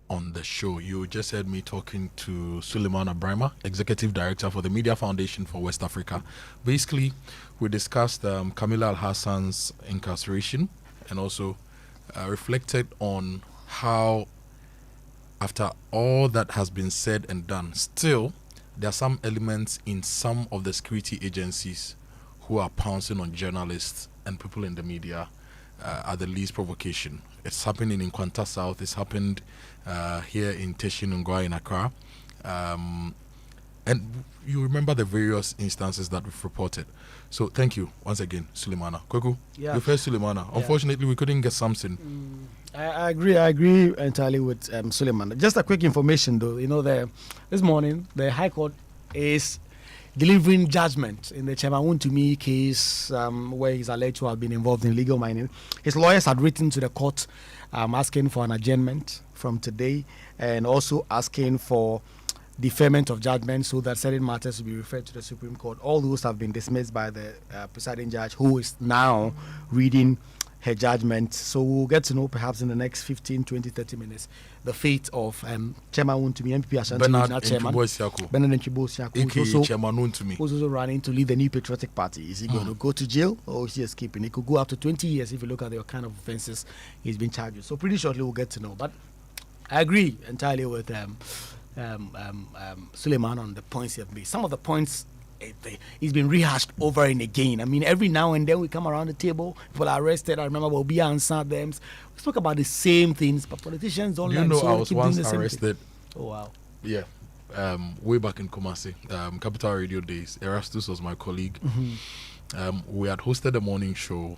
on the show. You just heard me talking to Suleimana Brima, Executive Director for the Media Foundation for West Africa. Basically, we discussed Camila Al-Hassan's incarceration and also reflected on how, after all that has been said and done, still there are some elements in some of the security agencies who are pouncing on journalists and people in the media at the least provocation. It's happening in Kwanta South. It's happened here in Teshin Ngwa in Accra. And you remember the various instances that we've reported. So thank you once again, Suleimana. Kojo, you first, Suleimana. Yeah. Unfortunately, we couldn't get something. I agree entirely with Suleimana. Just a quick information, though. You know, this morning, the High Court is delivering judgment in the Chemawuntumi case where he's alleged to have been involved in illegal mining. His lawyers had written to the court asking for an adjournment from today and also asking for deferment of judgment so that certain matters will be referred to the Supreme Court. All those have been dismissed by the presiding judge, who is now reading her judgment. So we'll get to know perhaps in the next 15, 20, 30 minutes the fate of Chairman Wuntumi, MPP Ashanti Regional Chairman Bernard Nchibo, who's also running to lead the New Patriotic Party. Is he going to go to jail or is he escaping? He could go up to 20 years if you look at the kind of offences he's been charged with. So pretty shortly we'll get to know. But I agree entirely with Suleiman on the points he has made. Some of the points it's been rehashed over and again. I mean, every now and then we come around the table, people are arrested. I remember Bobby answered them. We talk about the same things, but politicians don't learn. You know, so I was once arrested. Oh wow! Yeah, way back in Kumasi, Capital Radio days. Erastus was my colleague. We had hosted a morning show,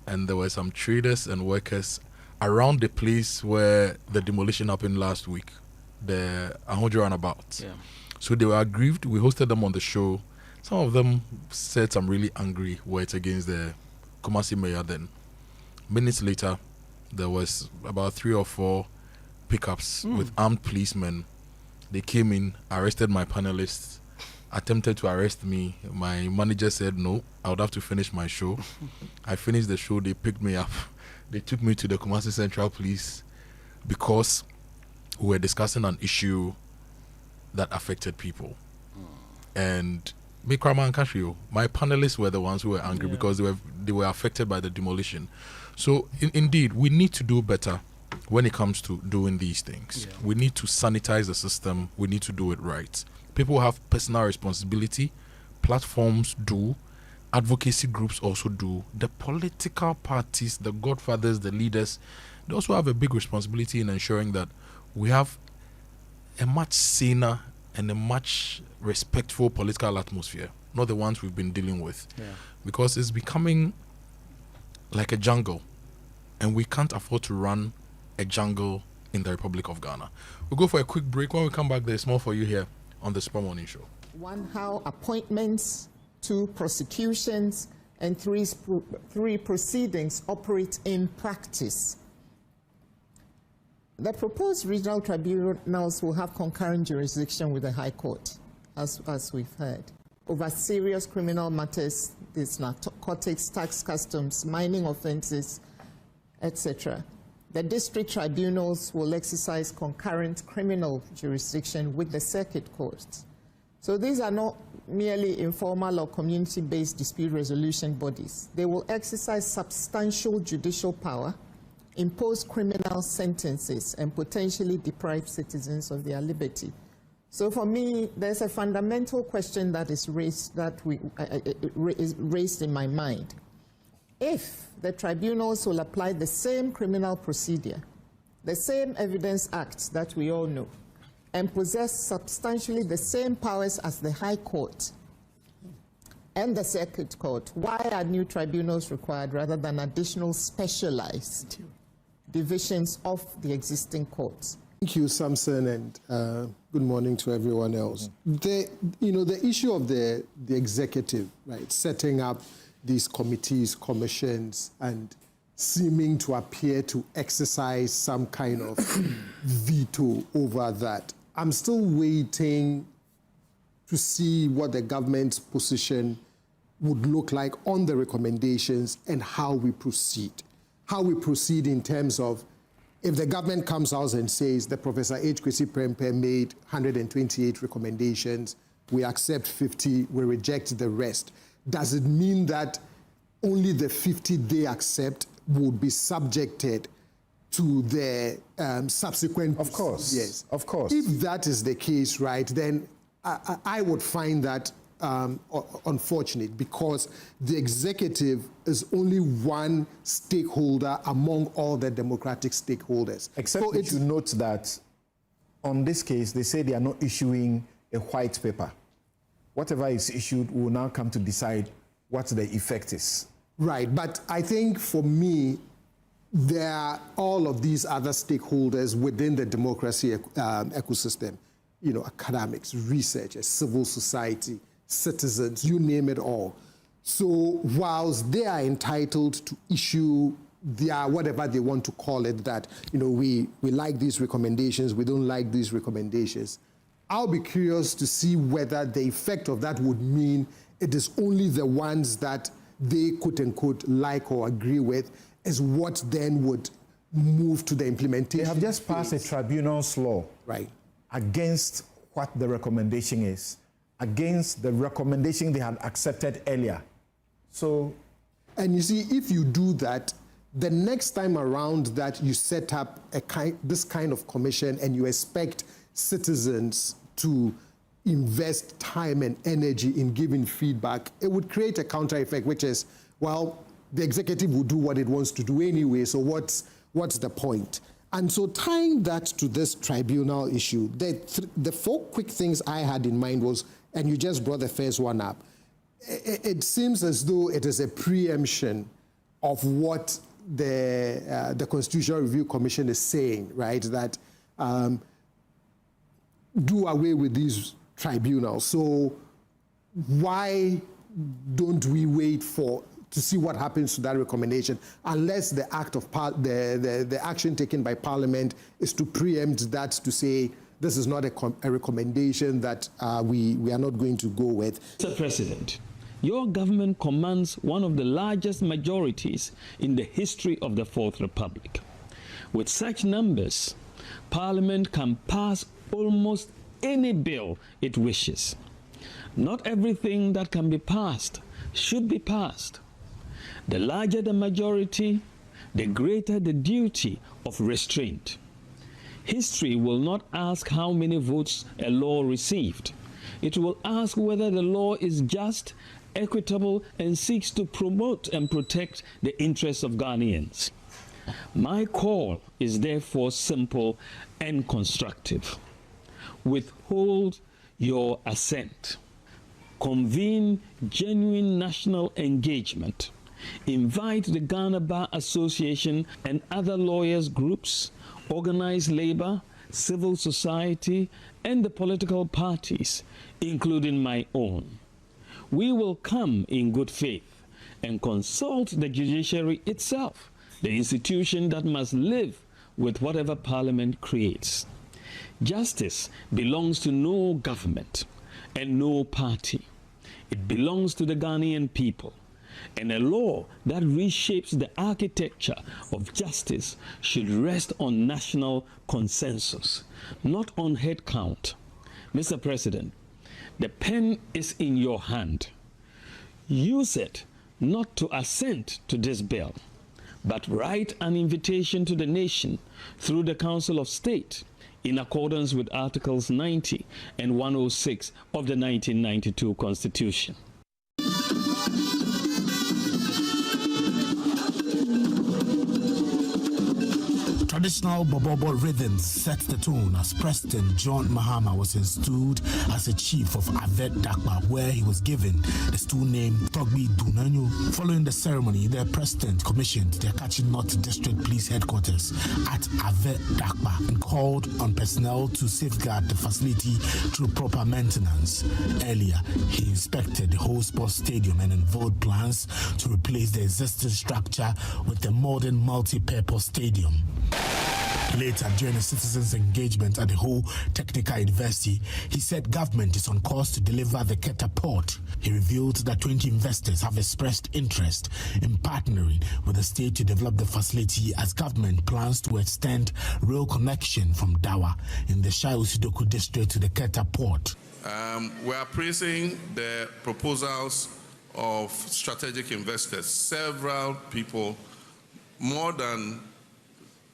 and there were some traders and workers around the place where the demolition happened last week, the Ahojo runabout. Yeah. So they were aggrieved. We hosted them on the show. Some of them said some really angry words against the Kumasi mayor then. Minutes later, there was about 3 or 4 pickups with armed policemen. They came in, arrested my panelists, attempted to arrest me. My manager said no, I would have to finish my show. I finished the show. They picked me up. They took me to the Kumasi Central Police because we were discussing an issue that affected people. And my panelists were the ones who were angry because they were affected by the demolition. So indeed, we need to do better when it comes to doing these things. We need to sanitize the system. We need to do it right. People have personal responsibility. Platforms do. Advocacy groups also do. The political parties, the godfathers, the leaders, they also have a big responsibility in ensuring that we have a much saner and a much respectful political atmosphere, not the ones we've been dealing with. Yeah. Because it's becoming like a jungle, and we can't afford to run a jungle in the Republic of Ghana. We'll go for a quick break. When we come back, there's more for you here on the Super Morning Show. 1, how appointments, 2, prosecutions, and 3 proceedings operate in practice. The proposed regional tribunals will have concurrent jurisdiction with the High Court, as we've heard, over serious criminal matters, these narcotics, tax customs, mining offenses, etc. The district tribunals will exercise concurrent criminal jurisdiction with the circuit courts. So these are not merely informal or community-based dispute resolution bodies. They will exercise substantial judicial power, impose criminal sentences, and potentially deprive citizens of their liberty. So for me, there's a fundamental question that is raised, is raised in my mind. If the tribunals will apply the same criminal procedure, the same evidence acts that we all know, and possess substantially the same powers as the High Court and the Circuit Court, why are new tribunals required rather than additional specialized divisions of the existing courts? Thank you, Samson, and good morning to everyone else. The issue of the executive, right, setting up these committees, commissions, and seeming to appear to exercise some kind of veto over that. I'm still waiting to see what the government's position would look like on the recommendations and how we proceed. How we proceed in terms of if the government comes out and says that Professor H. Kwesi Prempeh made 128 recommendations, we accept 50, we reject the rest. Does it mean that only the 50 they accept would be subjected to the subsequent? Of course. Yes. Of course. If that is the case, right, then I would find that unfortunate, because the executive is only one stakeholder among all the democratic stakeholders. Except that you note that on this case, they say they are not issuing a white paper. Whatever is issued will now come to decide what the effect is. Right, but I think for me, there are all of these other stakeholders within the democracy ecosystem, academics, researchers, civil society, citizens, you name it all. So whilst they are entitled to issue their whatever they want to call it, that we like these recommendations, we don't like these recommendations, I'll be curious to see whether the effect of that would mean it is only the ones that they quote unquote like or agree with is what then would move to the implementation. They have just passed a tribunal's law, right, against what the recommendation is, against the recommendation they had accepted earlier. So, and you see, if you do that, the next time around that you set up this kind of commission and you expect citizens to invest time and energy in giving feedback, it would create a counter effect, which is, well, the executive will do what it wants to do anyway, so what's the point? And so tying that to this tribunal issue, the 4 quick things I had in mind was, and you just brought the first one up, it seems as though it is a preemption of what the Constitutional Review Commission is saying, right? That do away with these tribunals. So why don't we wait to see what happens to that recommendation, unless the act of the action taken by Parliament is to preempt that, to say this is not a recommendation that we are not going to go with. Mr. President, your government commands one of the largest majorities in the history of the Fourth Republic. With such numbers, Parliament can pass almost any bill it wishes. Not everything that can be passed should be passed. The larger the majority, the greater the duty of restraint. History will not ask how many votes a law received. It will ask whether the law is just, equitable, and seeks to promote and protect the interests of Ghanaians. My call is therefore simple and constructive. withhold your assent. Convene genuine national engagement. Invite the Ghana Bar Association and other lawyers groups, organized labor, civil society, and the political parties, including my own. We will come in good faith and consult the judiciary itself, the institution that must live with whatever Parliament creates. Justice belongs to no government and no party. It belongs to the Ghanaian people. And a law that reshapes the architecture of justice should rest on national consensus, not on head count. Mr. President, the pen is in your hand. Use it not to assent to this bill, but write an invitation to the nation through the Council of State in accordance with Articles 90 and 106 of the 1992 Constitution. Traditional Bobobo rhythms set the tone as President John Mahama was installed as a chief of Avet Dakba, where he was given the stool name Togbi Dunanyo. Following the ceremony, the President commissioned the Akachi North District Police Headquarters at Avet Dakba and called on personnel to safeguard the facility through proper maintenance. Earlier, he inspected the whole sports stadium and unveiled plans to replace the existing structure with a modern multi-purpose stadium. Later, during a citizens' engagement at the Whole Technical University, he said government is on course to deliver the Keta port. He revealed that 20 investors have expressed interest in partnering with the state to develop the facility as government plans to extend rail connection from Dawa in the Shai Usidoku district to the Keta port. We are praising the proposals of strategic investors. Several people, more than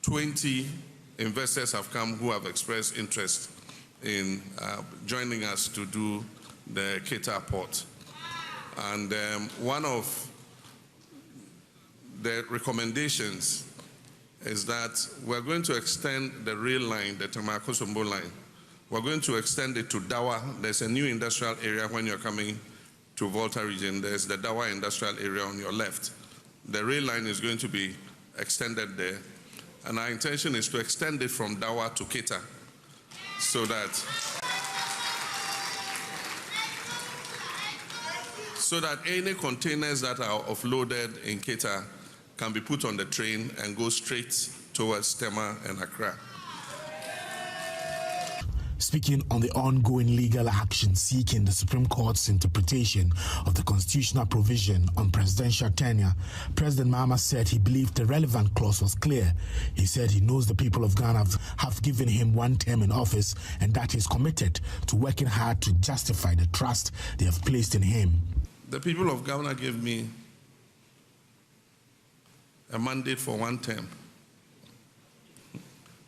20 investors have come who have expressed interest in joining us to do the Keta port. And one of the recommendations is that we're going to extend the rail line, the Tamakosombo line. We're going to extend it to Dawa. There's a new industrial area when you're coming to Volta region. There's the Dawa industrial area on your left. The rail line is going to be extended there. And our intention is to extend it from Dawa to Keta so that any containers that are offloaded in Keta can be put on the train and go straight towards Tema and Accra. Speaking on the ongoing legal action seeking the Supreme Court's interpretation of the constitutional provision on presidential tenure, President Mahama said he believed the relevant clause was clear. He said he knows the people of Ghana have given him one term in office and that he's committed to working hard to justify the trust they have placed in him. The people of Ghana gave me a mandate for one term.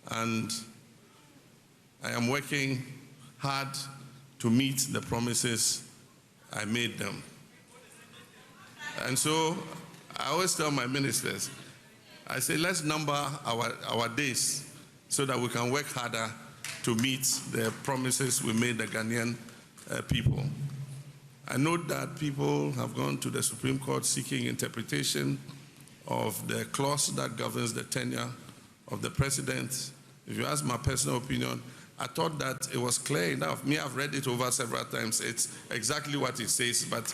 And I am working hard to meet the promises I made them. And so I always tell my ministers, I say, let's number our days so that we can work harder to meet the promises we made the Ghanaian people. I know that people have gone to the Supreme Court seeking interpretation of the clause that governs the tenure of the president. If you ask my personal opinion, I thought that it was clear enough. I've read it over several times. It's exactly what it says. But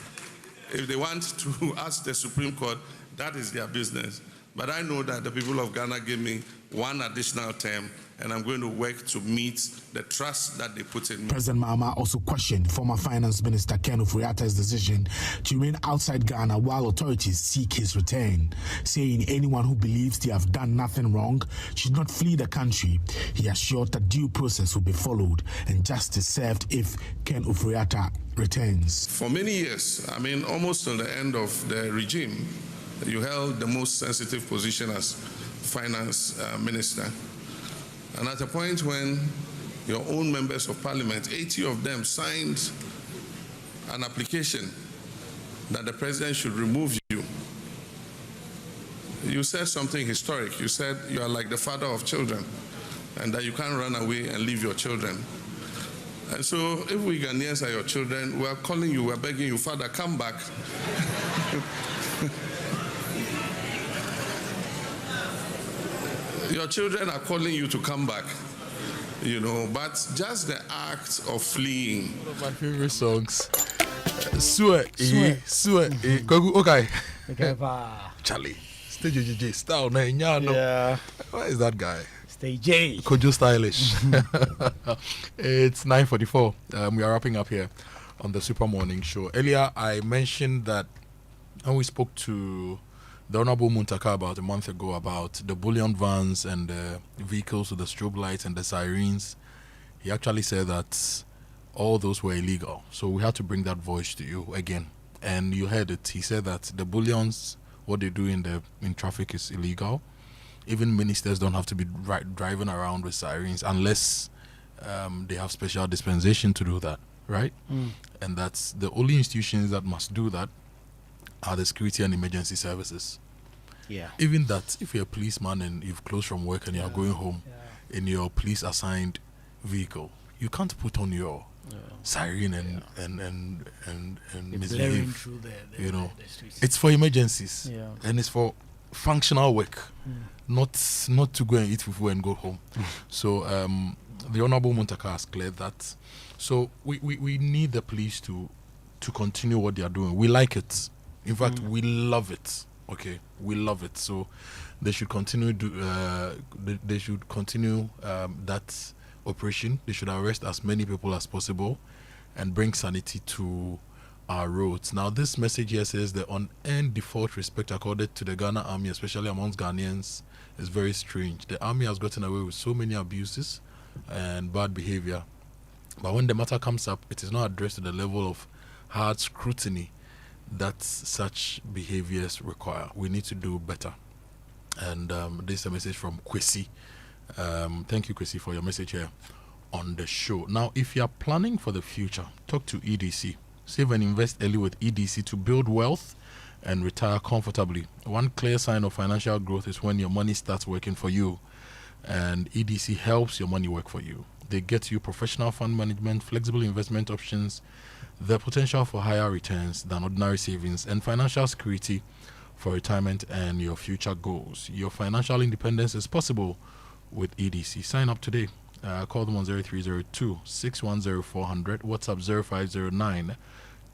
if they want to ask the Supreme Court, that is their business. But I know that the people of Ghana gave me one additional term, and I'm going to work to meet the trust that they put in me. President Mahama also questioned former Finance Minister Ken Ofori-Attah's decision to remain outside Ghana while authorities seek his return, saying anyone who believes they have done nothing wrong should not flee the country. He assured that due process will be followed and justice served if Ken Ofori-Attah returns. For many years, almost till the end of the regime, you held the most sensitive position as finance minister. And at a point when your own members of parliament, 80 of them, signed an application that the president should remove you, you said something historic. You said you are like the father of children and that you can't run away and leave your children. And so if we Ghanaians are your children, we're calling you, we're begging you, Father, come back. Your children are calling you to come back, but just the act of fleeing. One of my favorite songs. Okay. Charlie. Stay JJ style. Yeah. Where is that guy? Stay J. Kojo stylish. It's 9:44. We are wrapping up here on the Super Morning Show. Earlier, I mentioned that when we spoke to the Honorable Muntaka about a month ago about the bullion vans and the vehicles with the strobe lights and the sirens, he actually said that all those were illegal. So we had to bring that voice to you again. And you heard it. He said that the bullions, what they do in traffic is illegal. Even ministers don't have to be driving around with sirens unless they have special dispensation to do that, right? And that's the only institutions that must do that are the security and emergency services. Yeah. Even that, if you're a policeman and you've closed from work and you're going home in your police assigned vehicle, you can't put on your siren and misbehave. Through the streets. It's for emergencies and it's for functional work, not to go and eat fufu and go home. So the Honorable Muntaka has cleared that. So we need the police to continue what they are doing. We like it. In fact, we love it. Okay, we love it. So they should continue that operation. They should arrest as many people as possible and bring sanity to our roads. Now, this message here says the unearned default respect accorded to the Ghana Army, especially amongst Ghanaians, is very strange. The Army has gotten away with so many abuses and bad behavior, but when the matter comes up, it is not addressed to the level of hard scrutiny that such behaviors require. We need to do better. And this is a message from Kwesi. Thank you, Kwesi, for your message here on the show. Now, if you are planning for the future, talk to EDC. Save and invest early with EDC to build wealth and retire comfortably. One clear sign of financial growth is when your money starts working for you, and EDC helps your money work for you. They get you professional fund management, flexible investment options, the potential for higher returns than ordinary savings, and financial security for retirement and your future goals. Your financial independence is possible with EDC. Sign up today. Call them on 0302 610 400, WhatsApp 0509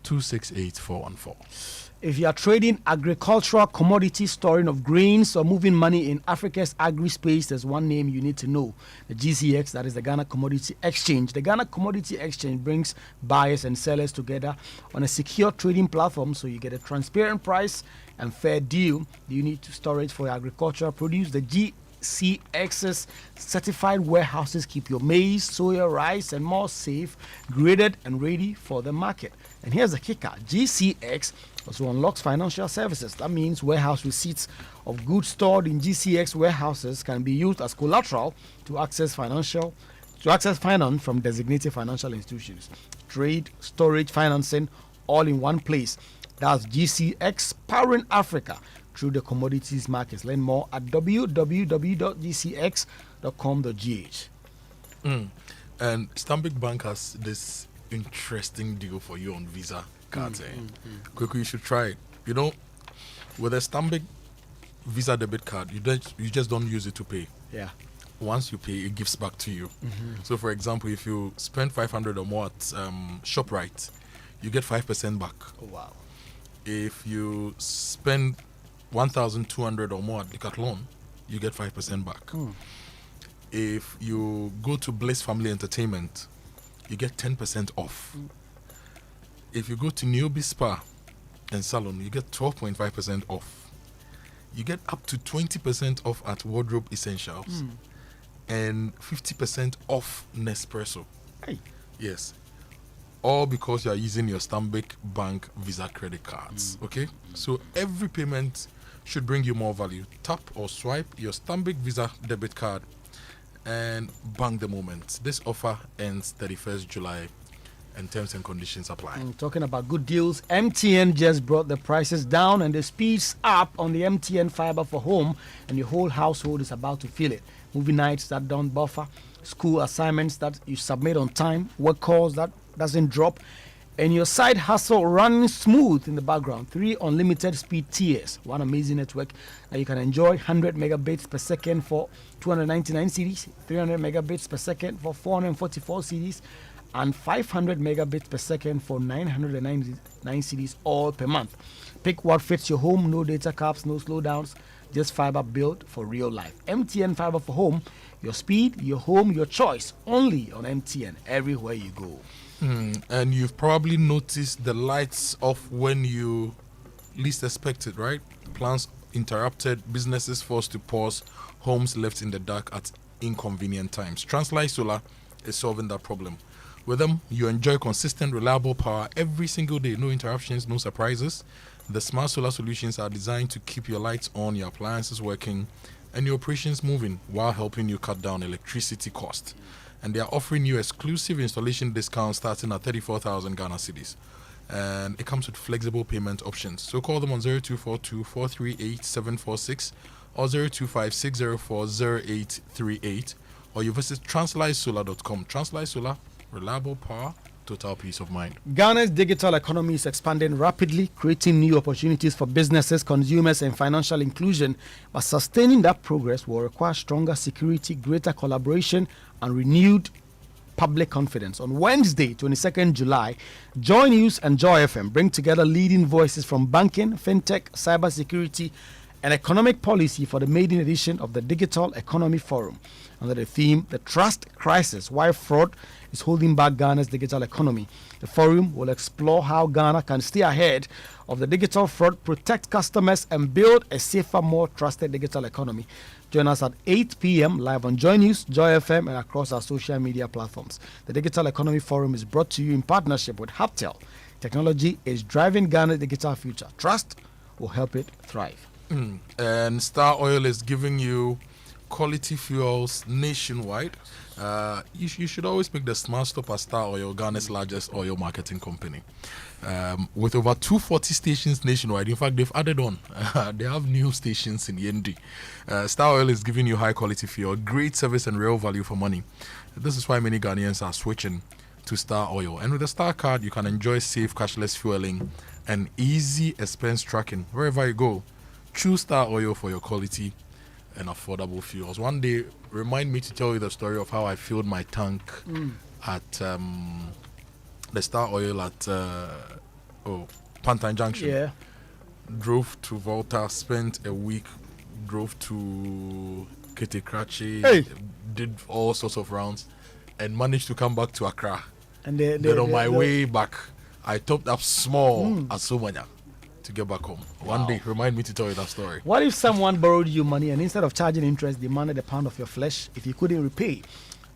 268 414. If you are trading agricultural commodity, storing of grains, or moving money in Africa's agri-space, there's one name you need to know: the GCX, that is the Ghana Commodity Exchange. The Ghana Commodity Exchange brings buyers and sellers together on a secure trading platform, so you get a transparent price and fair deal. You need to store it for your agricultural produce. The GCX's certified warehouses keep your maize, soya, rice, and more safe, graded, and ready for the market. And here's the kicker: GCX also unlocks financial services. That means warehouse receipts of goods stored in GCX warehouses can be used as collateral to access finance from designated financial institutions. Trade, storage, financing, all in one place. That's GCX, powering Africa through the commodities markets. Learn more at www.gcx.com.gh. And Stanbic Bank has this interesting deal for you on Visa cards. Quickly, you should try it. With a Stanbic Visa debit card, you just don't use it to pay. Yeah. Once you pay, it gives back to you. So, for example, if you spend 500 or more at ShopRite, you get 5% back. Oh, wow. If you spend 1,200 or more at Decathlon, you get 5% back. If you go to Bliss Family Entertainment, you get 10% off. If you go to Niobe Spa and Salon, you get 12.5% off. You get up to 20% off at Wardrobe Essentials and 50% off Nespresso. Hey. Yes. All because you are using your Stanbic Bank Visa credit cards. Okay? So every payment should bring you more value. Tap or swipe your Stanbic Visa debit card and bank the moment. This offer ends 31st July and terms and conditions apply. Talking about good deals, MTN just brought the prices down and the speeds up on the MTN fiber for home, and your whole household is about to feel it. Movie nights that don't buffer, school assignments that you submit on time, work calls that doesn't drop, and your side hustle running smooth in the background. 3 unlimited speed tiers, one amazing network that you can enjoy. 100 megabits per second for 299 CDs, 300 megabits per second for 444 CDs, and 500 megabits per second for 999 CDs, all per month. Pick what fits your home. No data caps, no slowdowns, just fiber built for real life. MTN Fiber for Home, your speed, your home, your choice, only on MTN, everywhere you go. And you've probably noticed the lights off when you least expect it, right? Plans interrupted, businesses forced to pause, homes left in the dark at inconvenient times. Translight Solar is solving that problem. With them, you enjoy consistent, reliable power every single day. No interruptions, no surprises. The smart solar solutions are designed to keep your lights on, your appliances working, and your operations moving while helping you cut down electricity costs. And they are offering you exclusive installation discounts starting at 34,000 Ghana cedis. And it comes with flexible payment options. So call them on 0242 438 746 or 025 604 0838, or you visit translightsolar.com. Translight Solar, reliable power, total peace of mind. Ghana's digital economy is expanding rapidly, creating new opportunities for businesses, consumers, and financial inclusion. But sustaining that progress will require stronger security, greater collaboration, and renewed public confidence. On Wednesday, 22nd July, Joy News and Joy FM bring together leading voices from banking, fintech, cybersecurity, and economic policy for the maiden edition of the Digital Economy Forum. Under the theme, The Trust Crisis, Why Fraud is Holding Back Ghana's Digital Economy. The forum will explore how Ghana can stay ahead of the digital fraud, protect customers, and build a safer, more trusted digital economy. Join us at 8 p.m. live on Joy News, Joy FM, and across our social media platforms. The Digital Economy Forum is brought to you in partnership with Haptel. Technology is driving Ghana's digital future. Trust will help it thrive. And Star Oil is giving you quality fuels nationwide. You should always make the smart stop at Star Oil, Ghana's largest oil marketing company. With over 240 stations nationwide. In fact, they've added on. They have new stations in Yendi. Star Oil is giving you high quality fuel, great service, and real value for money. This is why many Ghanaians are switching to Star Oil. And with the Star card, you can enjoy safe cashless fueling and easy expense tracking wherever you go. Choose Star Oil for your quality and affordable fuels. One day, remind me to tell you the story of how I filled my tank at the Star Oil at Pantan Junction. Yeah. Drove to Volta, spent a week, drove to Ketekrachi, did all sorts of rounds, and managed to come back to Accra. And then on my way back, I topped up small at Somanya to get back home. One day, remind me to tell you that story. What if someone borrowed you money and instead of charging interest, demanded a pound of your flesh if you couldn't repay?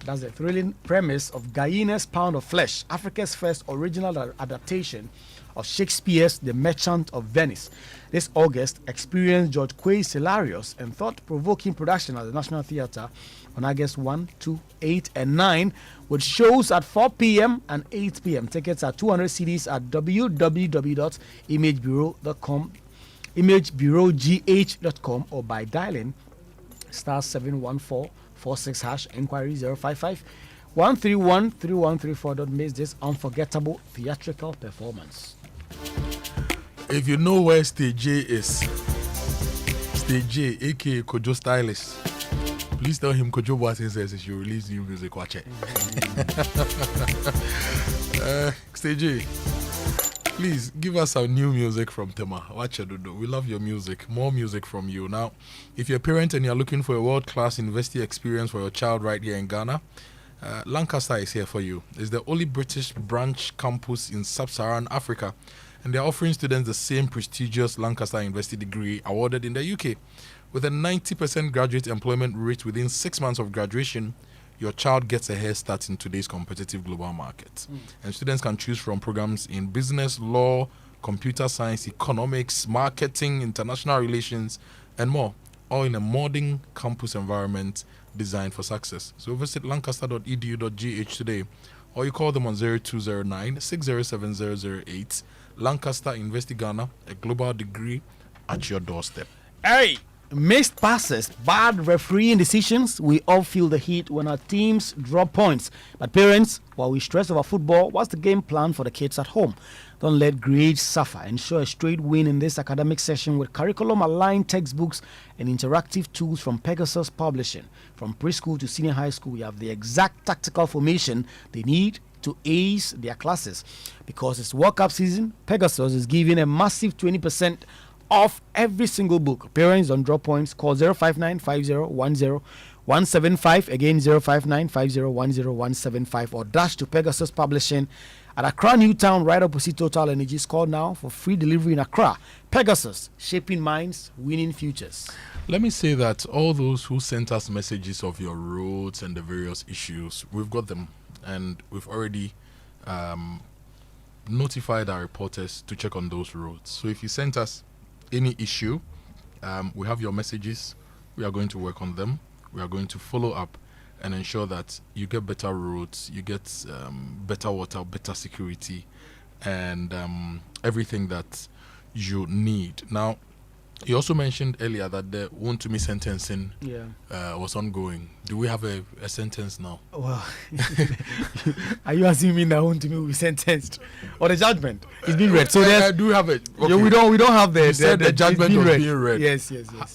That's the thrilling premise of Guyana's Pound of Flesh, Africa's first original adaptation of Shakespeare's The Merchant of Venice. This August, experience George Quay's hilarious and thought-provoking production at the National Theatre on August 1, 2, 8, and 9, with shows at 4 p.m. and 8 p.m. Tickets are 200 CDs at www.imagebureau.com, imagebureaugh.com, or by dialing star 71446 hash, inquiry 055 131 3134. Don't miss this unforgettable theatrical performance. If you know where Stage J is, Stage J, aka Kojo Stylist, please tell him Kojo Boateng says he should release new music. Watch it. Stage J, please give us some new music from Tema. Watch it, Dodo. We love your music. More music from you. Now, if you're a parent and you're looking for a world-class university experience for your child right here in Ghana, Lancaster is here for you. It's the only British branch campus in sub-Saharan Africa, and they're offering students the same prestigious Lancaster University degree awarded in the UK. With a 90% graduate employment rate within 6 months of graduation, your child gets a head start in today's competitive global market. And students can choose from programs in business, law, computer science, economics, marketing, international relations, and more, all in a modern campus environment designed for success. So visit lancaster.edu.gh today or you call them on 0209 607008. Lancaster Investi Ghana, a global degree at your doorstep. Hey! Missed passes, bad refereeing decisions. We all feel the heat when our teams drop points. But parents, while we stress over football, what's the game plan for the kids at home? Don't let grades suffer. Ensure a straight win in this academic session with curriculum-aligned textbooks and interactive tools from Pegasus Publishing. From preschool to senior high school, we have the exact tactical formation they need to ace their classes. Because it's World Cup season, Pegasus is giving a massive 20% off every single book. Parents don't drop points. Call 059-5010-175. Again, 059-5010-175. Or dash to Pegasus Publishing at Accra Newtown, right opposite Total Energies. Call now for free delivery in Accra. Pegasus, shaping minds, winning futures. Let me say that all those who sent us messages of your roads and the various issues, we've got them. And we've already notified our reporters to check on those roads. So if you sent us any issue, we have your messages. We are going to work on them. We are going to follow up and ensure that you get better roads, you get better water, better security, and everything that you need. Now, you also mentioned earlier that the Wontumi sentencing was ongoing. Do we have a sentence now? Well, are you assuming that Wontumi will be sentenced or the judgment? It's been read. So I do have it. Okay. We don't have the. You said the judgment was being read. Yes.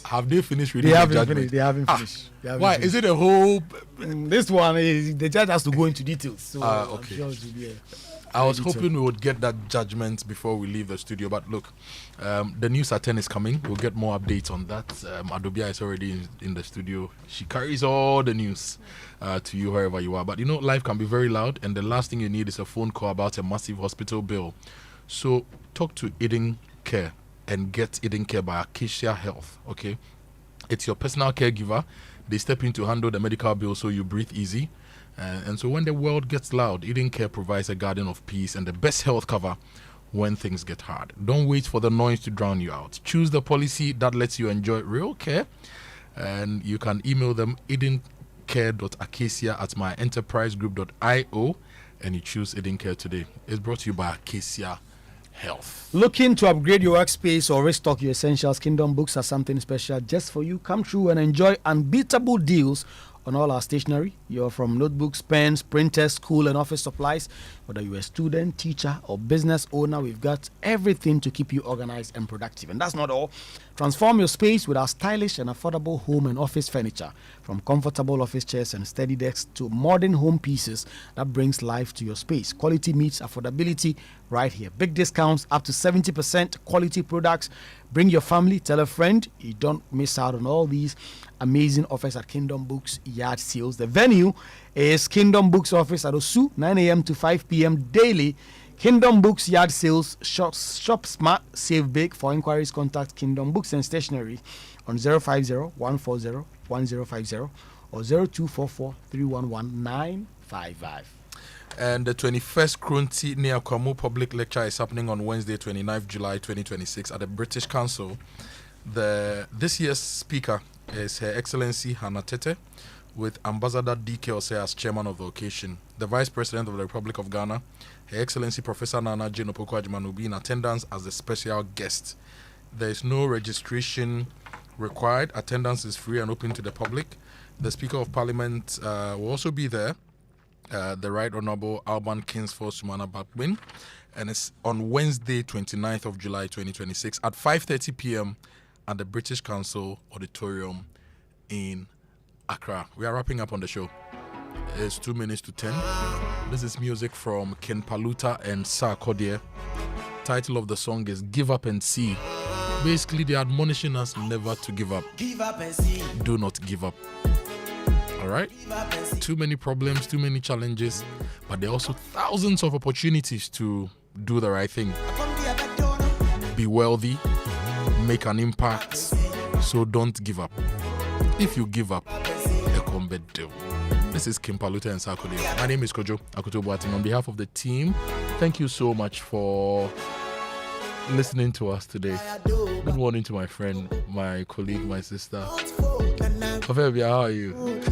Have they finished reading the judgment? Finished. They haven't finished. Why? Is it a whole? This one is the judge has to go into details. So okay. I'm sure it will be I was hoping we would get that judgment before we leave the studio, but look, the news at 10 is coming. We'll get more updates on that. Adobia is already in the studio. She carries all the news to you wherever you are. But you know, life can be very loud, and the last thing you need is a phone call about a massive hospital bill. So talk to Eden Care and get Eden Care by Acacia Health, okay? It's your personal caregiver. They step in to handle the medical bill so you breathe easy. And so when the world gets loud, Eden Care provides a garden of peace and the best health cover when things get hard. Don't wait for the noise to drown you out. Choose the policy that lets you enjoy real care. And you can email them edencare.acacia@myenterprisegroup.io and you choose Eden Care today. It's brought to you by Acacia Health. Looking to upgrade your workspace or restock your essentials? Kingdom Books has something special just for you. Come through and enjoy unbeatable deals on all our stationery. You're from notebooks, pens, printers, school and office supplies. Whether you're a student, teacher, or business owner, we've got everything to keep you organized and productive. And that's not all. Transform your space with our stylish and affordable home and office furniture. From comfortable office chairs and steady desks to modern home pieces that brings life to your space. Quality meets affordability right here. Big discounts, up to 70%, quality products. Bring your family, tell a friend. You don't miss out on all these amazing offers at Kingdom Books Yard Sales. The venue is Kingdom Books office at Osu, 9 a.m. to 5 p.m. daily. Kingdom Books Yard Sales. Shop smart, save big. For inquiries, contact Kingdom Books and Stationery on 050-140-1050 or 0244-311-955. And the 21st Krunti Niakwamo Public Lecture is happening on Wednesday, 29th July 2026 at the British Council. This year's speaker is Her Excellency Hannah Tete, with Ambassador D.K. Ose as chairman of the occasion. The Vice President of the Republic of Ghana, Her Excellency Professor Nana Jane Opoku-Agyeman, will be in attendance as the special guest. There is no registration required. Attendance is free and open to the public. The Speaker of Parliament will also be there, the Right Honourable Alban Kingsford Sumana Bakwin, and it's on Wednesday, 29th of July 2026 at 5:30 p.m. at the British Council Auditorium in Accra. We are wrapping up on the show. It's 2 minutes to 10. This is music from Ken Paluta and Sir Kodie. Title of the song is Give Up and See. Basically, they're admonishing us never to give up. Give up and see. Do not give up. All right? Too many problems, too many challenges, but there are also thousands of opportunities to do the right thing. Be wealthy, make an impact, so don't give up. If you give up, a combat deal. This is Kim Paluta and Sakode. My name is Kojo, Akoto Boateng. On behalf of the team, thank you so much for listening to us today. Good morning to my friend, my colleague, my sister. How are you?